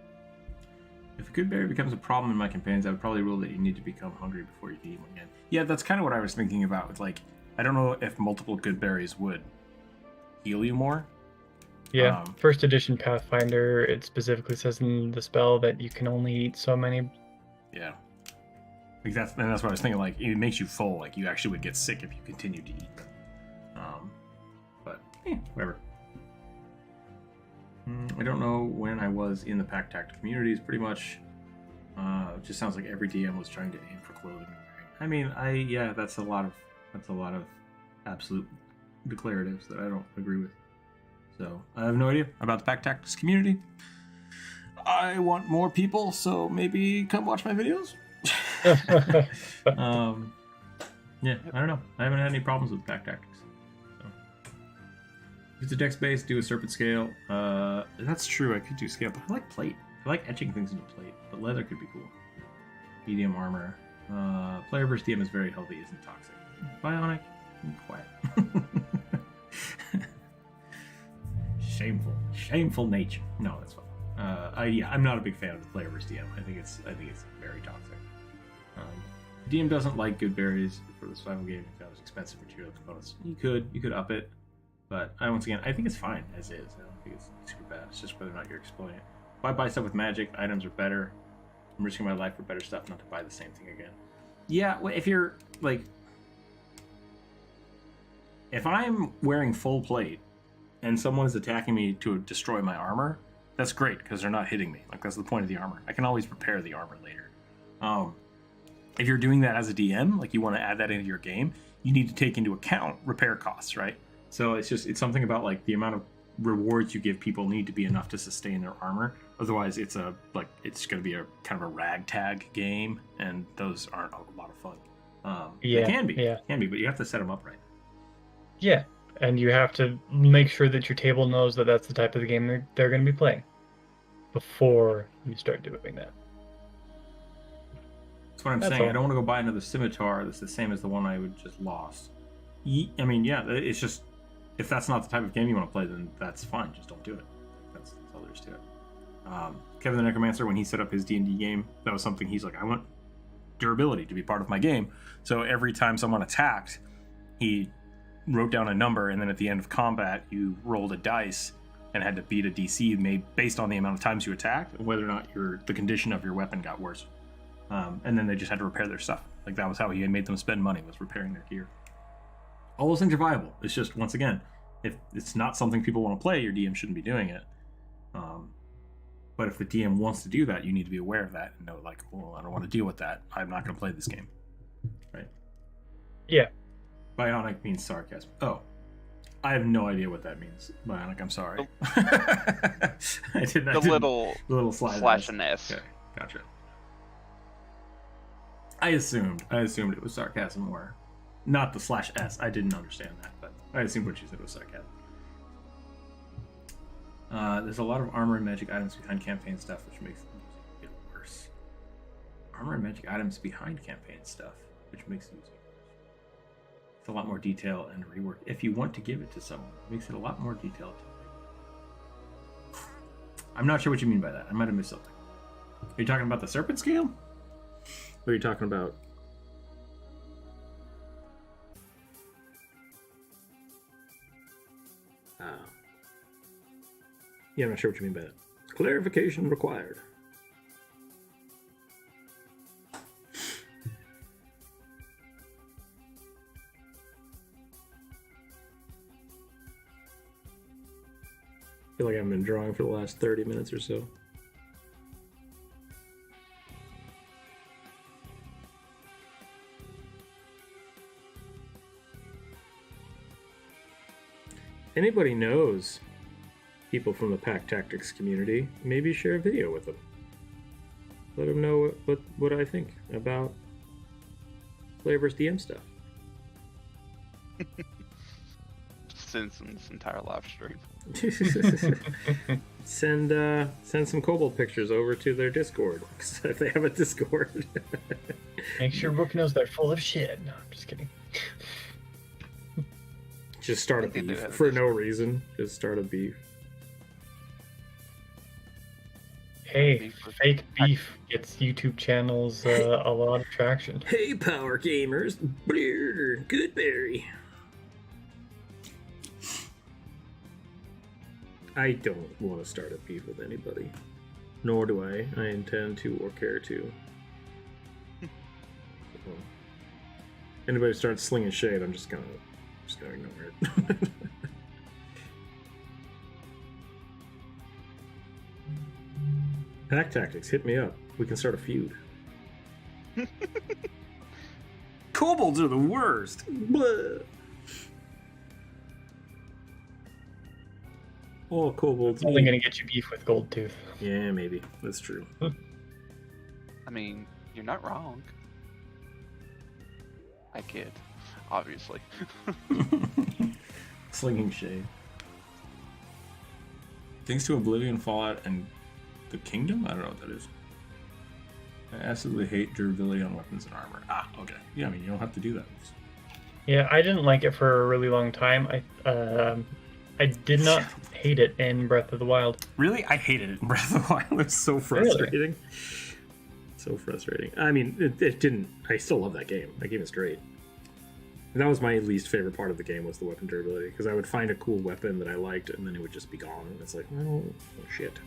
If a good berry becomes a problem in my campaigns, I would probably rule that you need to become hungry before you can eat one again. Yeah, that's kind of what I was thinking about. With, like, I don't know if multiple good berries would heal you more. Yeah, first edition Pathfinder, it specifically says in the spell that you can only eat so many. Yeah. Like that's what I was thinking, like, it makes you full, like you actually would get sick if you continued to eat them. But, whatever. I don't know when I was in the Pack Tact communities, pretty much It just sounds like every DM was trying to aim for clothing. I mean, that's a lot of absolute declaratives that I don't agree with. So I have no idea about the Pack Tactics community. I want more people, so maybe come watch my videos. Yeah, I don't know. I haven't had any problems with Pack Tactics. So. If it's a dex base, do a serpent scale. That's true. I could do scale, but I like plate. I like etching things into plate, but leather could be cool. Medium armor. Player versus DM is very healthy, isn't toxic. Bionic, quiet. Shameful nature. No, that's fine. I'm not a big fan of the player versus DM. I think it's very toxic. DM doesn't like good berries for the survival game. If that was expensive material components, you could up it, but I think it's fine as is. I don't think it's super bad. It's just whether or not you're exploiting it. If I buy stuff with magic, items are better. I'm risking my life for better stuff, not to buy the same thing again. Yeah, if you're like, if I'm wearing full plate and someone is attacking me to destroy my armor, that's great because they're not hitting me. Like, that's the point of the armor. I can always repair the armor later. If you're doing that as a DM, like you want to add that into your game, you need to take into account repair costs, right? So it's something about like the amount of rewards you give people need to be enough to sustain their armor. Otherwise, it's going to be a kind of a ragtag game, and those aren't a lot of fun. They can be, but you have to set them up right. Yeah, and you have to make sure that your table knows that that's the type of the game they're going to be playing before you start doing that. That's what I'm saying. All. I don't want to go buy another scimitar that's the same as the one I would just lost. I mean, yeah, it's just, if that's not the type of game you want to play, then that's fine. Just don't do it. That's all there is to it. Kevin the Necromancer, when he set up his D&D game, that was something he's like, I want durability to be part of my game. So every time someone attacked, he wrote down a number, and then at the end of combat, you rolled a dice and had to beat a DC made based on the amount of times you attacked and whether or not the condition of your weapon got worse. And then they just had to repair their stuff. Like, that was how he had made them spend money, was repairing their gear. All those things are viable. It's just, once again, if it's not something people want to play, your DM shouldn't be doing it. But if the DM wants to do that, you need to be aware of that and know, like, well, I don't want to deal with that. I'm not going to play this game. Right? Yeah. Bionic means sarcasm. Oh. I have no idea what that means. Bionic, I'm sorry. The little slash and S. Okay, gotcha. I assumed it was sarcasm, or not the slash S. I didn't understand that, but I assumed what you said was sarcasm. There's a lot of armor and magic items behind campaign stuff, which makes the music get worse. Armor and magic items behind campaign stuff, which makes the music worse. It's a lot more detail and rework. If you want to give it to someone, it makes it a lot more detailed. I'm not sure what you mean by that. I might have missed something. Are you talking about the serpent scale? What are you talking about? Yeah, I'm not sure what you mean by that. Clarification required. I feel like I've been drawing for the last 30 minutes or so. Anybody knows people from the Pack Tactics community, maybe share a video with them. Let them know what I think about Player vs. DM stuff. Send this entire live stream. Send some kobold pictures over to their Discord, if they have a Discord. Make sure Rook knows they're full of shit. No, I'm just kidding. Just start a beef for no reason. Just start a beef. Hey, fake beef gets YouTube channels a lot of traction. Hey, power gamers, Goodberry. I don't want to start a beef with anybody, nor do I intend to or care to. Anybody starts slinging shade, I'm just gonna ignore it. Pack Tactics, hit me up. We can start a feud. Kobolds are the worst. Blah. Oh, kobolds. Only gonna get you beef with Goldtooth. Yeah, maybe. That's true. I mean, you're not wrong. I kid, obviously. Slinging shade. Thanks to Oblivion, Fallout, and the Kingdom? I don't know what that is. I absolutely hate durability on weapons and armor. Ah, okay. Yeah, I mean, you don't have to do that. Yeah, I didn't like it for a really long time. I did not hate it in Breath of the Wild. Really? I hated it in Breath of the Wild. It's so frustrating. Really? So frustrating. I mean, it didn't... I still love that game. That game is great. And that was my least favorite part of the game, was the weapon durability. Because I would find a cool weapon that I liked, and then it would just be gone. And it's like, oh shit.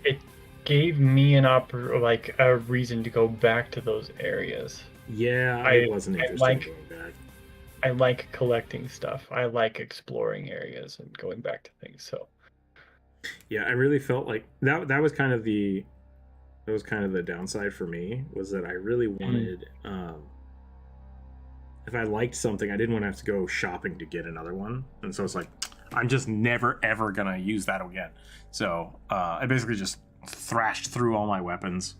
It gave me a reason to go back to those areas. Yeah, I wasn't interested in going back. I like collecting stuff. I like exploring areas and going back to things. So, yeah, I really felt like that was kind of the downside for me, was that I really wanted if I liked something, I didn't want to have to go shopping to get another one, and so it's like I'm just never ever gonna use that again. So I basically just thrashed through all my weapons,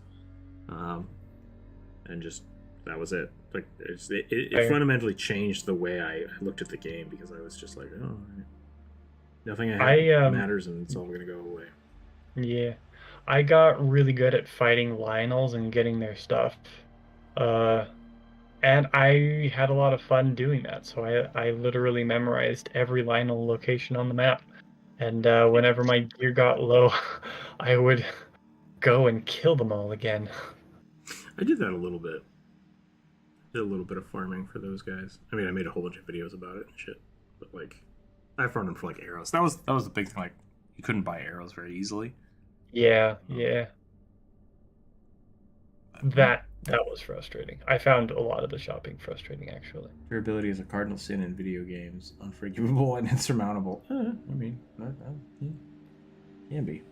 and just that was it. Like it fundamentally changed the way I looked at the game, because I was just like, oh, nothing I have matters, and it's all gonna go away. Yeah, I got really good at fighting Lionels and getting their stuff, and I had a lot of fun doing that. So I literally memorized every Lionel location on the map, and whenever my gear got low, I would go and kill them all again. I did that a little bit. Did a little bit of farming for those guys. I mean, I made a whole bunch of videos about it and shit. But like, I farmed them for like arrows. That was the big thing. Like, you couldn't buy arrows very easily. Yeah. That was frustrating. I found a lot of the shopping frustrating, actually. Durability is a cardinal sin in video games. Unforgivable and insurmountable. I mean, yeah. Can be.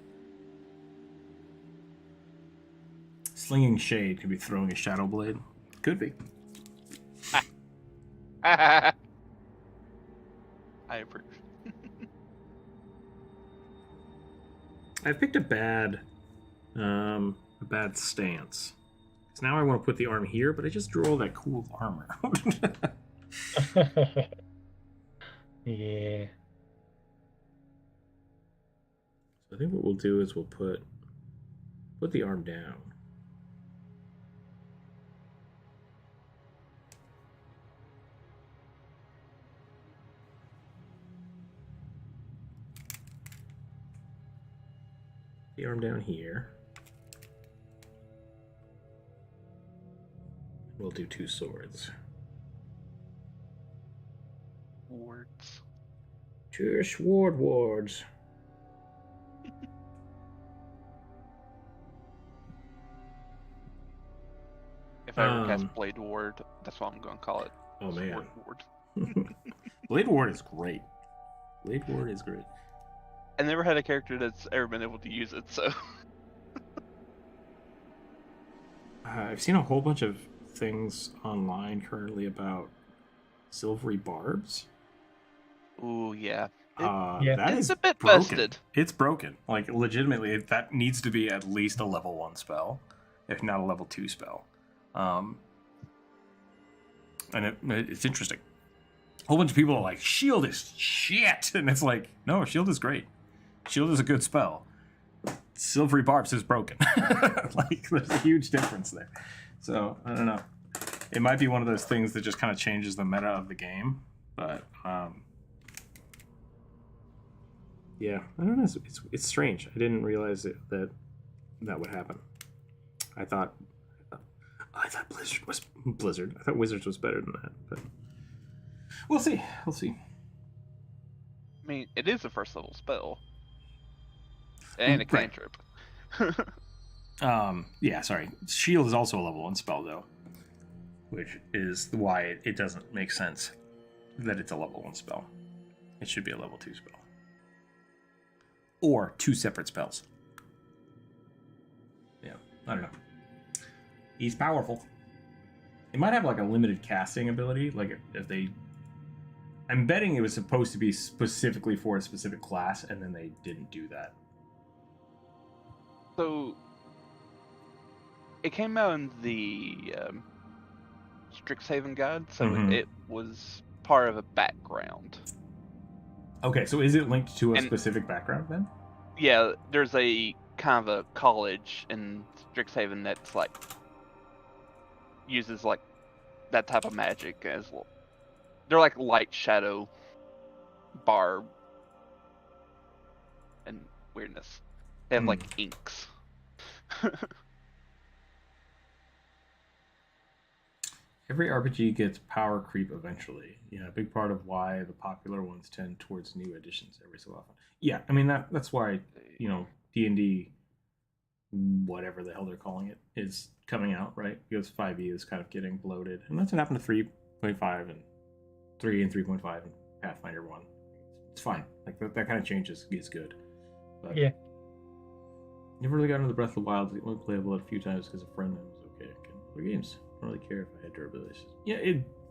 Slinging shade could be throwing a shadow blade. Could be. I approve. I've picked a bad stance. Because now I want to put the arm here, but I just drew all that cool armor. Yeah. So I think what we'll do is we'll put the arm down. The arm down here. We'll do 2 swords. Wards. 2 sword wards. If I ever cast Blade Ward, that's what I'm going to call it. Oh, man. Sword Ward. Blade Ward is great. Blade Ward is great. I never had a character that's ever been able to use it, so... I've seen a whole bunch of things online currently about silvery barbs. Ooh, yeah. That is a bit broken. busted. It's broken. Like, legitimately, that needs to be at least a level 1 spell, if not a level 2 spell. And it's interesting. A whole bunch of people are like, shield is shit! And it's like, no, shield is great. Shield is a good spell. Silvery barbs is broken. Like, there's a huge difference there. So, I don't know. It might be one of those things that just kind of changes the meta of the game. But, yeah, I don't know. It's strange. I didn't realize that would happen. I thought Blizzard. I thought Wizards was better than that. But we'll see. I mean, it is a first level spell. It ain't a cantrip. Yeah, sorry. Shield is also a level 1 spell, though, which is why it doesn't make sense that it's a level 1 spell. It should be a level 2 spell. or 2 separate spells. Yeah, I don't know. He's powerful. It might have like a limited casting ability, like if they... I'm betting it was supposed to be specifically for a specific class, and then they didn't do that. So, it came out in the Strixhaven guide, so it was part of a background. Okay, so is it linked to a specific background then? Yeah, there's a kind of a college in Strixhaven that's like uses like that type of magic as well. They're like light shadow, barb, and weirdness. They have like inks. Every RPG gets power creep eventually. Yeah, a big part of why the popular ones tend towards new additions every so often. Yeah, I mean that's why, you know, D&D, whatever the hell they're calling it, is coming out, right? Because 5e is kind of getting bloated, and that's what happened to 3.5 and 3 and 3.5 and Pathfinder 1. It's fine. Like that kind of change is good. But yeah. Never really got into the Breath of the Wild. Only playable a few times because a friend was okay. I can play games. I don't really care if I had durability. Yeah,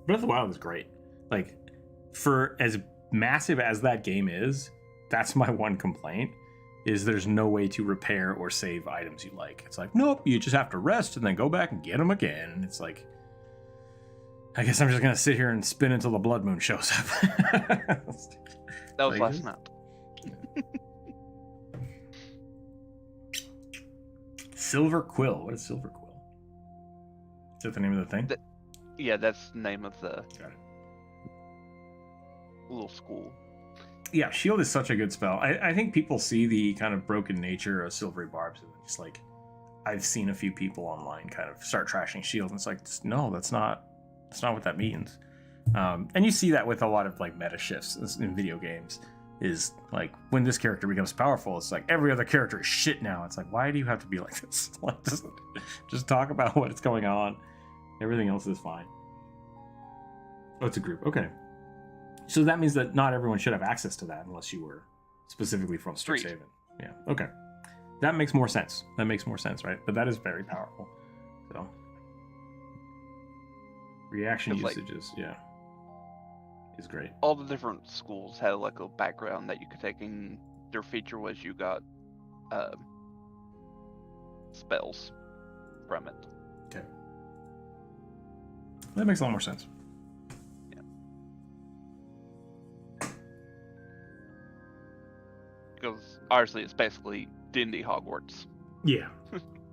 Breath of the Wild is great. Like, for as massive as that game is, that's my one complaint, is there's no way to repair or save items you like. It's like, nope, you just have to rest and then go back and get them again. And it's like, I guess I'm just going to sit here and spin until the blood moon shows up. That was last night. Silver Quill. What is Silver Quill? Is that the name of the thing? Yeah, that's the name of the little school. Yeah, Shield is such a good spell. I think people see the kind of broken nature of Silvery Barbs, and it's like, I've seen a few people online kind of start trashing Shield, and it's like, no, that's not what that means. And you see that with a lot of like meta shifts in video games. Is like, when this character becomes powerful, it's like every other character is shit now. It's like, why do you have to be like this? Like, just talk about what's going on. Everything else is fine. Oh, it's a group. Okay. So that means that not everyone should have access to that unless you were specifically from Strixhaven. Yeah. Okay. That makes more sense. Right? But that is very powerful. So reaction usages, is great. All the different schools had like a background that you could take, and their feature was you got spells from it. Okay. That makes a lot more sense. Yeah. Because obviously it's basically D&D Hogwarts. Yeah.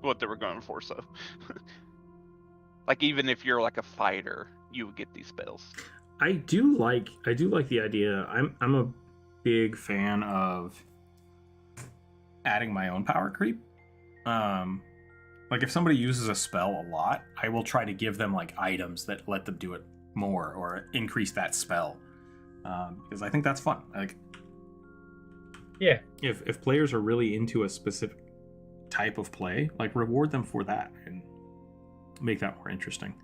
What they were going for, so. Like, even if you're like a fighter, you would get these spells. I do like the idea. I'm a big fan of adding my own power creep. Like, if somebody uses a spell a lot, I will try to give them like items that let them do it more or increase that spell, because I think that's fun. Like, yeah, if players are really into a specific type of play, like, reward them for that and make that more interesting.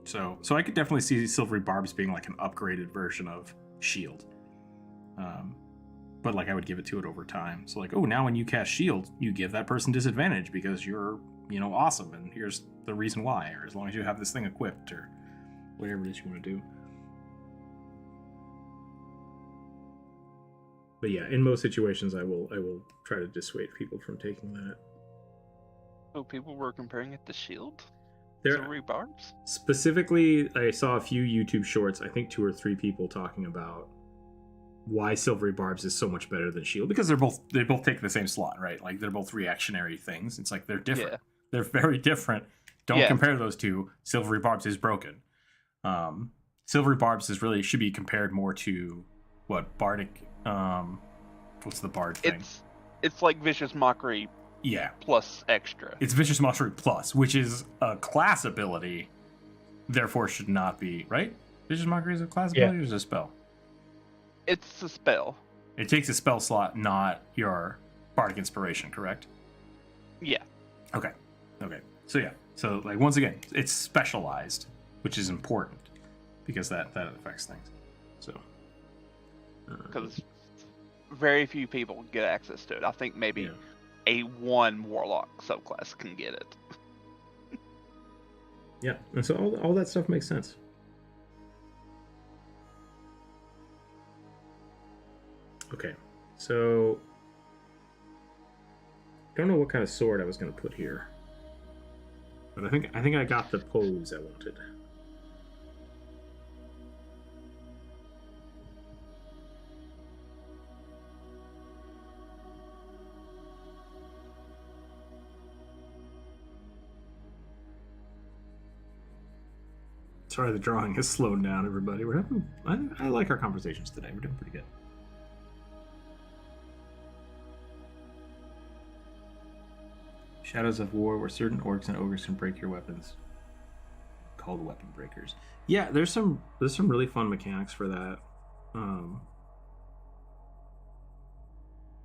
So I could definitely see Silvery Barbs being like an upgraded version of Shield. But like, I would give it to it over time. So like, oh, now when you cast Shield, you give that person disadvantage because you're, awesome, and here's the reason why, or as long as you have this thing equipped, or whatever it is you want to do. But yeah, in most situations, I will try to dissuade people from taking that. Oh, people were comparing it to Shield? Silvery Barbs? Specifically, I saw a few YouTube shorts, I think 2 or 3 people talking about why Silvery Barbs is so much better than Shield, because they both take the same slot, right? Like, they're both reactionary things. It's like, they're different. Yeah. They're very different. Don't compare those two. Silvery Barbs is broken. Silvery Barbs should be compared more to what Bardic. What's the Bard thing? It's like Vicious Mockery. Yeah. Plus extra. It's Vicious Mockery Plus, which is a class ability, therefore should not be, right? Vicious Mockery is a class ability or is it a spell? It's a spell. It takes a spell slot, not your Bardic Inspiration, correct? Yeah. Okay. So like, once again, it's specialized, which is important because that affects things. So. Because very few people get access to it. I think maybe a one warlock subclass can get it. Yeah, and so all that stuff makes sense. Okay, so don't know what kind of sword I was going to put here, but I think I got the pose I wanted. Sorry, the drawing has slowed down, everybody. We're having... I like our conversations today. We're doing pretty good. Shadows of War, where certain orcs and ogres can break your weapons, called weapon breakers. Yeah, there's some really fun mechanics for that.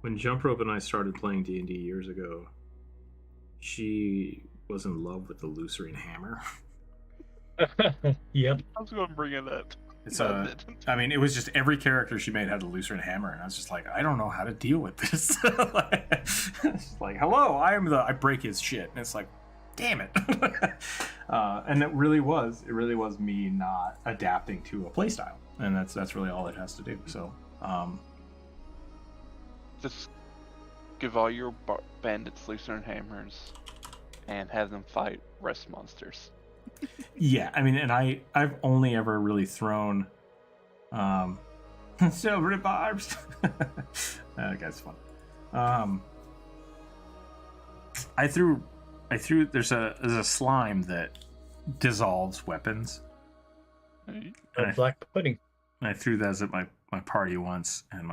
When Jump Rope and I started playing D&D years ago, she was in love with the Lucerian hammer. Yep. I was going to bring it up. It's I mean, it was just every character she made had a Lucerian hammer, and I was just like, I don't know how to deal with this. Like, hello, I break his shit, and it's like, damn it. And it really was me not adapting to a playstyle, and that's really all it has to do. So, just give all your bandits Lucerian hammers, and have them fight rest monsters. Yeah, I mean, and I've only ever really thrown silver barbs. That guy's fun. I threw there's a slime that dissolves weapons. Black pudding. I threw those at my party once, and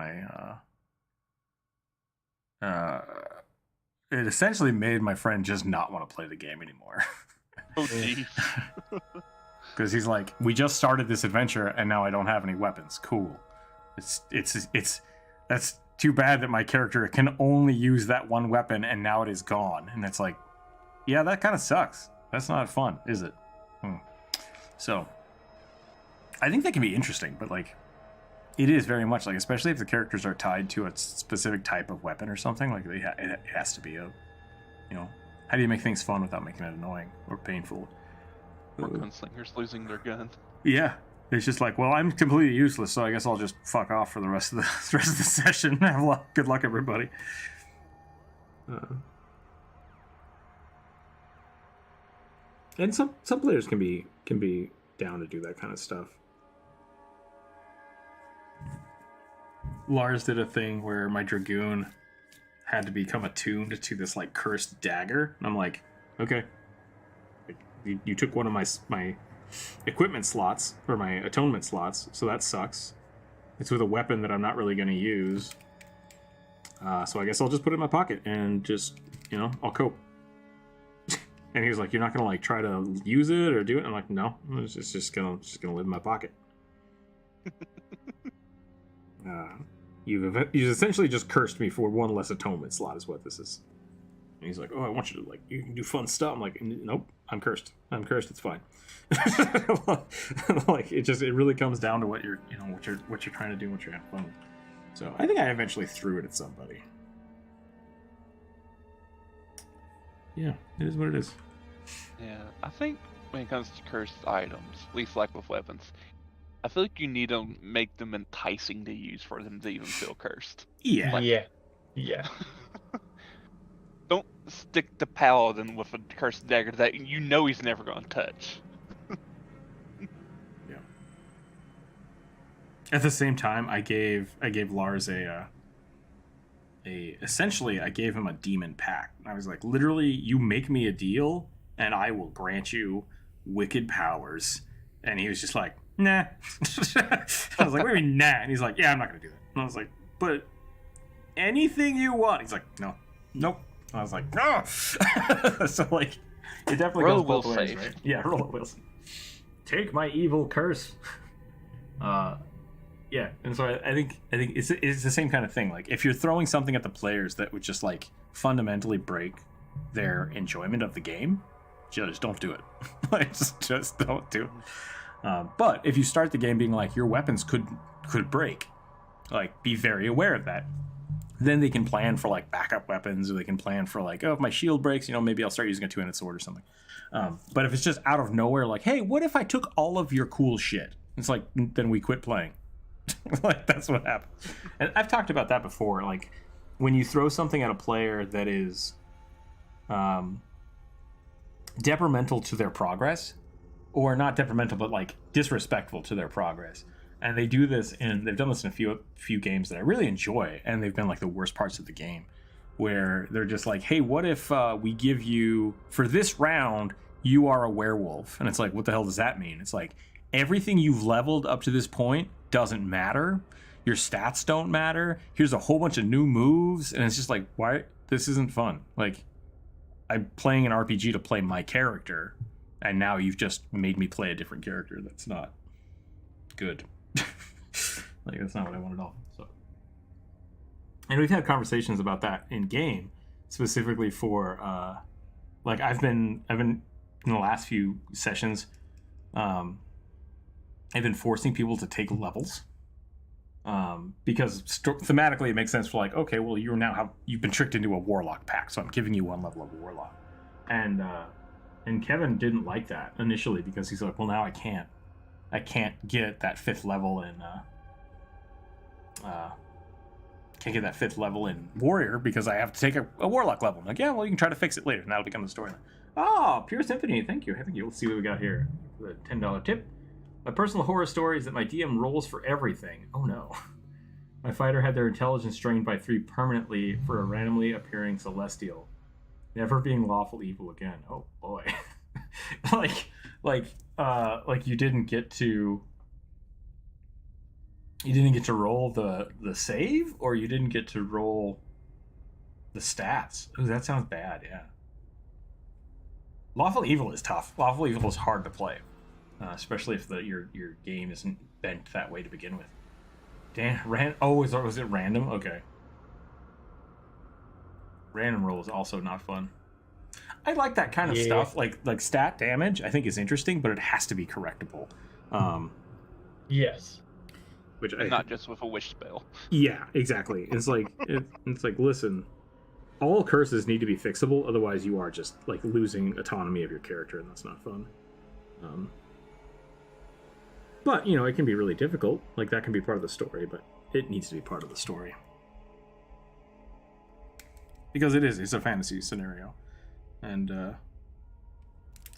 it essentially made my friend just not want to play the game anymore. Oh, geez. Because he's like, we just started this adventure and now I don't have any weapons. Cool. It's that's too bad that my character can only use that one weapon and now it is gone. And it's like, yeah, that kind of sucks. That's not fun, is it? So I think that can be interesting, but like, it is very much like, especially if the characters are tied to a specific type of weapon or something, like it has to be a, you know, how do you make things fun without making it annoying or painful? Or gunslingers losing their gun. Yeah, it's just like, well, I'm completely useless, so I guess I'll just fuck off for the rest of the session. Have luck. Good luck, everybody. And some players can be down to do that kind of stuff. Lars did a thing where my Dragoon had to become attuned to this like cursed dagger, and I'm like, okay, you took one of my equipment slots or my atonement slots, so that sucks. It's with a weapon that I'm not really going to use, so I guess I'll just put it in my pocket and just, you know, I'll cope. And he was like, you're not going to like try to use it or do it? I'm like, no, it's just gonna live in my pocket. You've essentially just cursed me for one less atonement slot is what this is. And he's like, oh, I want you to, like, you can do fun stuff. I'm like, nope, I'm cursed, it's fine. Like, it really comes down to what you're trying to do, what you're having fun with. So I think I eventually threw it at somebody. Yeah, it is what it is. Yeah, I think when it comes to cursed items, at least like with weapons, I feel like you need to make them enticing to use for them to even feel cursed. Yeah. Like, yeah. Don't stick the paladin with a cursed dagger that you know he's never going to touch. Yeah. At the same time, I gave Lars essentially I gave him a demon pact. I was like, literally, you make me a deal, and I will grant you wicked powers. And he was just like, nah. I was like, what do you mean, nah? And he's like, yeah, I'm not going to do that. And I was like, but anything you want. He's like, no, nope. And I was like, no. So, like, it definitely goes both ways, right? Yeah, roll it, Wilson. Take my evil curse. Yeah, and so I think it's the same kind of thing. Like, if you're throwing something at the players that would just, like, fundamentally break their enjoyment of the game, just don't do it. Like, just don't do it. But if you start the game being like, your weapons could break, like be very aware of that. Then they can plan for like backup weapons, or they can plan for like, oh, if my shield breaks, maybe I'll start using a two-handed sword or something. But if it's just out of nowhere, like, hey, what if I took all of your cool shit? It's like, then we quit playing. Like, that's what happens. And I've talked about that before. Like, when you throw something at a player that is detrimental to their progress, or not detrimental, but like disrespectful to their progress. And they do this, and they've done this in a few games that I really enjoy, and they've been like the worst parts of the game, where they're just like, hey, what if we give you, for this round, you are a werewolf? And it's like, what the hell does that mean? It's like, everything you've leveled up to this point doesn't matter. Your stats don't matter. Here's a whole bunch of new moves, and it's just like, why? This isn't fun. Like, I'm playing an RPG to play my character, and now you've just made me play a different character. That's not good. Like, that's not what I want at all. So, and we've had conversations about that in game, specifically for like I've been in the last few sessions, I've been forcing people to take levels, because thematically it makes sense for like, okay, well, you've been tricked into a warlock pack, so I'm giving you one level of warlock, and Kevin didn't like that initially, because he's like, well, now I can't get that fifth level in can't get that fifth level in warrior because I have to take a warlock level. I'm like, yeah, well, you can try to fix it later, and that'll become the storyline. Oh, Pure Symphony, thank you. Let's see what we got here. The $10 tip. My personal horror story is that my DM rolls for everything. Oh no. My fighter had their intelligence drained by 3 permanently for a randomly appearing celestial, never being lawful evil again. Oh boy. like you didn't get to roll the save, or you didn't get to roll the stats. Ooh, that sounds bad. Yeah, lawful evil is tough. Lawful evil is hard to play, especially if your game isn't bent that way to begin with. Damn, was it random? Okay, random roll is also not fun. I like that kind of stuff, like stat damage. I think is interesting, but it has to be correctable. Yes. Which not just with a wish spell. Yeah, exactly. It's like it's like, listen, all curses need to be fixable, otherwise you are just like losing autonomy of your character, and that's not fun. But it can be really difficult. Like, that can be part of the story, but it needs to be part of the story because it's a fantasy scenario. And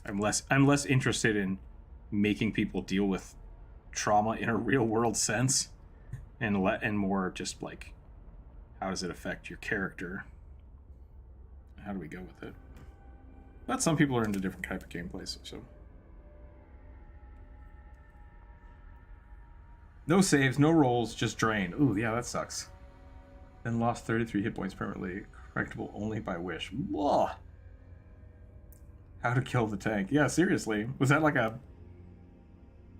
I'm less interested in making people deal with trauma in a real world sense, and more just like, how does it affect your character? How do we go with it? But some people are into different type of gameplays, so no saves, no rolls, just drained. Ooh, yeah, that sucks. Then lost 33 hit points permanently, correctable only by wish. Whoa. How to kill the tank? Yeah, seriously. Was that like a?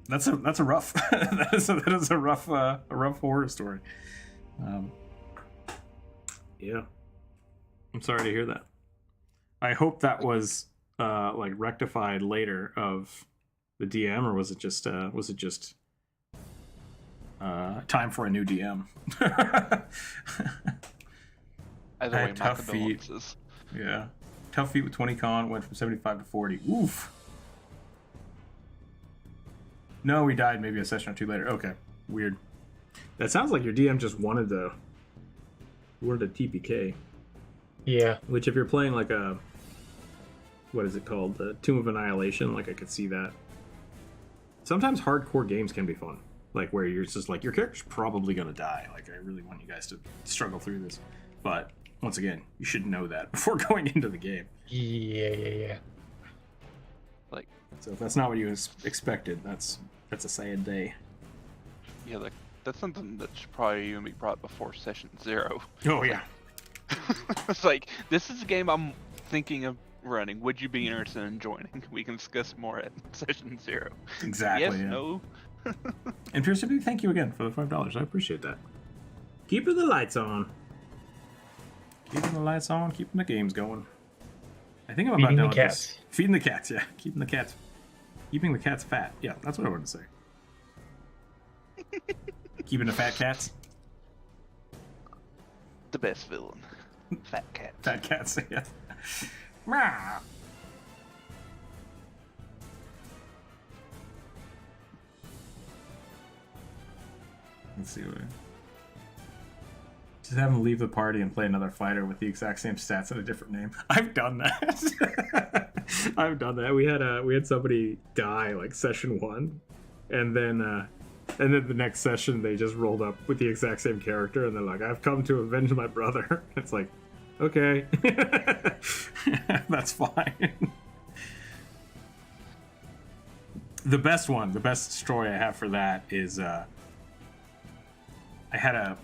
That's a rough. that is a rough horror story. Yeah. I'm sorry to hear that. I hope that was like rectified later of the DM, or was it just time for a new DM? Either way, tough feet. Yeah. Tough feat with 20 con, went from 75 to 40. Oof. No, we died maybe a session or two later. Okay, weird. That sounds like your DM just wanted a TPK. Yeah. Which, if you're playing like a, what is it called? The Tomb of Annihilation, like, I could see that. Sometimes hardcore games can be fun. Like, where you're just like, your character's probably gonna die. Like, I really want you guys to struggle through this. But once again, you should know that before going into the game. Yeah. Like, so if that's not what you expected, that's a sad day. Yeah, like, that's something that should probably even be brought before session 0. Oh yeah. It's like, this is a game I'm thinking of running. Would you be interested in joining? We can discuss more at session 0. Exactly. Yes, yeah. no. And Pure Symphony, thank you again for the $5. I appreciate that. Keeping the lights on. Keeping the lights on, keeping the games going. I think I'm about done with this. Feeding the cats, yeah. Keeping the cats fat. Yeah, that's what I wanted to say. Keeping the fat cats. the best villain. Fat cat. Fat cats, yeah. Meow. Let's see what. Just have him leave the party and play another fighter with the exact same stats and a different name. I've done that. I've done that. We had somebody die like session 1, and then the next session they just rolled up with the exact same character, and they're like, "I've come to avenge my brother." It's like, okay, that's fine. The best story I have for that is I had our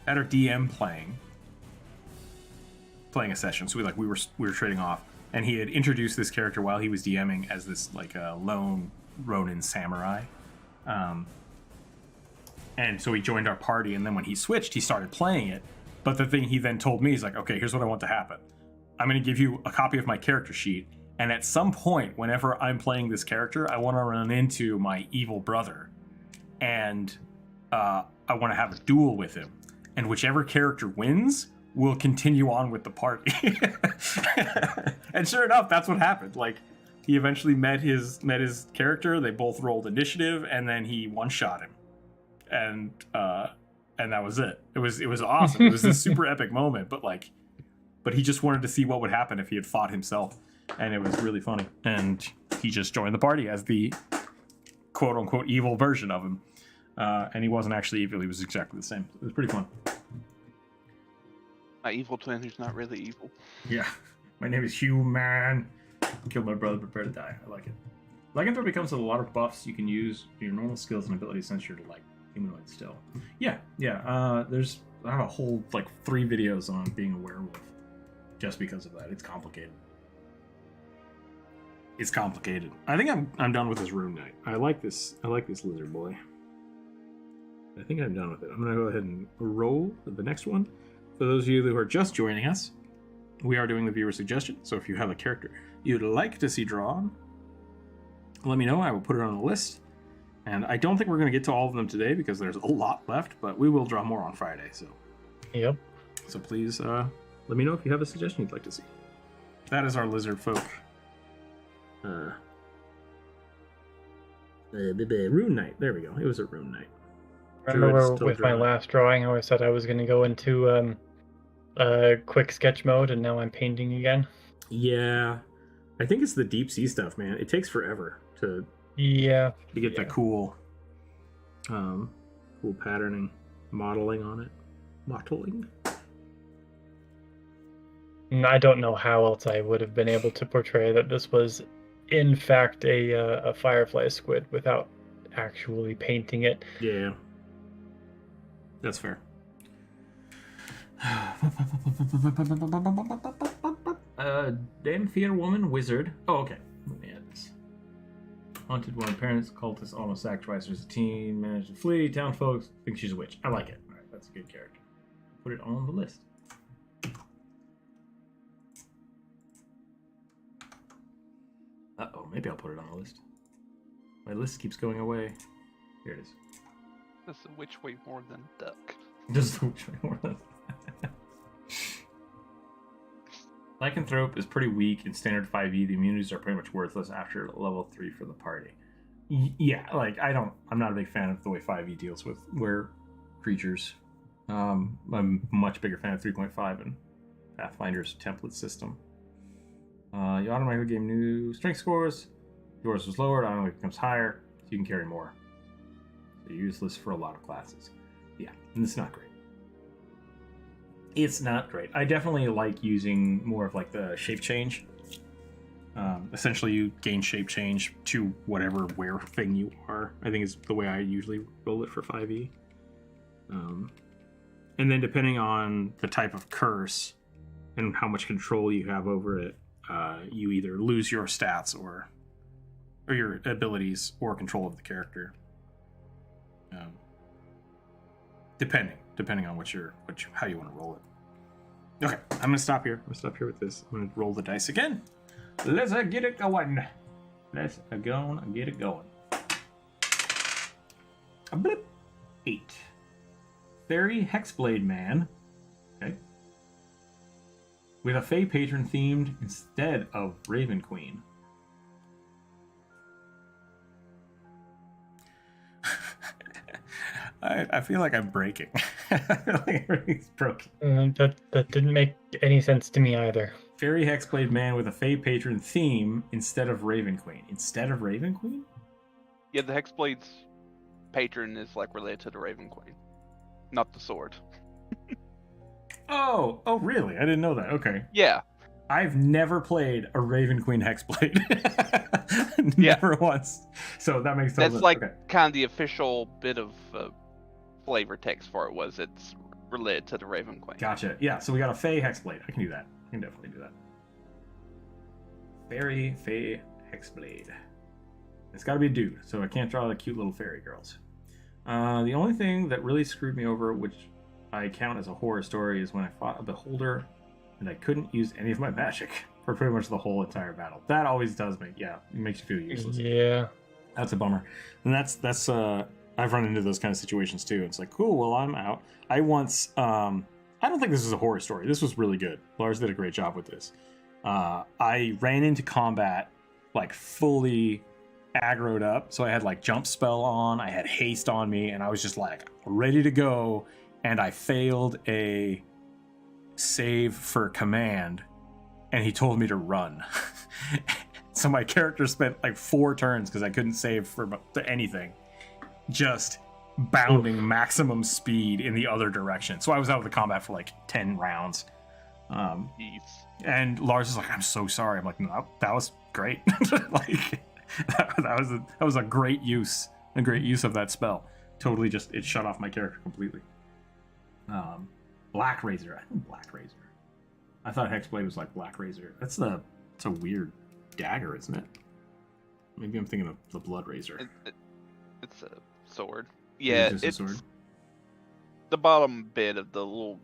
DM playing a session, so we were trading off, and he had introduced this character while he was DMing as this like a lone Ronin samurai, and so he joined our party, and then when he switched, he started playing it. But the thing he then told me is like, okay, here's what I want to happen. I'm going to give you a copy of my character sheet, and at some point, whenever I'm playing this character, I want to run into my evil brother, and I want to have a duel with him, and whichever character wins will continue on with the party. And sure enough, that's what happened. Like, he eventually met his character. They both rolled initiative, and then he one-shot him, and that was it. It was awesome. It was this super epic moment. But he just wanted to see what would happen if he had fought himself, and it was really funny. And he just joined the party as the quote-unquote evil version of him. And he wasn't actually evil. He was exactly the same. It was pretty fun. My evil twin who's not really evil. Yeah. My name is Human. Killed my brother, prepare to die. I like it. Lycanthrope becomes a lot of buffs you can use your normal skills and abilities since you're like humanoid still. Yeah. I have a whole 3 videos on being a werewolf just because of that. It's complicated. I think I'm done with this Rune Knight. I like this lizard boy. I think I'm done with it. I'm going to go ahead and roll the next one. For those of you who are just joining us, we are doing the viewer suggestion. So if you have a character you'd like to see drawn, let me know. I will put it on the list. And I don't think we're going to get to all of them today because there's a lot left, but we will draw more on Friday. So, yep. So please let me know if you have a suggestion you'd like to see. That is our lizard folk. Rune Knight. There we go. It was a Rune Knight. I remember with my last drawing, I always said I was going to go into quick sketch mode, and now I'm painting again. Yeah. I think it's the deep sea stuff, man. It takes forever to get the cool patterning, modeling on it. Modeling? I don't know how else I would have been able to portray that this was, in fact, a firefly squid without actually painting it. Yeah. That's fair. Danfier woman, wizard. Oh, okay. Let me add this. Haunted one, parents, cultists almost sacrificed her as a teen, managed to flee, town folks think she's a witch. I like it. Alright, that's a good character. Put it on the list. Uh-oh, maybe I'll put it on the list. My list keeps going away. Here it is. Does the witch weigh more than duck? Does the witch weigh more than Lycanthrope is pretty weak in standard 5e. The immunities are pretty much worthless after level 3 for the party. Yeah, I'm not a big fan of the way 5e deals with creatures. I'm a much bigger fan of 3.5 and Pathfinder's template system. You automatically gain new strength scores. Yours was lowered, automatically becomes higher, so you can carry more. So you're useless for a lot of classes. Yeah, and it's not great. It's not great. I definitely like using more of the shape change. Essentially, you gain shape change to whatever thing you are. I think is the way I usually roll it for 5e. And then depending on the type of curse and how much control you have over it, you either lose your stats or your abilities or control of the character. Depending on how you want to roll it. Okay, I'm gonna stop here. I'm gonna stop here with this. I'm gonna roll the dice again. Let's get it going. Let's get it going. A blip. 8. Fairy Hexblade Man. with a Fey patron themed instead of Raven Queen. I feel like I'm breaking. I feel like everything's broken. That didn't make any sense to me either. Fairy Hexblade man with a Fey patron theme instead of Raven Queen. Instead of Raven Queen? Yeah, the Hexblade's patron is like related to the Raven Queen, not the sword. Oh, really? I didn't know that. Okay. Yeah. I've never played a Raven Queen Hexblade. Never once. So that makes sense. That's like kind of the official bit of flavor text for it was it's related to the Raven Queen. Gotcha. Yeah, so we got a Fey Hexblade. I can do that. I can definitely do that. Fairy Fey Hexblade. It's got to be a dude, so I can't draw the cute little fairy girls. The only thing that really screwed me over, which I count as a horror story, is when I fought a beholder and I couldn't use any of my magic for pretty much the whole entire battle. That always does it makes you feel useless. Yeah. That's a bummer. And that's I've run into those kind of situations too. It's like, cool, well, I'm out. I once I don't think this is a horror story. This was really good. Lars did a great job with this. I ran into combat like fully aggroed up. So I had like jump spell on, I had haste on me, and I was just like ready to go. And I failed a save for command, and he told me to run. So my character spent like 4 turns because I couldn't save for anything, just bounding maximum speed in the other direction. So I was out of the combat for like 10 rounds. And Lars is like, I'm so sorry. I'm like, no, that was great. Like that was a great use of that spell. Totally just, it shut off my character completely. Black Razor. I think Black Razor. I thought Hexblade was like Black Razor. It's a weird dagger, isn't it? Maybe I'm thinking of the Blood Razor. It's a sword. Yeah, it's a sword. The bottom bit of the little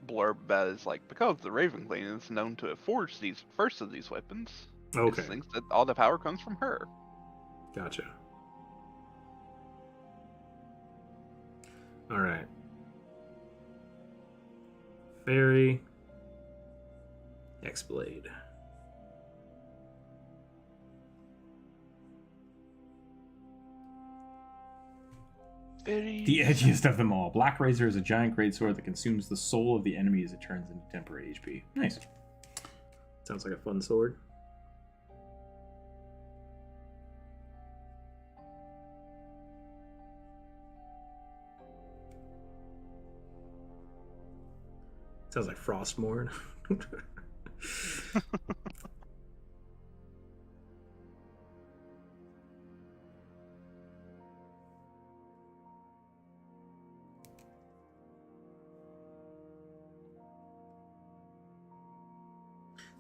blurb about it is like, because the Raven Queen is known to have forged these first of these weapons. Okay. It thinks that all the power comes from her. Gotcha. All right. Fairy Hexblade. The edgiest of them all. Black Razor is a giant greatsword that consumes the soul of the enemy as it turns into temporary HP. Nice. Sounds like a fun sword. Sounds like Frostmourne.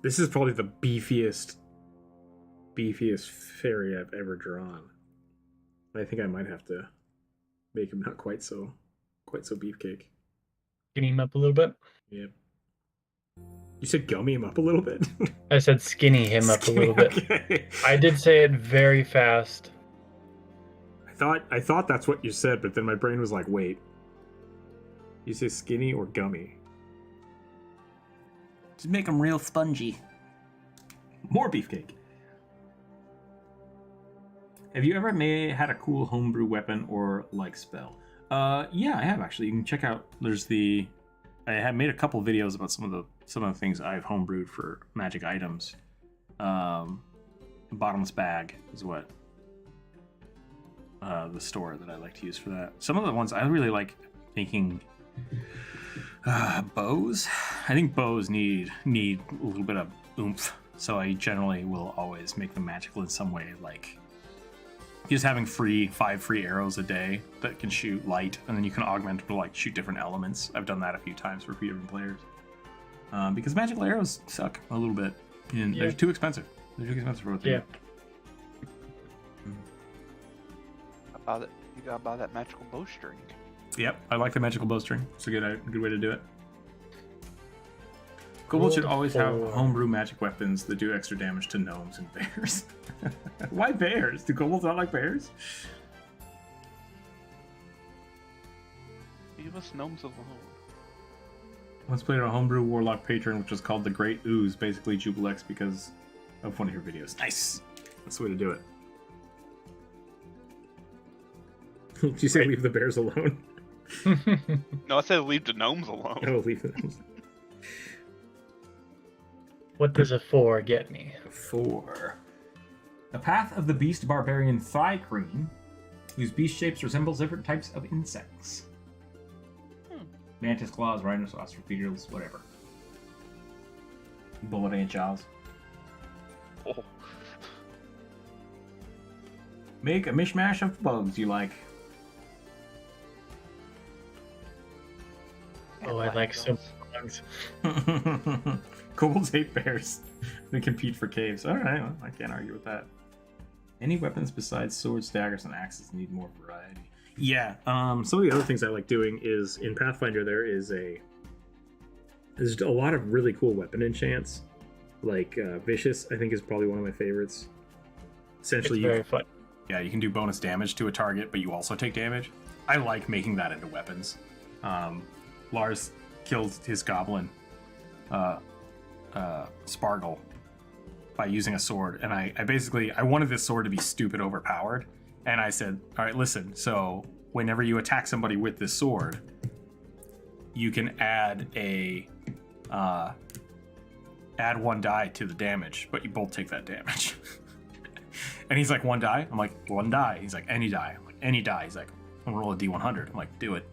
This is probably the beefiest fairy I've ever drawn. I think I might have to make him not quite so beefcake. Skinny him up a little bit? Yep. You said gummy him up a little bit? I said skinny him up a little bit. Okay. I did say it very fast. I thought that's what you said, but then my brain was like, wait. You say skinny or gummy? Just make them real spongy. More beefcake. Have you ever had a cool homebrew weapon or like spell? Yeah, I have actually. You can check out. I have made a couple videos about some of the things I've homebrewed for magic items. Bottomless Bag is what the store that I like to use for that. Some of the ones I really like making. Bows. I think bows need a little bit of oomph, so I generally will always make them magical in some way, like just having 5 free arrows a day that can shoot light, and then you can augment to like shoot different elements. I've done that a few times for a few different players, because magical arrows suck a little bit, and they're too expensive. They're too expensive for what they do. About it, you gotta buy that magical bowstring. Yep, I like the magical bowstring. It's a good way to do it. Kobolds should always have homebrew magic weapons that do extra damage to gnomes and bears. Why bears? Do kobolds not like bears? Leave us gnomes alone. Once played on a homebrew Warlock patron, which was called the Great Ooze, basically Jubilex because of one of your videos. Nice. That's the way to do it. Did you say leave the bears alone? No, I said leave the gnomes alone. Oh, leave the gnomes. What does a 4 get me? A 4. The Path of the Beast Barbarian Thigh Cream, whose beast shapes resemble different types of insects. Mantis claws, rhinoceros, beetles, whatever. Bullet ant jaws. Oh. Make a mishmash of bugs you like. Oh, I like some bugs. Kobolds hate bears. They compete for caves. Alright, well, I can't argue with that. Any weapons besides swords, daggers, and axes need more variety. Yeah, some of the other things I like doing is in Pathfinder there's a lot of really cool weapon enchants. Like Vicious, I think is probably one of my favorites. Essentially, It's very fun. Yeah, you can do bonus damage to a target, but you also take damage. I like making that into weapons. Lars killed his goblin, Spargle, by using a sword, and I wanted this sword to be stupid overpowered. And I said, all right, listen, so whenever you attack somebody with this sword, you can add one die to the damage, but you both take that damage. And he's like, 1 die? I'm like, 1 die. He's like, any die. I'm like, any die. He's like, I'm gonna roll a D100. I'm like, do it.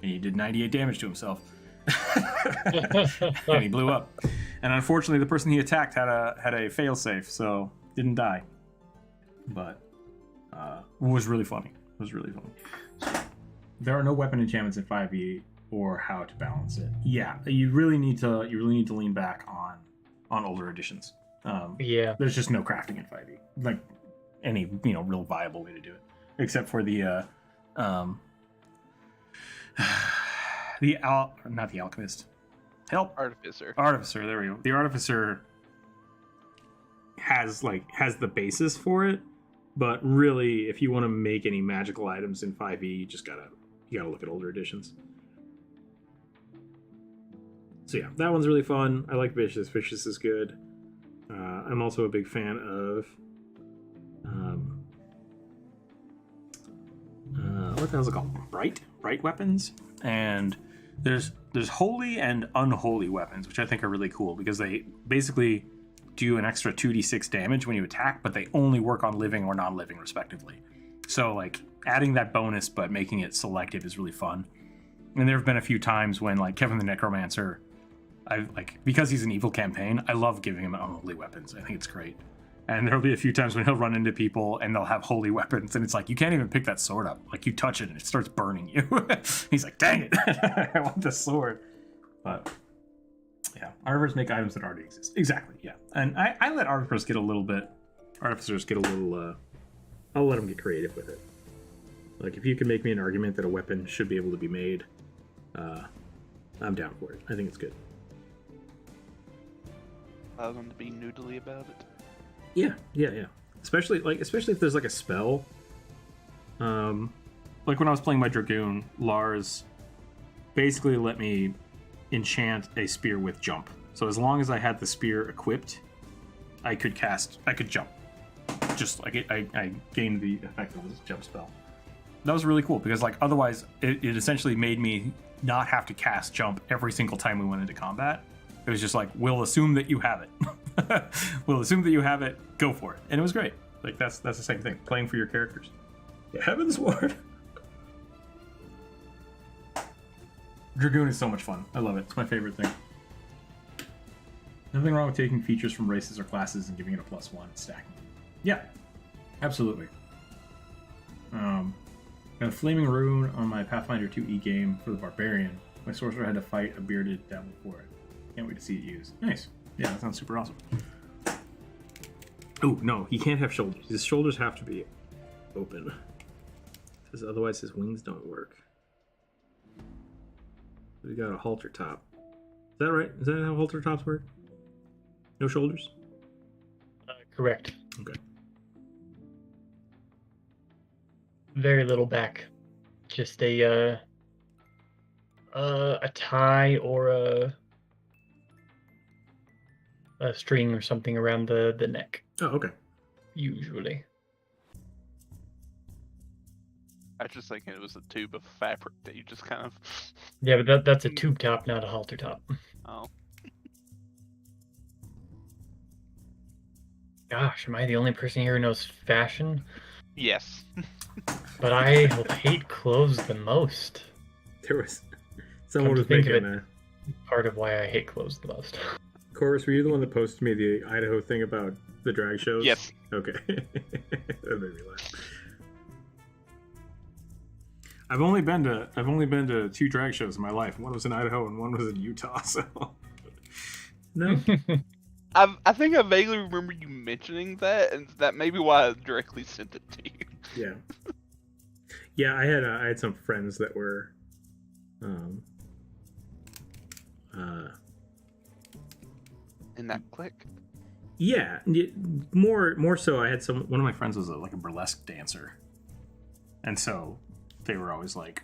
And he did 98 damage to himself. And he blew up. And unfortunately, the person he attacked had a failsafe, so didn't die. But it was really funny. It was really funny. There are no weapon enchantments in 5e or how to balance it. Yeah, you really need to lean back on older editions. Yeah. There's just no crafting in 5e. Like any real viable way to do it, except for the not the alchemist. Help. Artificer. There we go. The artificer has the basis for it. But really, if you want to make any magical items in 5e, you gotta look at older editions. So yeah, that one's really fun. I like Vicious. Vicious is good. I'm also a big fan of what the hell's it called? Bright weapons. And there's holy and unholy weapons, which I think are really cool because they basically do an extra 2d6 damage when you attack, but they only work on living or non-living respectively. So like adding that bonus but making it selective is really fun. And there have been a few times when like Kevin the Necromancer, because he's an evil campaign, I love giving him unholy weapons. I think it's great. And there'll be a few times when he'll run into people and they'll have holy weapons, and it's like, you can't even pick that sword up. Like, you touch it and it starts burning you. He's like, dang it, I want this sword. But yeah, artificers make items that already exist. Exactly, yeah. And I let artificers get a little, I'll let them get creative with it. Like, if you can make me an argument that a weapon should be able to be made, I'm down for it. I think it's good. Allow them to be noodly about it. Yeah. Especially if there's like a spell. Like when I was playing my Dragoon, Lars basically let me enchant a spear with jump. So as long as I had the spear equipped, I could jump. Just like I gained the effect of this jump spell. That was really cool because like otherwise it essentially made me not have to cast jump every single time we went into combat. It was just like, we'll assume that you have it. We'll assume that you have it, go for it. And it was great. Like that's the same thing. Playing for your characters. The Heaven's Ward. Dragoon is so much fun. I love it. It's my favorite thing. Nothing wrong with taking features from races or classes and giving it a +1 and stacking them. Yeah, absolutely. Got a Flaming Rune on my Pathfinder 2e game for the Barbarian. My sorcerer had to fight a bearded devil for it. Can't wait to see it used. Nice. Yeah, that sounds super awesome. Oh, no, he can't have shoulders. His shoulders have to be open. Because otherwise his wings don't work. We got a halter top. Is that right? Is that how halter tops work? No shoulders? Correct. Okay. Very little back. Just a A tie or a string or something around the neck. Oh, okay. Usually. I was just thinking it was a tube of fabric that you just kind of. Yeah, but that's a tube top, not a halter top. Oh. Gosh, am I the only person here who knows fashion? Yes. But I hate clothes the most. There was someone was making part of why I hate clothes the most. Chorus, were you the one that posted me the Idaho thing about the drag shows? Yes. Okay. That made me laugh. I've only been to 2 drag shows in my life. One was in Idaho and one was in Utah. So no. I think I vaguely remember you mentioning that, and that may be why I directly sent it to you. Yeah. Yeah, I had some friends that were, in that clique. Yeah, more so. I had one of my friends was like a burlesque dancer, and so they were always like,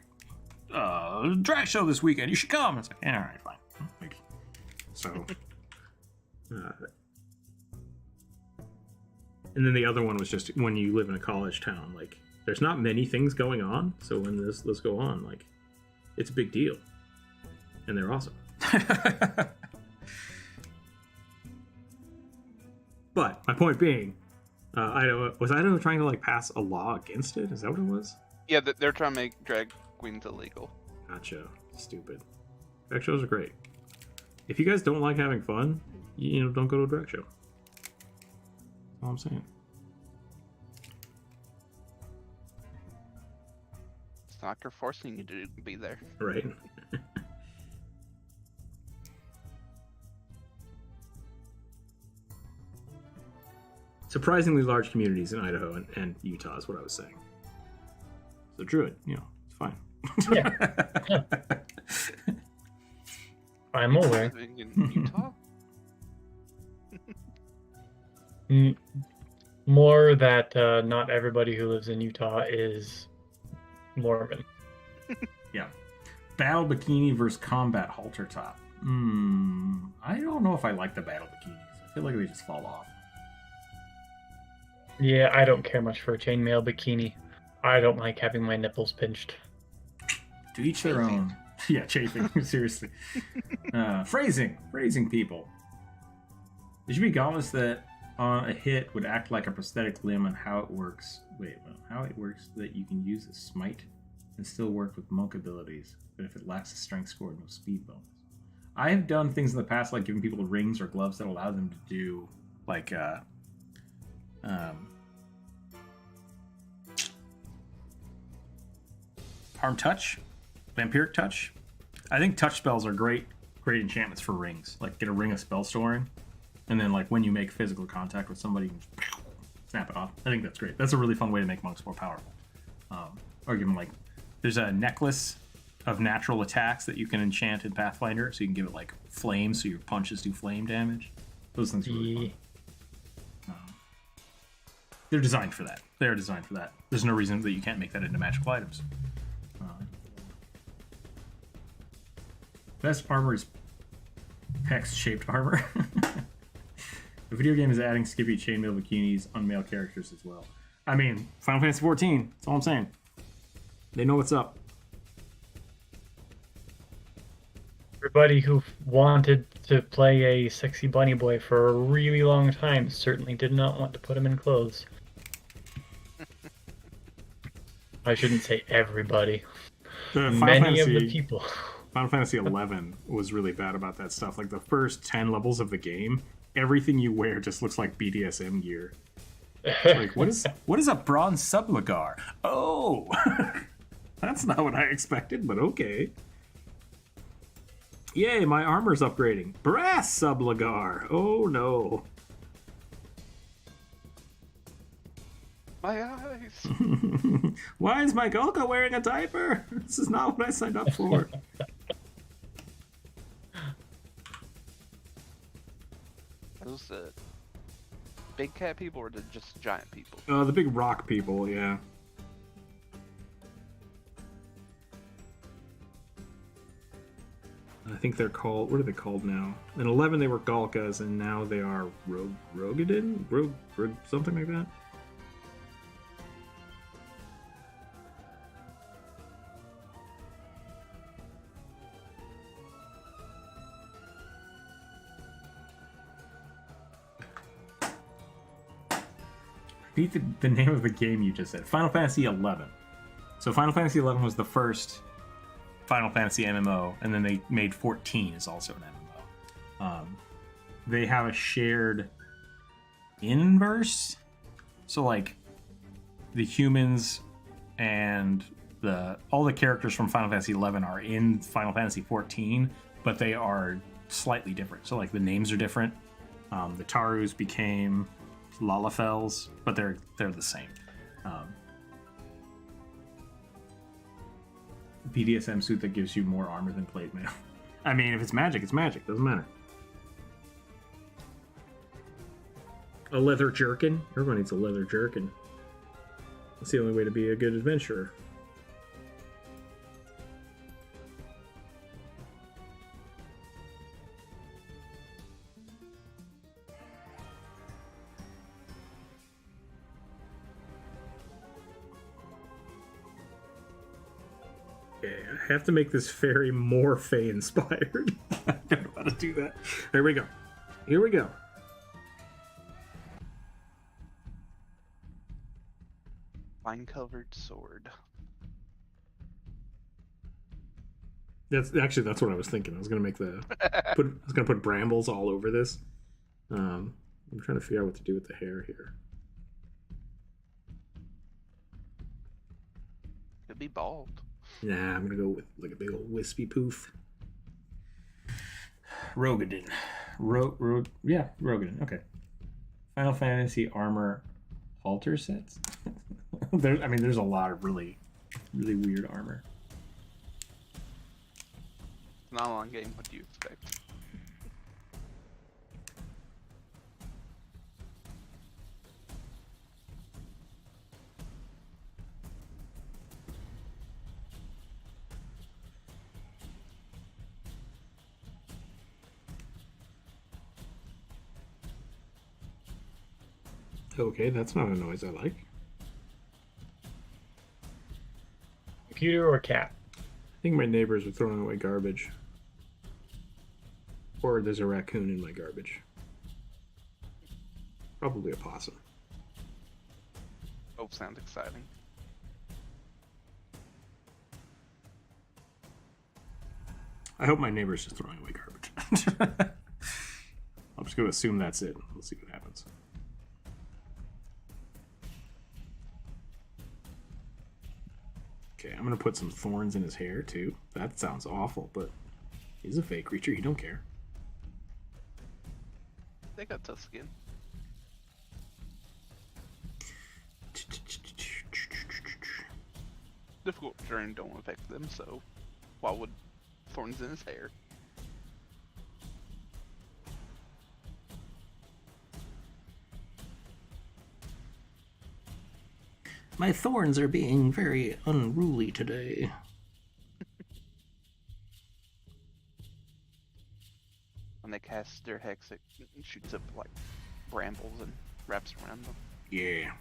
"Drag show this weekend. You should come." It's like, yeah, all right, fine. Like, so, and then the other one was just when you live in a college town, like there's not many things going on. So when this go on, like it's a big deal, and they're awesome. But my point being, Idaho trying to like pass a law against it? Is that what it was? Yeah, they're trying to make drag queens illegal. Gotcha. Stupid. Drag shows are great. If you guys don't like having fun, you know, don't go to a drag show. That's all I'm saying. It's not like they're forcing you to be there. Right. Surprisingly large communities in Idaho and Utah is what I was saying. So Druid, you know, it's fine. Yeah. I'm aware. In Utah? More that not everybody who lives in Utah is Mormon. Yeah. Battle bikini versus combat halter top. I don't know if I like the battle bikinis. I feel like they just fall off. Yeah, I don't care much for a chainmail bikini. I don't like having my nipples pinched. To each their own. Yeah, chafing. Seriously. Phrasing people. There should be gauntlets that on a hit would act like a prosthetic limb on how it works. How it works that you can use a smite and still work with monk abilities, but if it lacks a strength score, no speed bonus. I have done things in the past like giving people rings or gloves that allow them to do like harm touch, vampiric touch. I think touch spells are great enchantments for rings. Like get a ring of spell storing, and then like when you make physical contact with somebody, you can snap it off. I think that's great. That's a really fun way to make monks more powerful. Or give them like, there's a necklace of natural attacks that you can enchant in Pathfinder, so you can give it like flame, so your punches do flame damage. Those things are really fun. They're designed for that. They're designed for that. There's no reason that you can't make that into magical items. Best armor is Pex-shaped armor. The video game is adding skippy chainmail bikinis on male characters as well. I mean, Final Fantasy XIV. That's all I'm saying. They know what's up. Everybody who wanted to play a sexy bunny boy for a really long time certainly did not want to put him in clothes. I shouldn't say everybody. Many of the people. Final Fantasy XI was really bad about that stuff. Like the first 10 levels of the game, everything you wear just looks like BDSM gear. Like, what is a bronze subligar? Oh, that's not what I expected, but okay. Yay, my armor's upgrading. Brass subligar. Oh no. My eyes. Why is my Golka wearing a diaper? This is not what I signed up for. Those big cat people or just giant people? The big rock people, yeah. I think they're called, what are they called now? In 11 they were Galkas, and now they are Rogadin? Something like that? Repeat the name of the game you just said. Final Fantasy 11. So Final Fantasy 11 was the first Final Fantasy MMO, and then they made 14 is also an MMO. They have a shared inverse, so like the humans and all the characters from Final Fantasy 11 are in Final Fantasy 14, but they are slightly different. So like the names are different. The Tarus became Lalafels, but they're the same. BDSM suit that gives you more armor than plate mail. I mean, if it's magic, it's magic. Doesn't matter. A leather jerkin? Everyone needs a leather jerkin. That's the only way to be a good adventurer. Okay, I have to make this fairy more Fae inspired. I don't know how to do that. There we go. Here we go. Vine-covered sword. That's what I was thinking. I was gonna make put brambles all over this. I'm trying to figure out what to do with the hair here. Could be bald. Nah, I'm gonna go with like a big old wispy poof. Rogadin. Rogadin. Okay. Final Fantasy armor halter sets. There's a lot of really, really weird armor. Not a long game. What do you expect? Okay, that's not a noise I like. Computer or cat? I think my neighbors are throwing away garbage. Or there's a raccoon in my garbage. Probably a possum. Both sound exciting. I hope my neighbor's just throwing away garbage. I'm just going to assume that's it. We'll see what happens. Okay, I'm going to put some thorns in his hair, too. That sounds awful, but he's a fake creature. He don't care. They got tough skin. Difficult terrain don't affect them, so why would thorns in his hair? My thorns are being very unruly today. When they cast their hex, it shoots up like brambles and wraps around them. Yeah.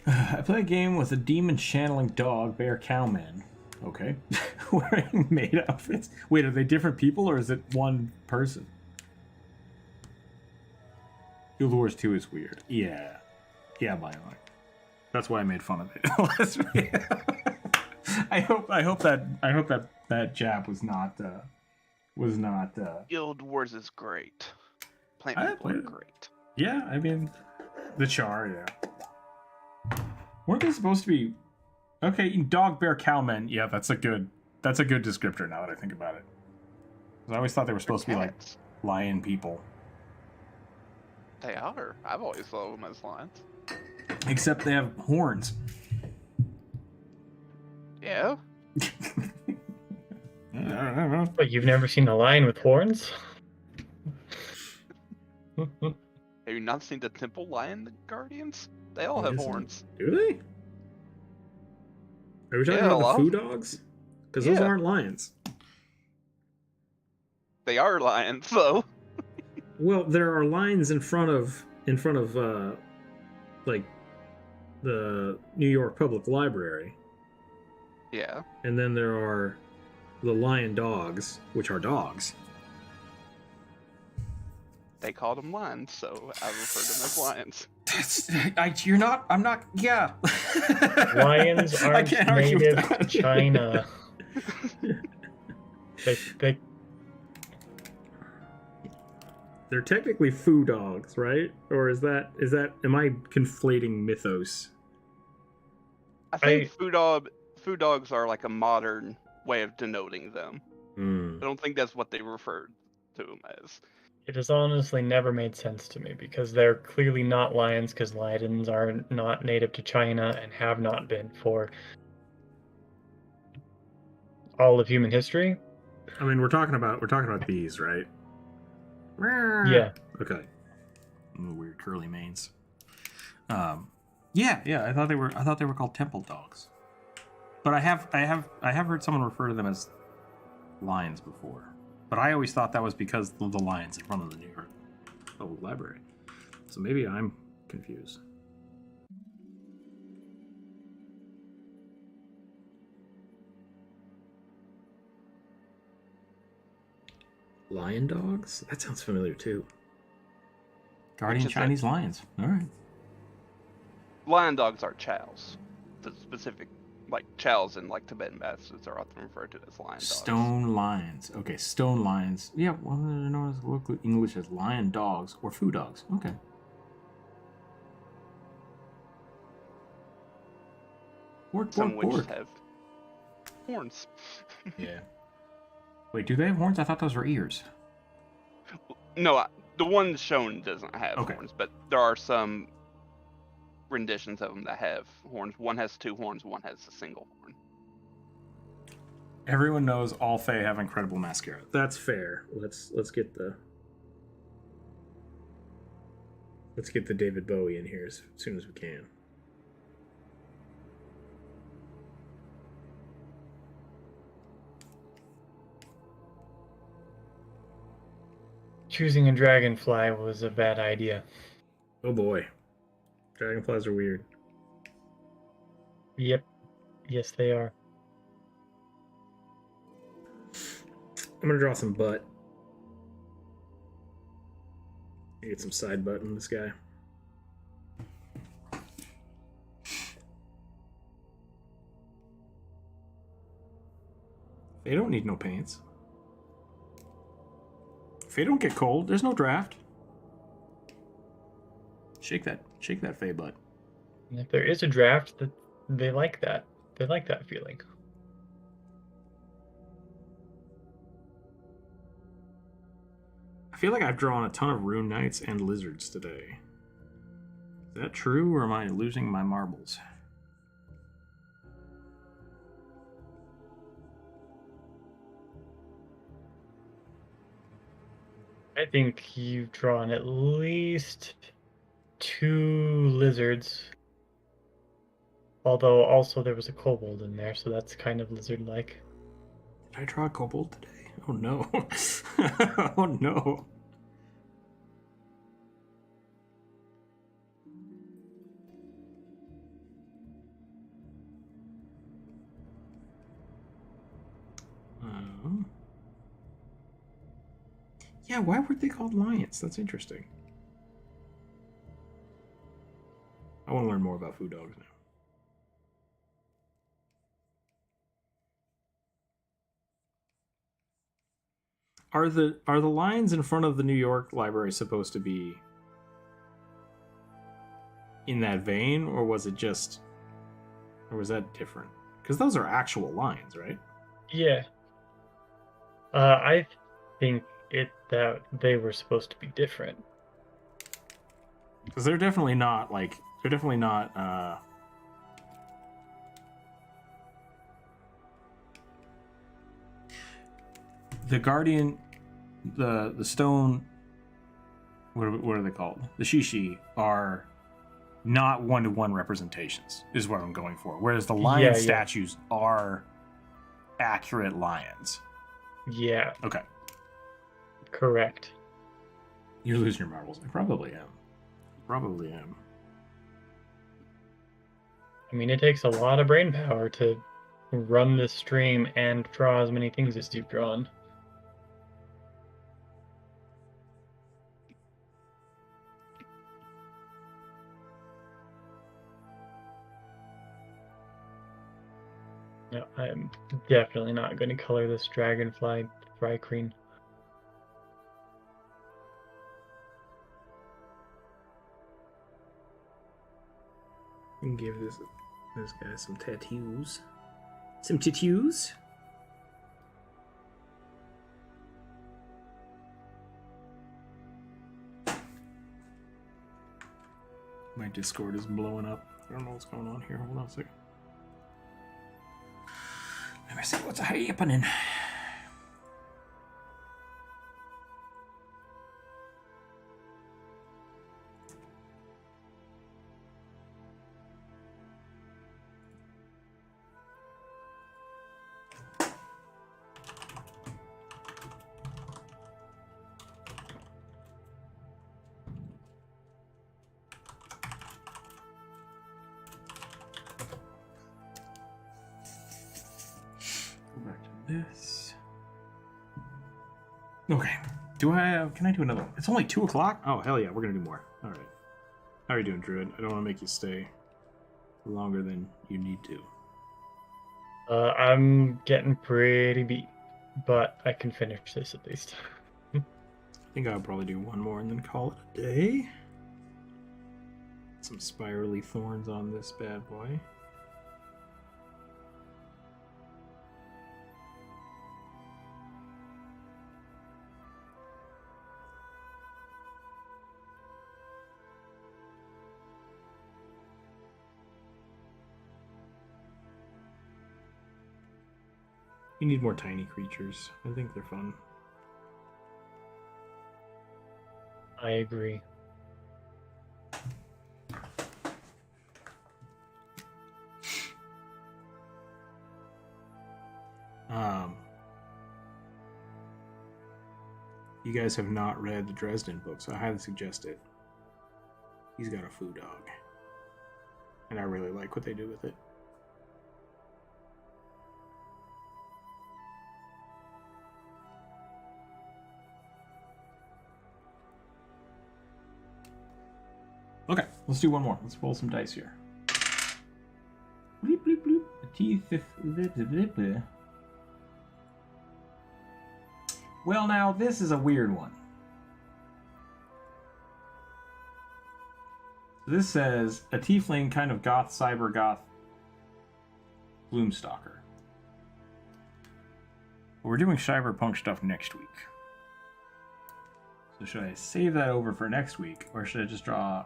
I play a game with a demon channeling dog, bear, cowman. Okay. Wearing maid outfits. Wait, are they different people or is it one person? Guild Wars 2 is weird. Yeah. Yeah, by the way. That's why I made fun of it. I hope that jab was not Guild Wars is great. Plant people are great. Yeah, I mean the char, yeah. Weren't they supposed to be okay? Dog, bear, cowman. Yeah, that's a good descriptor now that I think about it. Because I always thought they were supposed to be like lion people. They are. I've always thought of them as lions. Except they have horns. Yeah. But you've never seen a lion with horns? Have you not seen the Temple Lion Guardians? They all have horns. Do they? Are we talking about the foo dogs? Because those aren't lions. They are lions, though. Well, there are lions in front of like the New York Public Library. Yeah. And then there are the lion dogs, which are dogs. They called them lions, so I refer to them as lions. You're not. I'm not. Yeah. Lions aren't native to China. They're technically foo dogs, right? Or is that? Am I conflating mythos? I think foo dogs are like a modern way of denoting them. I don't think that's what they referred to them as. It has honestly never made sense to me because they're clearly not lions, because lions are not native to China and have not been for all of human history. I mean, we're talking about these, right? Yeah. Okay. Weird curly manes. Yeah. I thought they were called temple dogs. But I have heard someone refer to them as lions before. But I always thought that was because of the lions in front of the New York Public Library. So maybe I'm confused. Lion dogs? That sounds familiar too. Guardian Chinese lions. All right. Lion dogs are chows. The specific, like chows in like Tibetan bastards are often referred to as lion dogs. Stone lions. Okay, stone lions. Yeah, well, they're known as local English as lion dogs or foo dogs. Okay. Some which have horns. Yeah. Wait, do they have horns? I thought those were ears. No, the one shown doesn't have horns, but there are some renditions of them that have horns. One has two horns, one has a single horn. Everyone knows all Fae have incredible mascara. That's fair. Let's get the David Bowie in here as soon as we can. Choosing a dragonfly was a bad idea. Oh boy. Dragonflies are weird. Yep. Yes, they are. I'm gonna draw some butt. Get some side butt in this guy. They don't need no paints. If they don't get cold, there's no draft. Shake that Fae butt. And if there is a draft, they like that. They like that feeling. I feel like I've drawn a ton of rune knights and lizards today. Is that true, or am I losing my marbles? I think you've drawn at least 2 lizards. Although also there was a kobold in there, so that's kind of lizard-like. Did I draw a kobold today? Oh no. Oh no. Yeah, why were they called lions? That's interesting. I want to learn more about food dogs now. Are the lions in front of the New York Library supposed to be in that vein, or was that different? Because those are actual lions, right? Yeah. I think that they were supposed to be different. Because they're definitely not the Guardian, the stone. What are they called? The Shishi are not 1-to-1 representations, is what I'm going for. Whereas the lion statues are accurate lions. Yeah. Okay. Correct. You're losing your marbles. I probably am. I mean, it takes a lot of brain power to run this stream and draw as many things as you've drawn. No, I'm definitely not going to color this dragonfly fry cream. And give this guy some tattoos. Some tattoos? My Discord is blowing up. I don't know what's going on here. Hold on a second. Let me see what's happening. This. Okay. Can I do another one? It's only 2 o'clock? Oh, hell yeah, we're gonna do more. Alright. How are you doing, Druid? I don't want to make you stay longer than you need to. I'm getting pretty beat, but I can finish this at least. I think I'll probably do one more and then call it a day. Some spirally thorns on this bad boy. You need more tiny creatures. I think they're fun. I agree. You guys have not read the Dresden book, so I highly suggest it. He's got a foo dog. And I really like what they do with it. Okay, let's do one more. Let's roll some dice here. Bleep, bleep, bleep. Well, now, this is a weird one. This says, a tiefling kind of goth, cyber goth, gloomstalker. We're doing cyberpunk stuff next week. So should I save that over for next week, or should I just draw...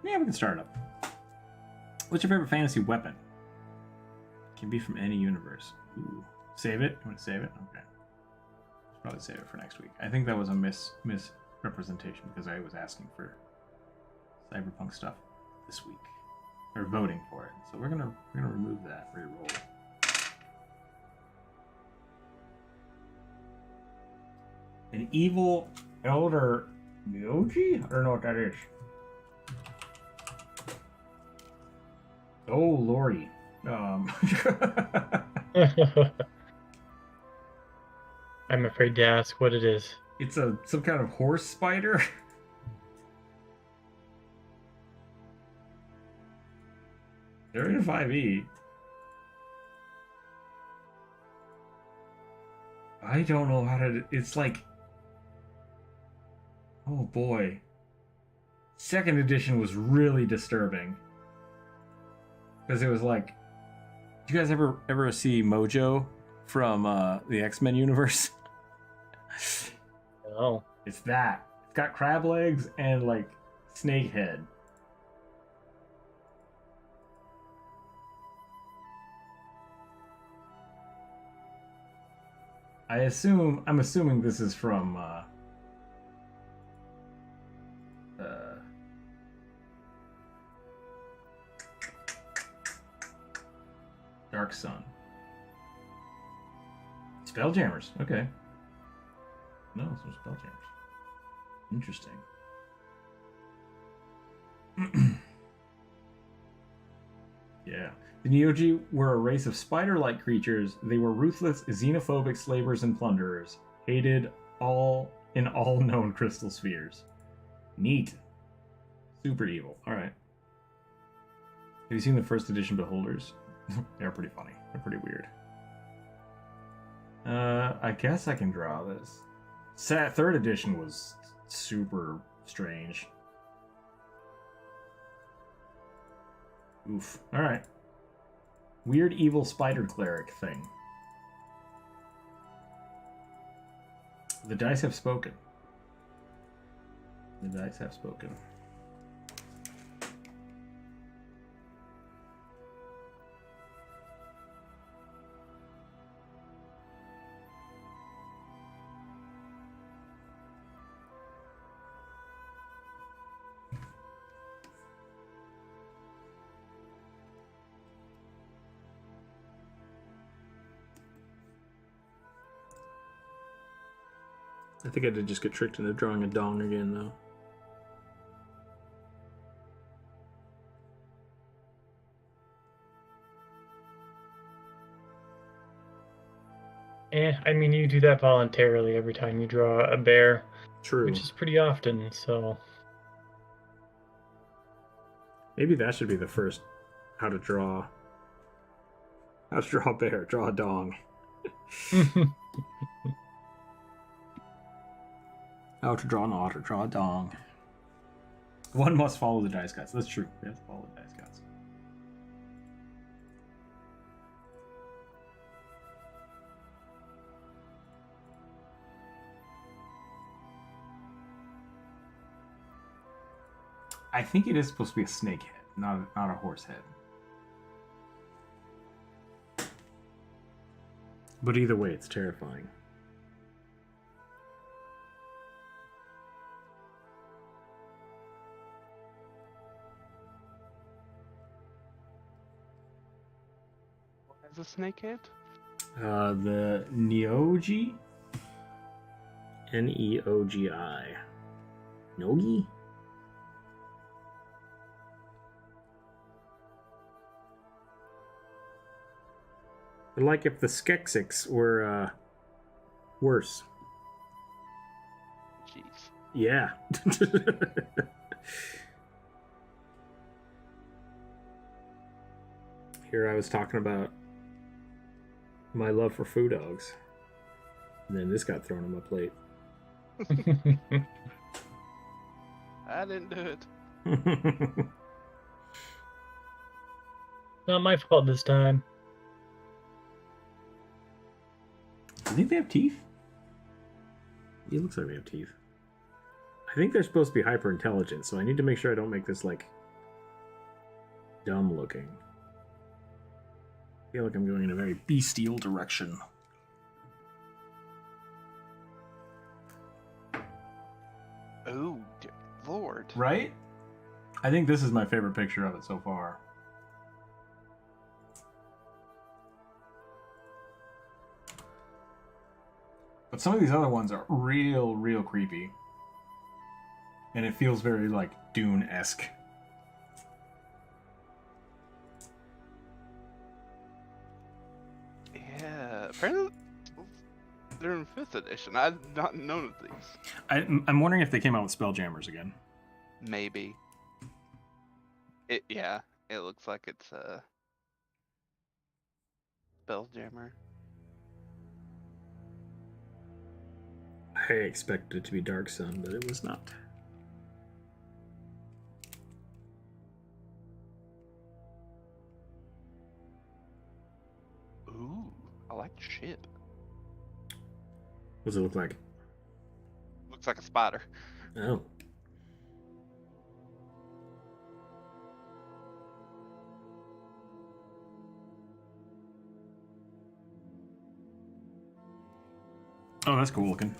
Yeah, we can start it up. What's your favorite fantasy weapon? Can be from any universe. Ooh. Save it? You want to save it? Okay. Should probably save it for next week. I think that was a misrepresentation because I was asking for cyberpunk stuff this week. Or voting for it. So we're gonna remove that. Reroll. An evil elder Myoji? I don't know what that is. Oh, lordy. I'm afraid to ask what it is. It's some kind of horse spider. They're in 5e. I don't know how to... It's like... Oh boy. Second edition was really disturbing. Because it was like, did you guys ever see Mojo from the X-Men universe? Oh. It's that. It's got crab legs and like snake head. I'm assuming this is from Dark Sun. Spelljammers. Okay. No, some Spelljammers. Interesting. Yeah. The Neogi were a race of spider-like creatures. They were ruthless, xenophobic slavers and plunderers, hated in all known crystal spheres. Neat. Super evil. All right. Have you seen the first edition Beholders? They're pretty funny. They're pretty weird. I guess I can draw this. Third edition was super strange. Oof. All right. Weird evil spider cleric thing. The dice have spoken. The dice have spoken. I think I did just get tricked into drawing a dong again, though. I mean, you do that voluntarily every time you draw a bear. True. Which is pretty often, so... Maybe that should be the first how to draw a bear, draw a dong. How to draw an otter, draw a dong. One must follow the dice gods. That's true. We have to follow the dice gods. I think it is supposed to be a snake head, not a horse head. But either way, it's terrifying. What has a snake head? The Neogi? Neogi. Nogi? Like if the Skexics were worse. Jeez. Yeah. Here I was talking about my love for foo dogs. And then this got thrown on my plate. I didn't do it. Not my fault this time. I think they have teeth. It looks like they have teeth. I think they're supposed to be hyper intelligent, so I need to make sure I don't make this like dumb looking. I feel like I'm going in a very bestial direction. Oh, dear Lord. Right? I think this is my favorite picture of it so far. But some of these other ones are real creepy. And it feels very, like, Dune-esque. Yeah, apparently they're in 5th edition. I've not known of these. I'm wondering if they came out with Spelljammers again. Maybe. Yeah, it looks like it's a Spelljammer. I expected it to be Dark Sun, but it was not. What does it look like? Looks like a spider. Oh. Oh, that's cool looking.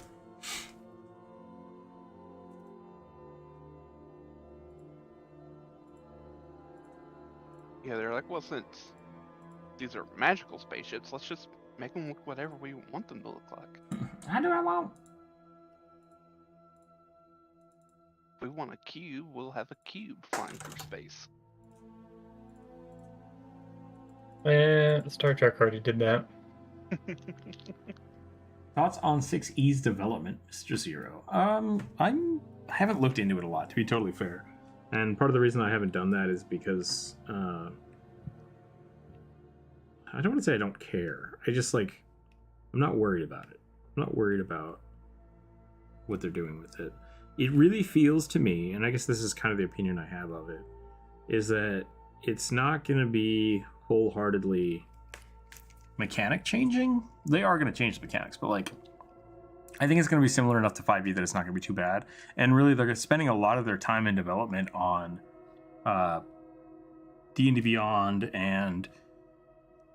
Yeah, they're like, well, since these are magical spaceships, let's just make them look whatever we want them to look like. How do I want? If we want a cube, we'll have a cube flying through space. Star Trek already did that. Thoughts on 6E's development, Mr. Zero? I haven't looked into it a lot, to be totally fair. And part of the reason I haven't done that is because I don't want to say I don't care. I just I'm not worried about it. I'm not worried about what they're doing with it. It really feels to me, and I guess this is kind of the opinion I have of it, is that it's not going to be wholeheartedly mechanic changing. They are going to change the mechanics, but I think it's going to be similar enough to 5e that it's not going to be too bad. And really, they're spending a lot of their time in development on D&D Beyond and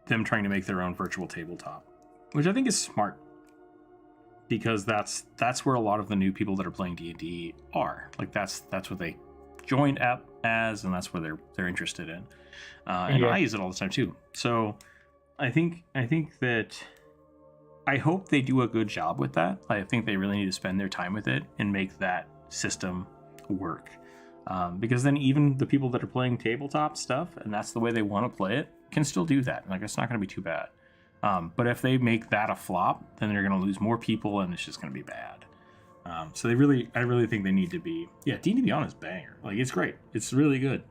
them trying to make their own virtual tabletop, which I think is smart, because that's where a lot of the new people that are playing D&D are. That's what they joined Ep as, and that's where they're interested in. And I use it all the time too. So I think that I hope they do a good job with that. I think they really need to spend their time with it and make that system work. Because then even the people that are playing tabletop stuff, and that's the way they want to play it, can still do that. It's not going to be too bad. But if they make that a flop, then they're going to lose more people, and it's just going to be bad. So I really think they need to be. Yeah, D&D Beyond is banger. It's great. It's really good.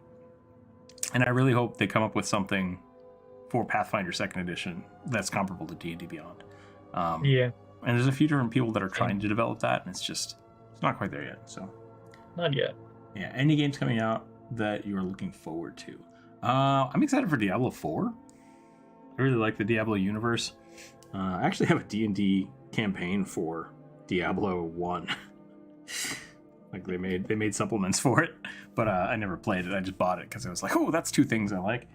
And I really hope they come up with something for Pathfinder 2nd Edition that's comparable to D&D Beyond. And there's a few different people that are trying to develop that, and it's not quite there yet. So not yet. Yeah, any games coming out that you are looking forward to? I'm excited for Diablo 4. I really like the Diablo universe. I actually have a D&D campaign for Diablo 1. They made supplements for it, but I never played it. I just bought it because I was like, oh, that's two things I like.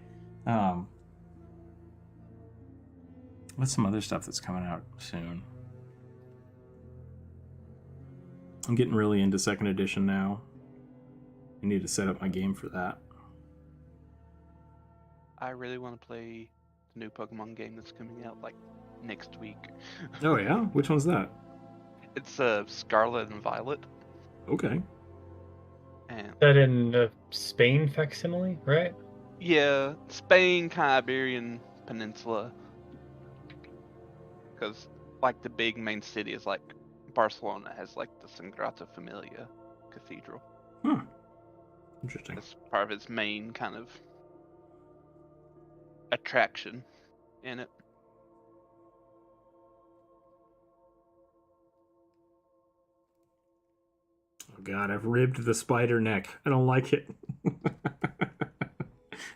What's some other stuff that's coming out soon? I'm getting really into 2nd edition now. I need to set up my game for that. I really want to play the new Pokemon game that's coming out next week. Oh yeah? Which one's that? It's Scarlet and Violet. Okay. And that in Spain facsimile, right? Yeah, Spain, Iberian Peninsula. Because the big main city is Barcelona has the Sagrada Familia Cathedral. Interesting. That's part of its main kind of attraction in it. Oh god, I've ribbed the spider neck. I don't like it.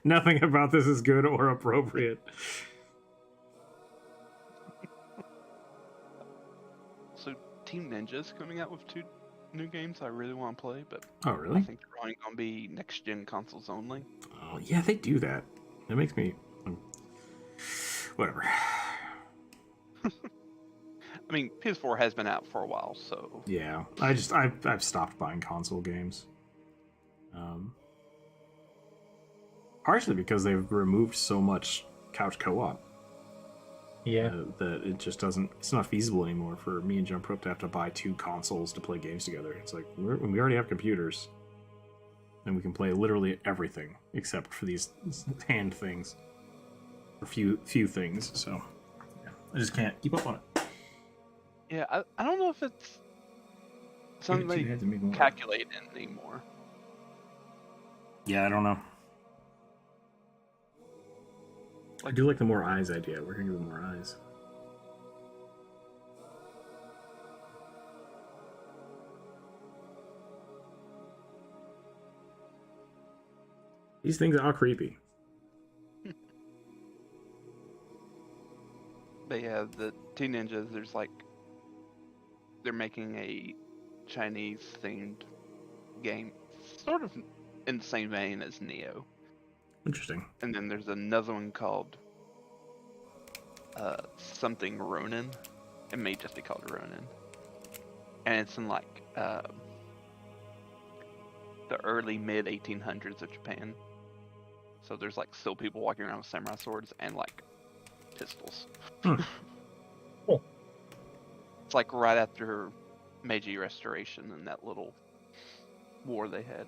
Nothing about this is good or appropriate. So Team Ninja's coming out with 2 new games I really want to play, but oh really? I think they're only going to be next-gen consoles only. Oh yeah, they do that. That makes me whatever. I mean, PS4 has been out for a while, so yeah. I've stopped buying console games. Partially because they've removed so much couch co-op. Yeah. That it just doesn't. It's not feasible anymore for me and Jump Rope to have to buy 2 consoles to play games together. It's we already have computers, and we can play literally everything except for these hand things, or few things. So yeah, I just can't keep up on it. Yeah, I don't know if it's something they calculate in anymore. Yeah, I don't know. I do like the more eyes idea. We're gonna give them more eyes. These things are creepy. But yeah, the Teen Ninjas, there's they're making a Chinese-themed game, sort of in the same vein as Neo. Interesting. And then there's another one called something Ronin. It may just be called Ronin. And it's in like the early mid 1800s of Japan. So there's like still people walking around with samurai swords and like pistols. Cool. It's like right after Meiji Restoration and that little war they had.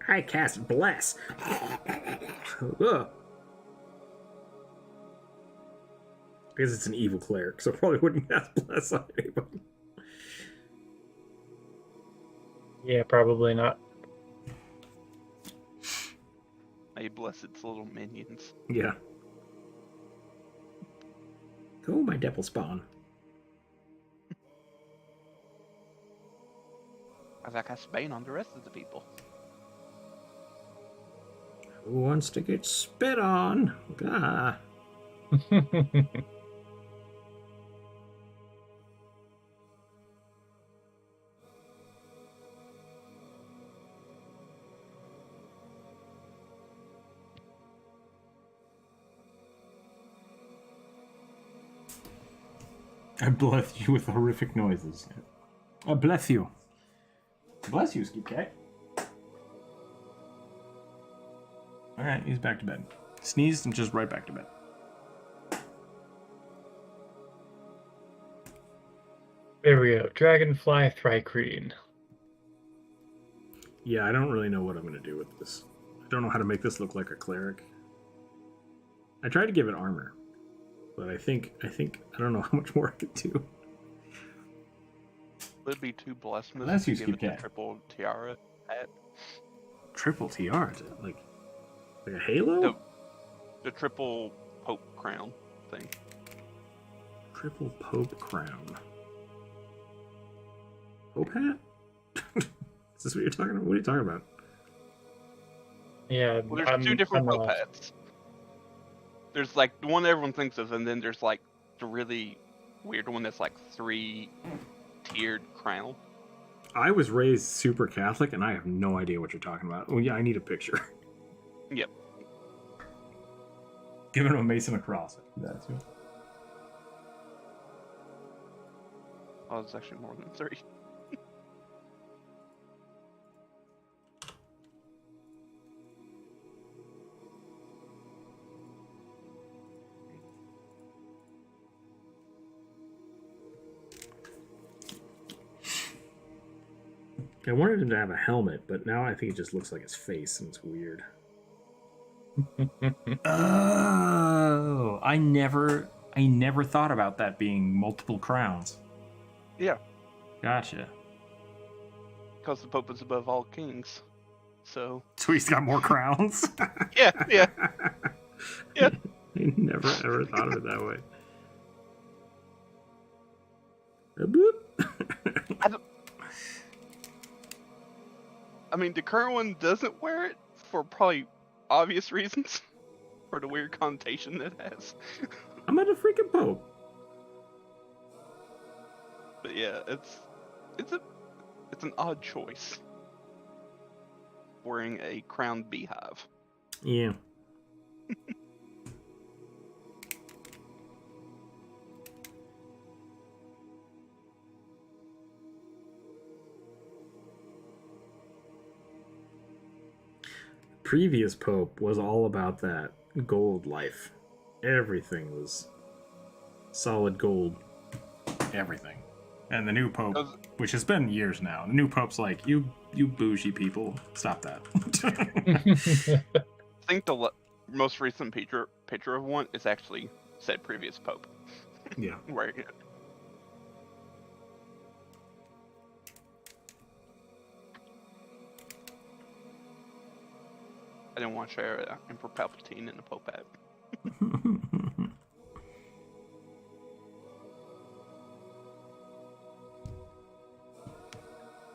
I cast Bless. Ugh. Because it's an evil cleric, so I probably wouldn't cast Bless on anybody. Yeah, probably not. May bless its little minions. Yeah. Go, my devil spawn. As I cast Bane on the rest of the people. Who wants to get spit on? Ah. I bless you with horrific noises. I bless you. Bless you, Skip Cat. Alright, he's back to bed. Sneezed and just right back to bed. There we go. Dragonfly Thrycreen. Yeah, I don't really know what I'm going to do with this. I don't know how to make this look like a cleric. I tried to give it armor, but I think I don't know how much more I could do. Would it be too blessed Bless you, to give Skip it the Cat. triple tiara hat? Triple TR, like a halo? The triple Pope crown thing. Triple Pope crown. Pope hat? Is this what you're talking about? What are you talking about? Yeah, Well, there's two different Pope hats. There's like the one everyone thinks of, and then there's like the really weird one that's like 3-tiered crown. I was raised super Catholic, and I have no idea what you're talking about. Oh yeah, I need a picture. Yep. Giving a Mason a cross. That's it. Oh, it's actually more than 3. I wanted him to have a helmet, but now I think it just looks like his face, and it's weird. Oh, I never thought about that being multiple crowns. Yeah, Gotcha. because the Pope is above all kings. So he's got more crowns? yeah. Yeah. I never ever thought of it that way. Boop. I mean, the current one doesn't wear it for probably obvious reasons, for the weird connotation it has. I'm at a freaking Pope. But yeah, it's an odd choice. Wearing a crowned beehive. Yeah. Previous Pope was all about that gold life. Everything was solid gold. Everything. And the new Pope, which has been years now, the new Pope's like, you bougie people, stop that. I think the most recent picture of one is actually said previous Pope. Yeah. Right. I didn't want to share Emperor Palpatine in the Pope hat.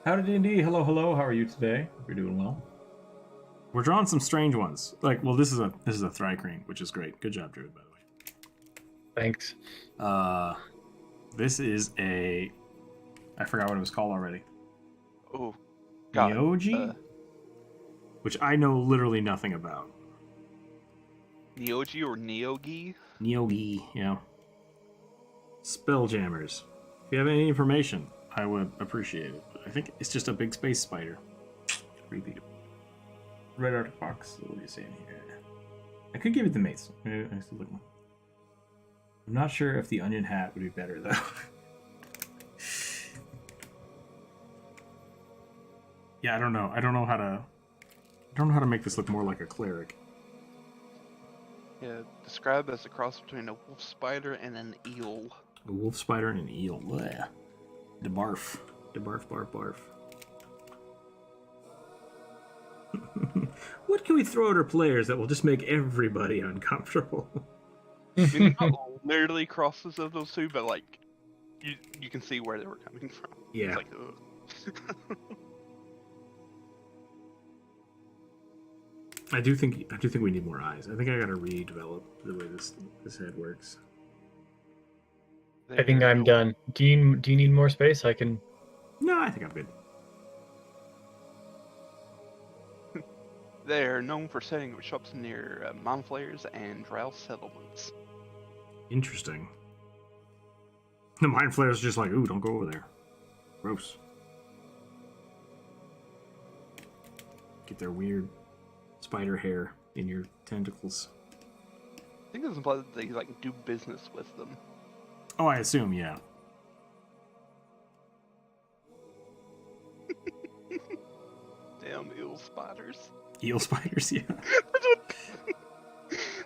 Howdy D&D. Hello, hello. How are you today? Hope you're doing well. We're drawing some strange ones. Like, well, this is a Thrycrane, which is great. Good job, Drew, by the way. Thanks. This is a... I forgot what it was called already. Oh, God. Neogi? Which I know literally nothing about. Neogi or Neogi? Neogi, yeah. Spelljammers. If you have any information, I would appreciate it. But I think it's just a big space spider. Creepy. Red Arctic Fox. What are you saying here? I could give it the mace. I'm not sure if the onion hat would be better though. Yeah, I don't know. I don't know how to make this look more like a cleric. Yeah, described as a cross between a wolf spider and an eel. A wolf spider and an eel. Blech. Debarf. Debarf, barf, barf. What can we throw at our players that will just make everybody uncomfortable? I mean, not literally crosses of those two, but like, you can see where they were coming from. Yeah. It's like, ugh. I do think we need more eyes. I think I gotta redevelop the way this head works. I think I'm done. Do you need more space? I can. No, I think I'm good. They are known for setting up shops near mine flares and drow settlements. Interesting. The mind flares just like, ooh, don't go over there. Gross. Get their weird spider hair in your tentacles. I think it's implied that they like do business with them. Oh, I assume, yeah. Damn eel spiders. Eel spiders, yeah.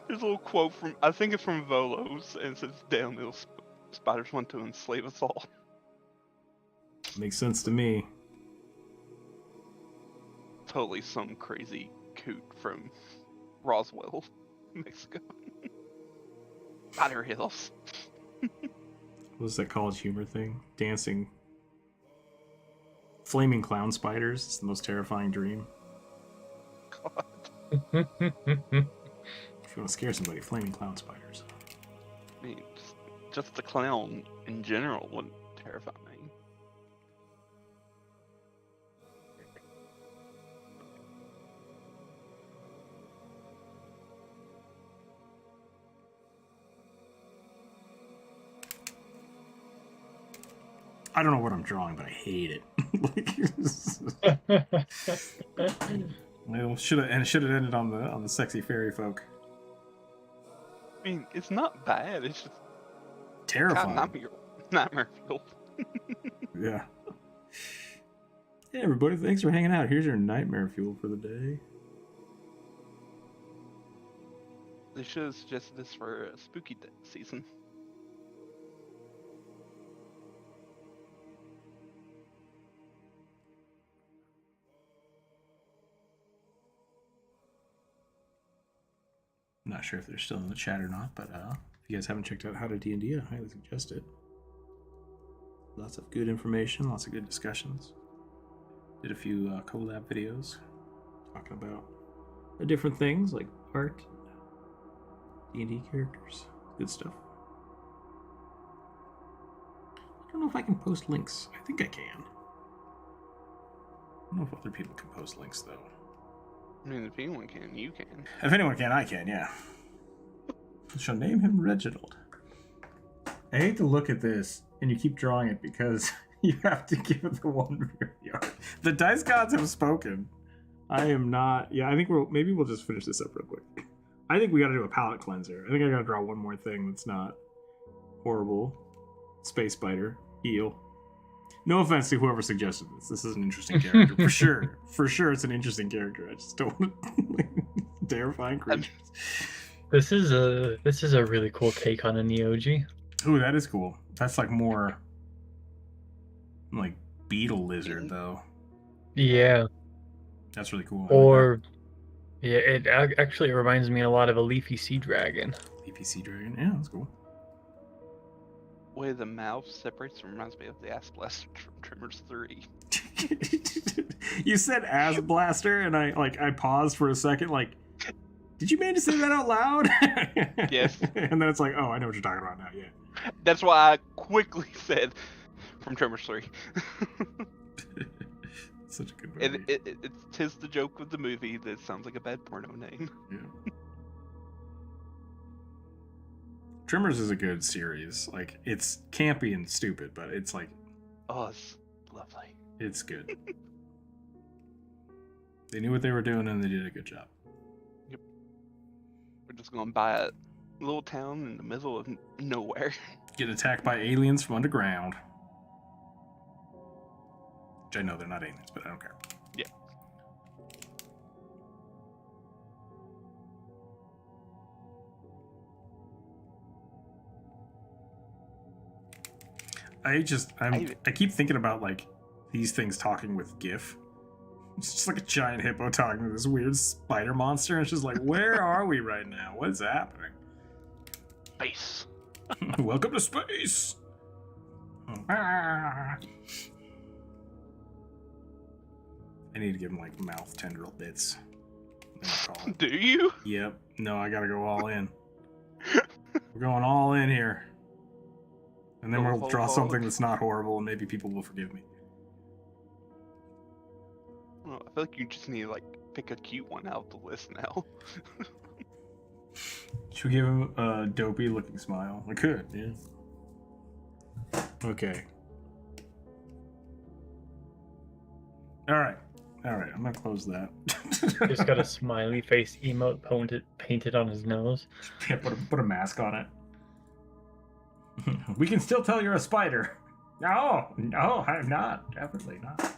There's a little quote from, I think it's from Volos, and it says, "Damn eel spiders want to enslave us all." Makes sense to me. Totally some crazy coot from Roswell, Mexico. Spider Hills. What was that college humor thing? Dancing. Flaming clown spiders. It's the most terrifying dream. God. If you want to scare somebody, flaming clown spiders. I mean, just the clown in general would terrify me. I don't know what I'm drawing, but I hate it. Well, should have ended on the sexy fairy folk. I mean, it's not bad. It's just Terrifying. God, nightmare fuel. Yeah. Hey everybody, thanks for hanging out. Here's your nightmare fuel for the day. They should have suggested this for a spooky season. Not sure if they're still in the chat or not, but if you guys haven't checked out How to D&D, I highly suggest it. Lots of good information, lots of good discussions. Did a few collab videos talking about the different things like art, D&D characters, good stuff. I don't know if I can post links. I think I can. I don't know if other people can post links though. I mean, if anyone can, you can. If anyone can, I can, yeah. I shall name him Reginald. I hate to look at this, and you keep drawing it because you have to give it the one yard. The dice gods have spoken. I am not... Yeah, I think maybe we'll just finish this up real quick. I think we gotta do a palette cleanser. I think I gotta draw one more thing that's not horrible. Space spider. Eel. No offense to whoever suggested this. This is an interesting character. For sure. For sure it's an interesting character. I just don't want terrifying creatures. This is a really cool take on a Neogi. Ooh, that is cool. That's like more like beetle lizard though. Yeah. That's really cool. Or yeah, it actually reminds me a lot of a leafy sea dragon. Leafy sea dragon. Yeah, that's cool. Way the mouth separates reminds me of the ass blast from Tremors 3. You said ass blaster, and I paused for a second, like, did you mean to say that out loud? Yes. And then it's like, oh, I know what you're talking about now. Yeah. That's why I quickly said from Tremors 3. Such a good movie. Tis the joke of the movie that sounds like a bad porno name. Yeah. Tremors is a good series. Like, it's campy and stupid, but it's like... Oh, it's lovely. It's good. They knew what they were doing, and they did a good job. Yep. We're just going to buy a little town in the middle of nowhere. Get attacked by aliens from underground. Which I know they're not aliens, but I don't care. Yeah. I keep thinking about, like, these things talking with GIF. It's just like a giant hippo talking to this weird spider monster, and it's just like, where are we right now? What's happening? Space. Welcome to space. I need to give him, like, mouth tendril bits. Do you? Yep. No, I gotta go all in. We're going all in here. And then we'll draw something that's not horrible, and maybe people will forgive me. Well, I feel like you just need to, like, pick a cute one out of the list now. Should we give him a dopey looking smile? I could, yeah. Okay. Alright, I'm gonna close that. Just got a smiley face emote painted on his nose. Yeah, put a mask on it. We can still tell you're a spider. No, I'm not. Definitely not.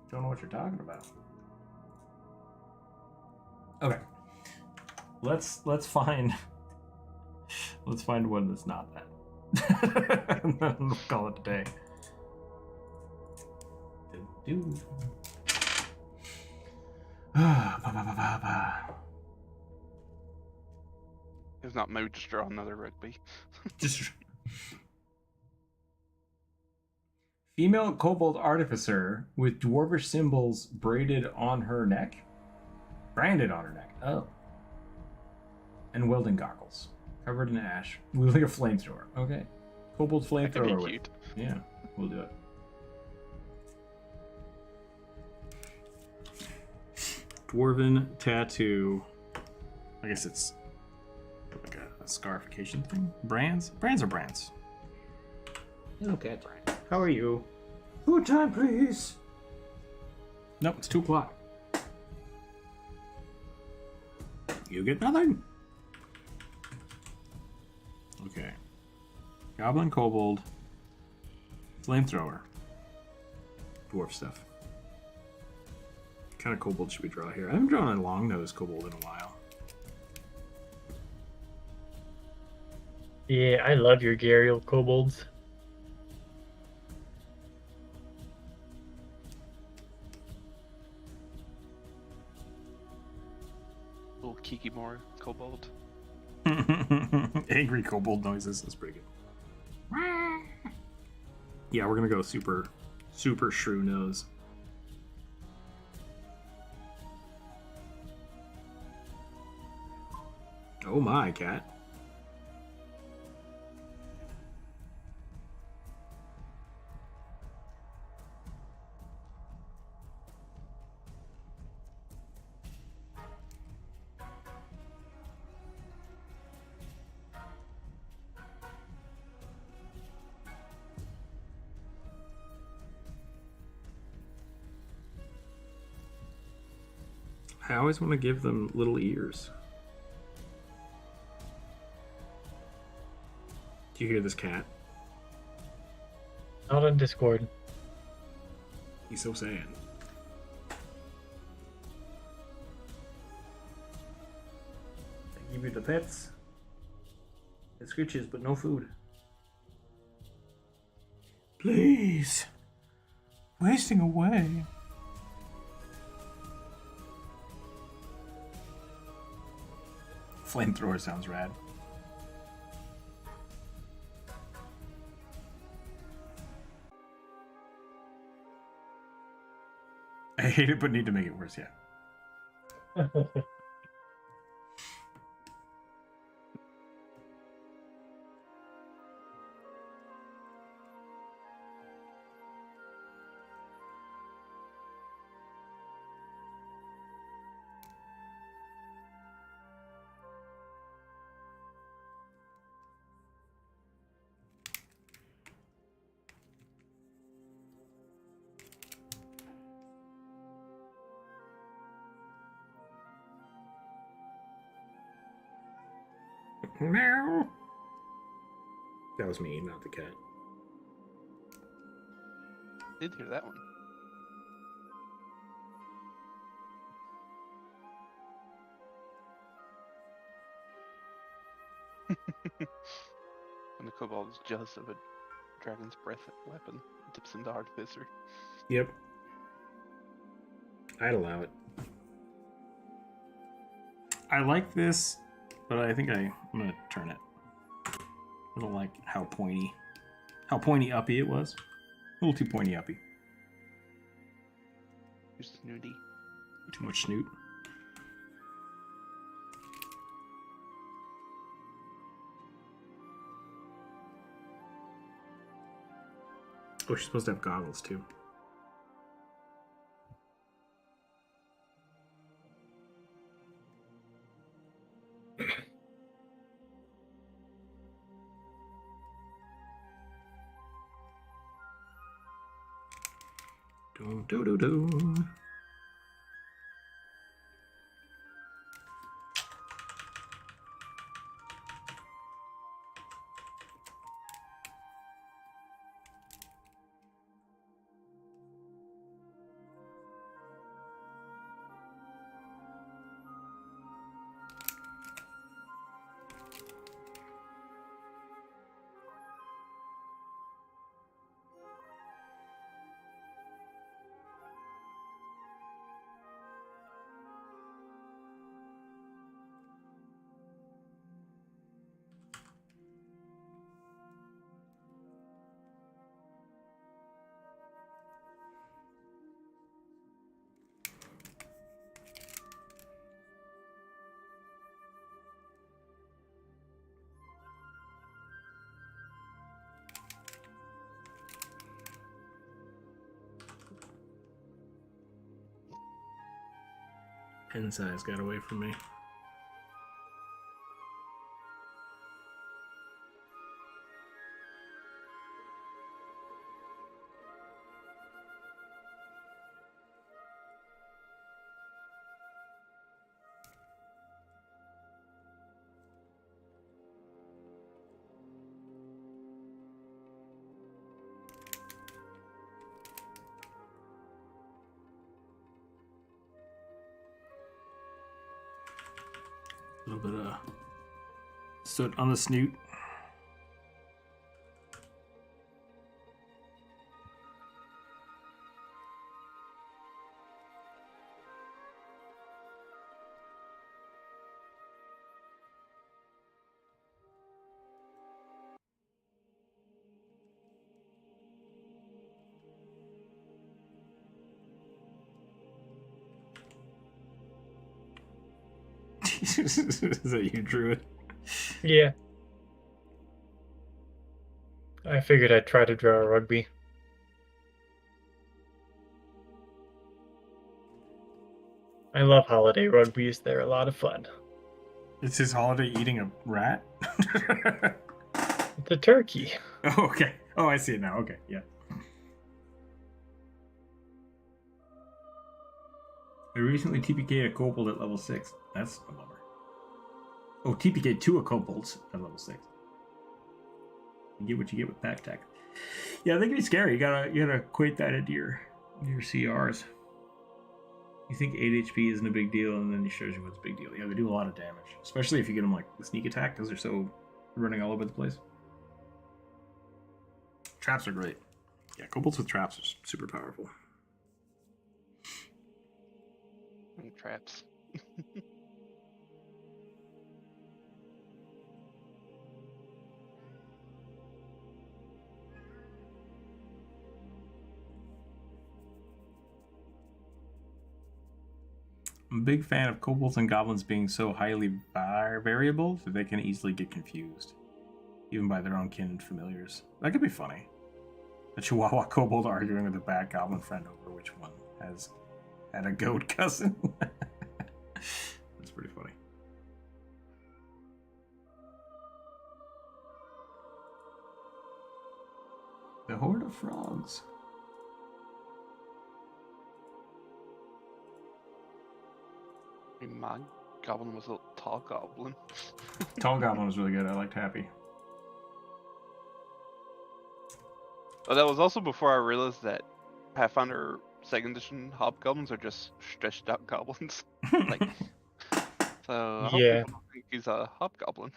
Don't know what you're talking about. Okay. Let's find one that's not that. And then we'll call it a day. If not, maybe just draw another rugby. Just female kobold artificer with dwarvish symbols branded on her neck. Oh. And welding goggles, covered in ash, wielding a flamethrower. Okay. Kobold flamethrower. Cute. Yeah, we'll do it. Dwarven tattoo. I guess it's like a scarification thing. Brands? Brands are brands. Hello, cat. How are you? Food time, please. Nope, it's 2 o'clock. You get nothing. Okay. Goblin, kobold, flamethrower, dwarf stuff. What kind of kobold should we draw here? I haven't drawn a long-nosed kobold in a while. Yeah, I love your Gariel kobolds. Little Kikimori kobold. Angry kobold noises. That's pretty good. Yeah, we're gonna go super shrew nose. Oh my, cat. I always want to give them little ears. Do you hear this cat? Not on Discord. He's so sad. I give you the pets. It scritches, but no food. Please. Wasting away. Flamethrower sounds rad. I hate it, but need to make it worse. Yeah. Meow. That was me, not the cat. Did hear that one. When the kobold is jealous of a dragon's breath weapon, dips into artificer. Yep. I'd allow it. I like this, but I think I'm gonna turn it. I don't like how pointy uppy it was. A little too pointy uppy. Too snooty. Too much snoot. Oh, she's supposed to have goggles too. Do do do do. Pen size got away from me. A little bit of soot on the snoot. Is that you, Druid? Yeah. I figured I'd try to draw a rugby. I love holiday rugbies. They're a lot of fun. Is his holiday eating a rat? It's a turkey. Oh, okay. Oh, I see it now. Okay, yeah. I recently TPK'd a kobold at level 6. That's a bummer. Oh, TPK'd 2 a kobolds at level 6. You get what you get with pack tech. Yeah, they can be scary. You gotta equate that into your CRs. You think 8 HP isn't a big deal, and then he shows you what's a big deal. Yeah, they do a lot of damage, especially if you get them like the sneak attack because they're so running all over the place. Traps are great. Yeah, kobolds with traps are super powerful. Traps. I'm a big fan of kobolds and goblins being so highly variable that they can easily get confused, even by their own kin and familiars. That could be funny. A Chihuahua kobold arguing with a bad goblin friend over which one has had a goat cousin. That's pretty funny. The Horde of Frogs. My goblin was a tall goblin. Tall goblin was really good. I liked Happy. Oh, that was also before I realized that Pathfinder 2nd edition hobgoblins are just stretched out goblins. Like, so I hope Yeah. people don't think he's a hobgoblin.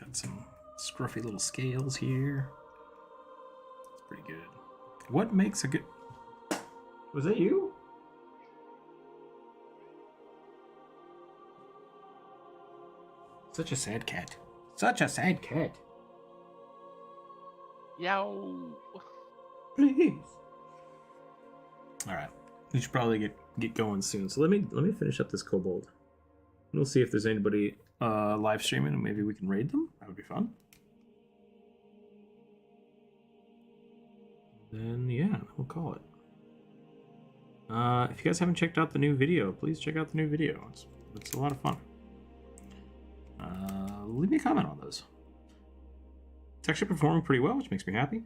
Got some scruffy little scales here. It's pretty good. What makes a good... Was that you? Such a sad cat. Such a sad cat. Yow. Please. All right. We should probably get going soon. So let me finish up this kobold. We'll see if there's anybody live streaming, and maybe we can raid them. That would be fun. Then yeah, we'll call it. If you guys haven't checked out the new video, please check out the new video. It's a lot of fun. Leave me a comment on those. It's actually performing pretty well, which makes me happy.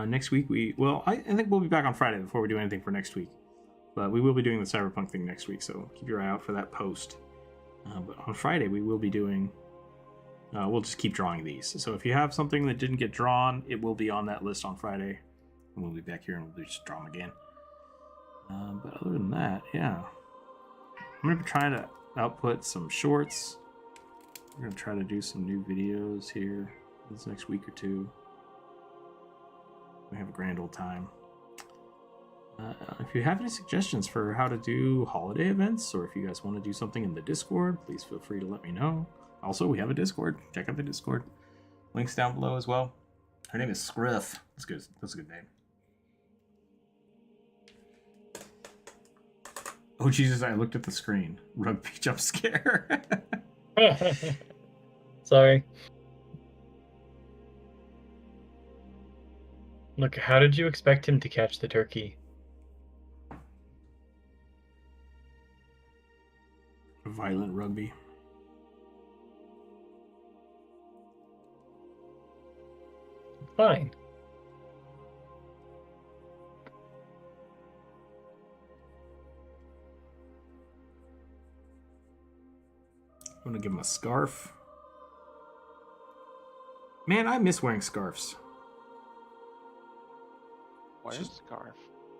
Next week I think we'll be back on Friday before we do anything for next week. But we will be doing the Cyberpunk thing next week, so keep your eye out for that post. But on Friday we will be doing... we'll just keep drawing these. So if you have something that didn't get drawn, it will be on that list on Friday. And we'll be back here and we'll just draw them again. But other than that, yeah. I'm going to be trying to output some shorts. We're going to try to do some new videos here this next week or two. We have a grand old time. If you have any suggestions for how to do holiday events, or if you guys want to do something in the Discord, please feel free to let me know. Also, we have a Discord. Check out the Discord. Links down below as well. Her name is Scruff. That's good. That's a good name. Oh, Jesus, I looked at the screen. Rugby jump scare. Sorry. Look, how did you expect him to catch the turkey? Violent rugby. Fine. I'm gonna give him a scarf. Man, I miss wearing scarves. Wear a scarf.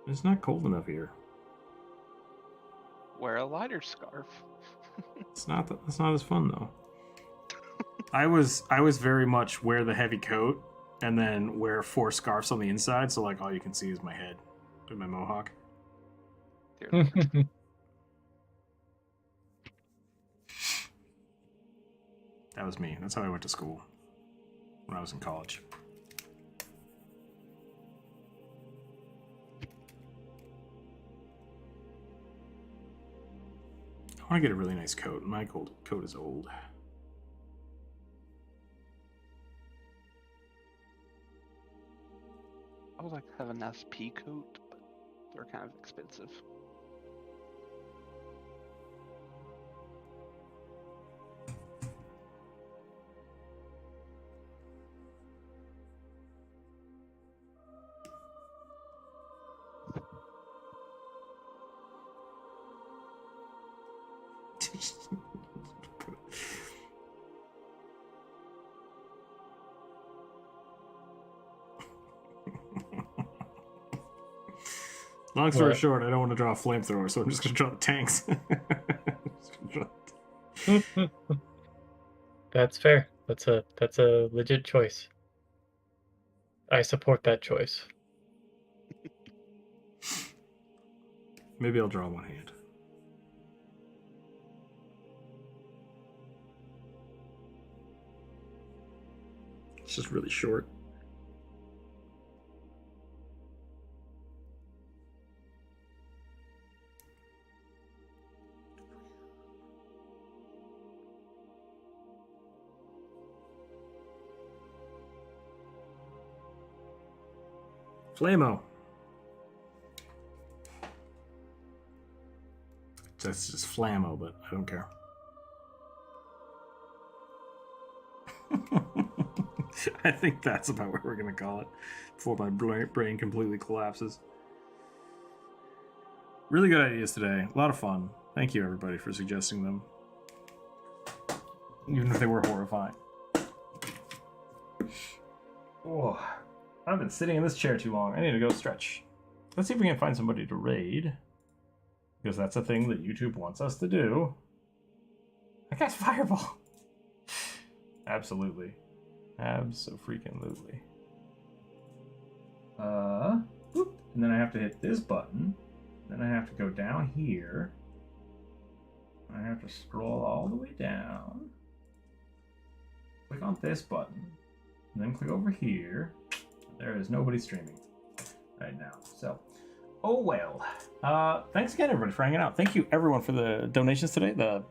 It's not cold enough here. Wear a lighter scarf. It's not as fun though. I was very much wear the heavy coat and then wear 4 scarves on the inside, so like all you can see is my head and my mohawk. That was me. That's how I went to school when I was in college. I want to get a really nice coat. My coat is old. I would like to have a nice pea coat, but they're kind of expensive. Long story short, I don't want to draw a flamethrower, so I'm just going to draw the tanks. That's fair. That's a legit choice. I support that choice. Maybe I'll draw one hand. It's just really short. Flamo. That's just Flamo, but I don't care. I think that's about what we're going to call it before my brain completely collapses. Really good ideas today. A lot of fun. Thank you, everybody, for suggesting them. Even if they were horrifying. Oh, I've been sitting in this chair too long. I need to go stretch. Let's see if we can find somebody to raid. Because that's a thing that YouTube wants us to do. I guess Fireball. Absolutely. Abso-freaking-lutely. Whoop. And then I have to hit this button. Then I have to go down here. I have to scroll all the way down. Click on this button. And then click over here. There is nobody streaming right now. So, oh well. Thanks again, everybody, for hanging out. Thank you, everyone, for the donations today. The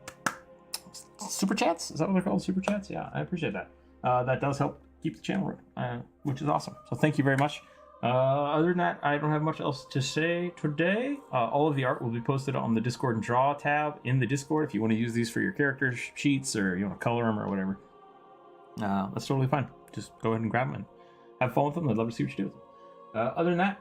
super chats? Is that what they're called? Super chats? Yeah, I appreciate that. That does help keep the channel running, which is awesome. So thank you very much. Other than that, I don't have much else to say today. All of the art will be posted on the Discord and Draw tab in the Discord. If you want to use these for your character sheets or you want to color them or whatever, that's totally fine. Just go ahead and grab them and have fun with them. I'd love to see what you do with them. Other than that,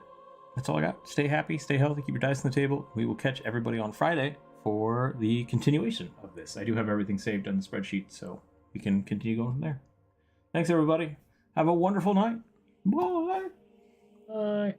that's all I got. Stay happy, stay healthy, keep your dice on the table. We will catch everybody on Friday for the continuation of this. I do have everything saved on the spreadsheet, so we can continue going from there. Thanks, everybody. Have a wonderful night. Bye. Bye.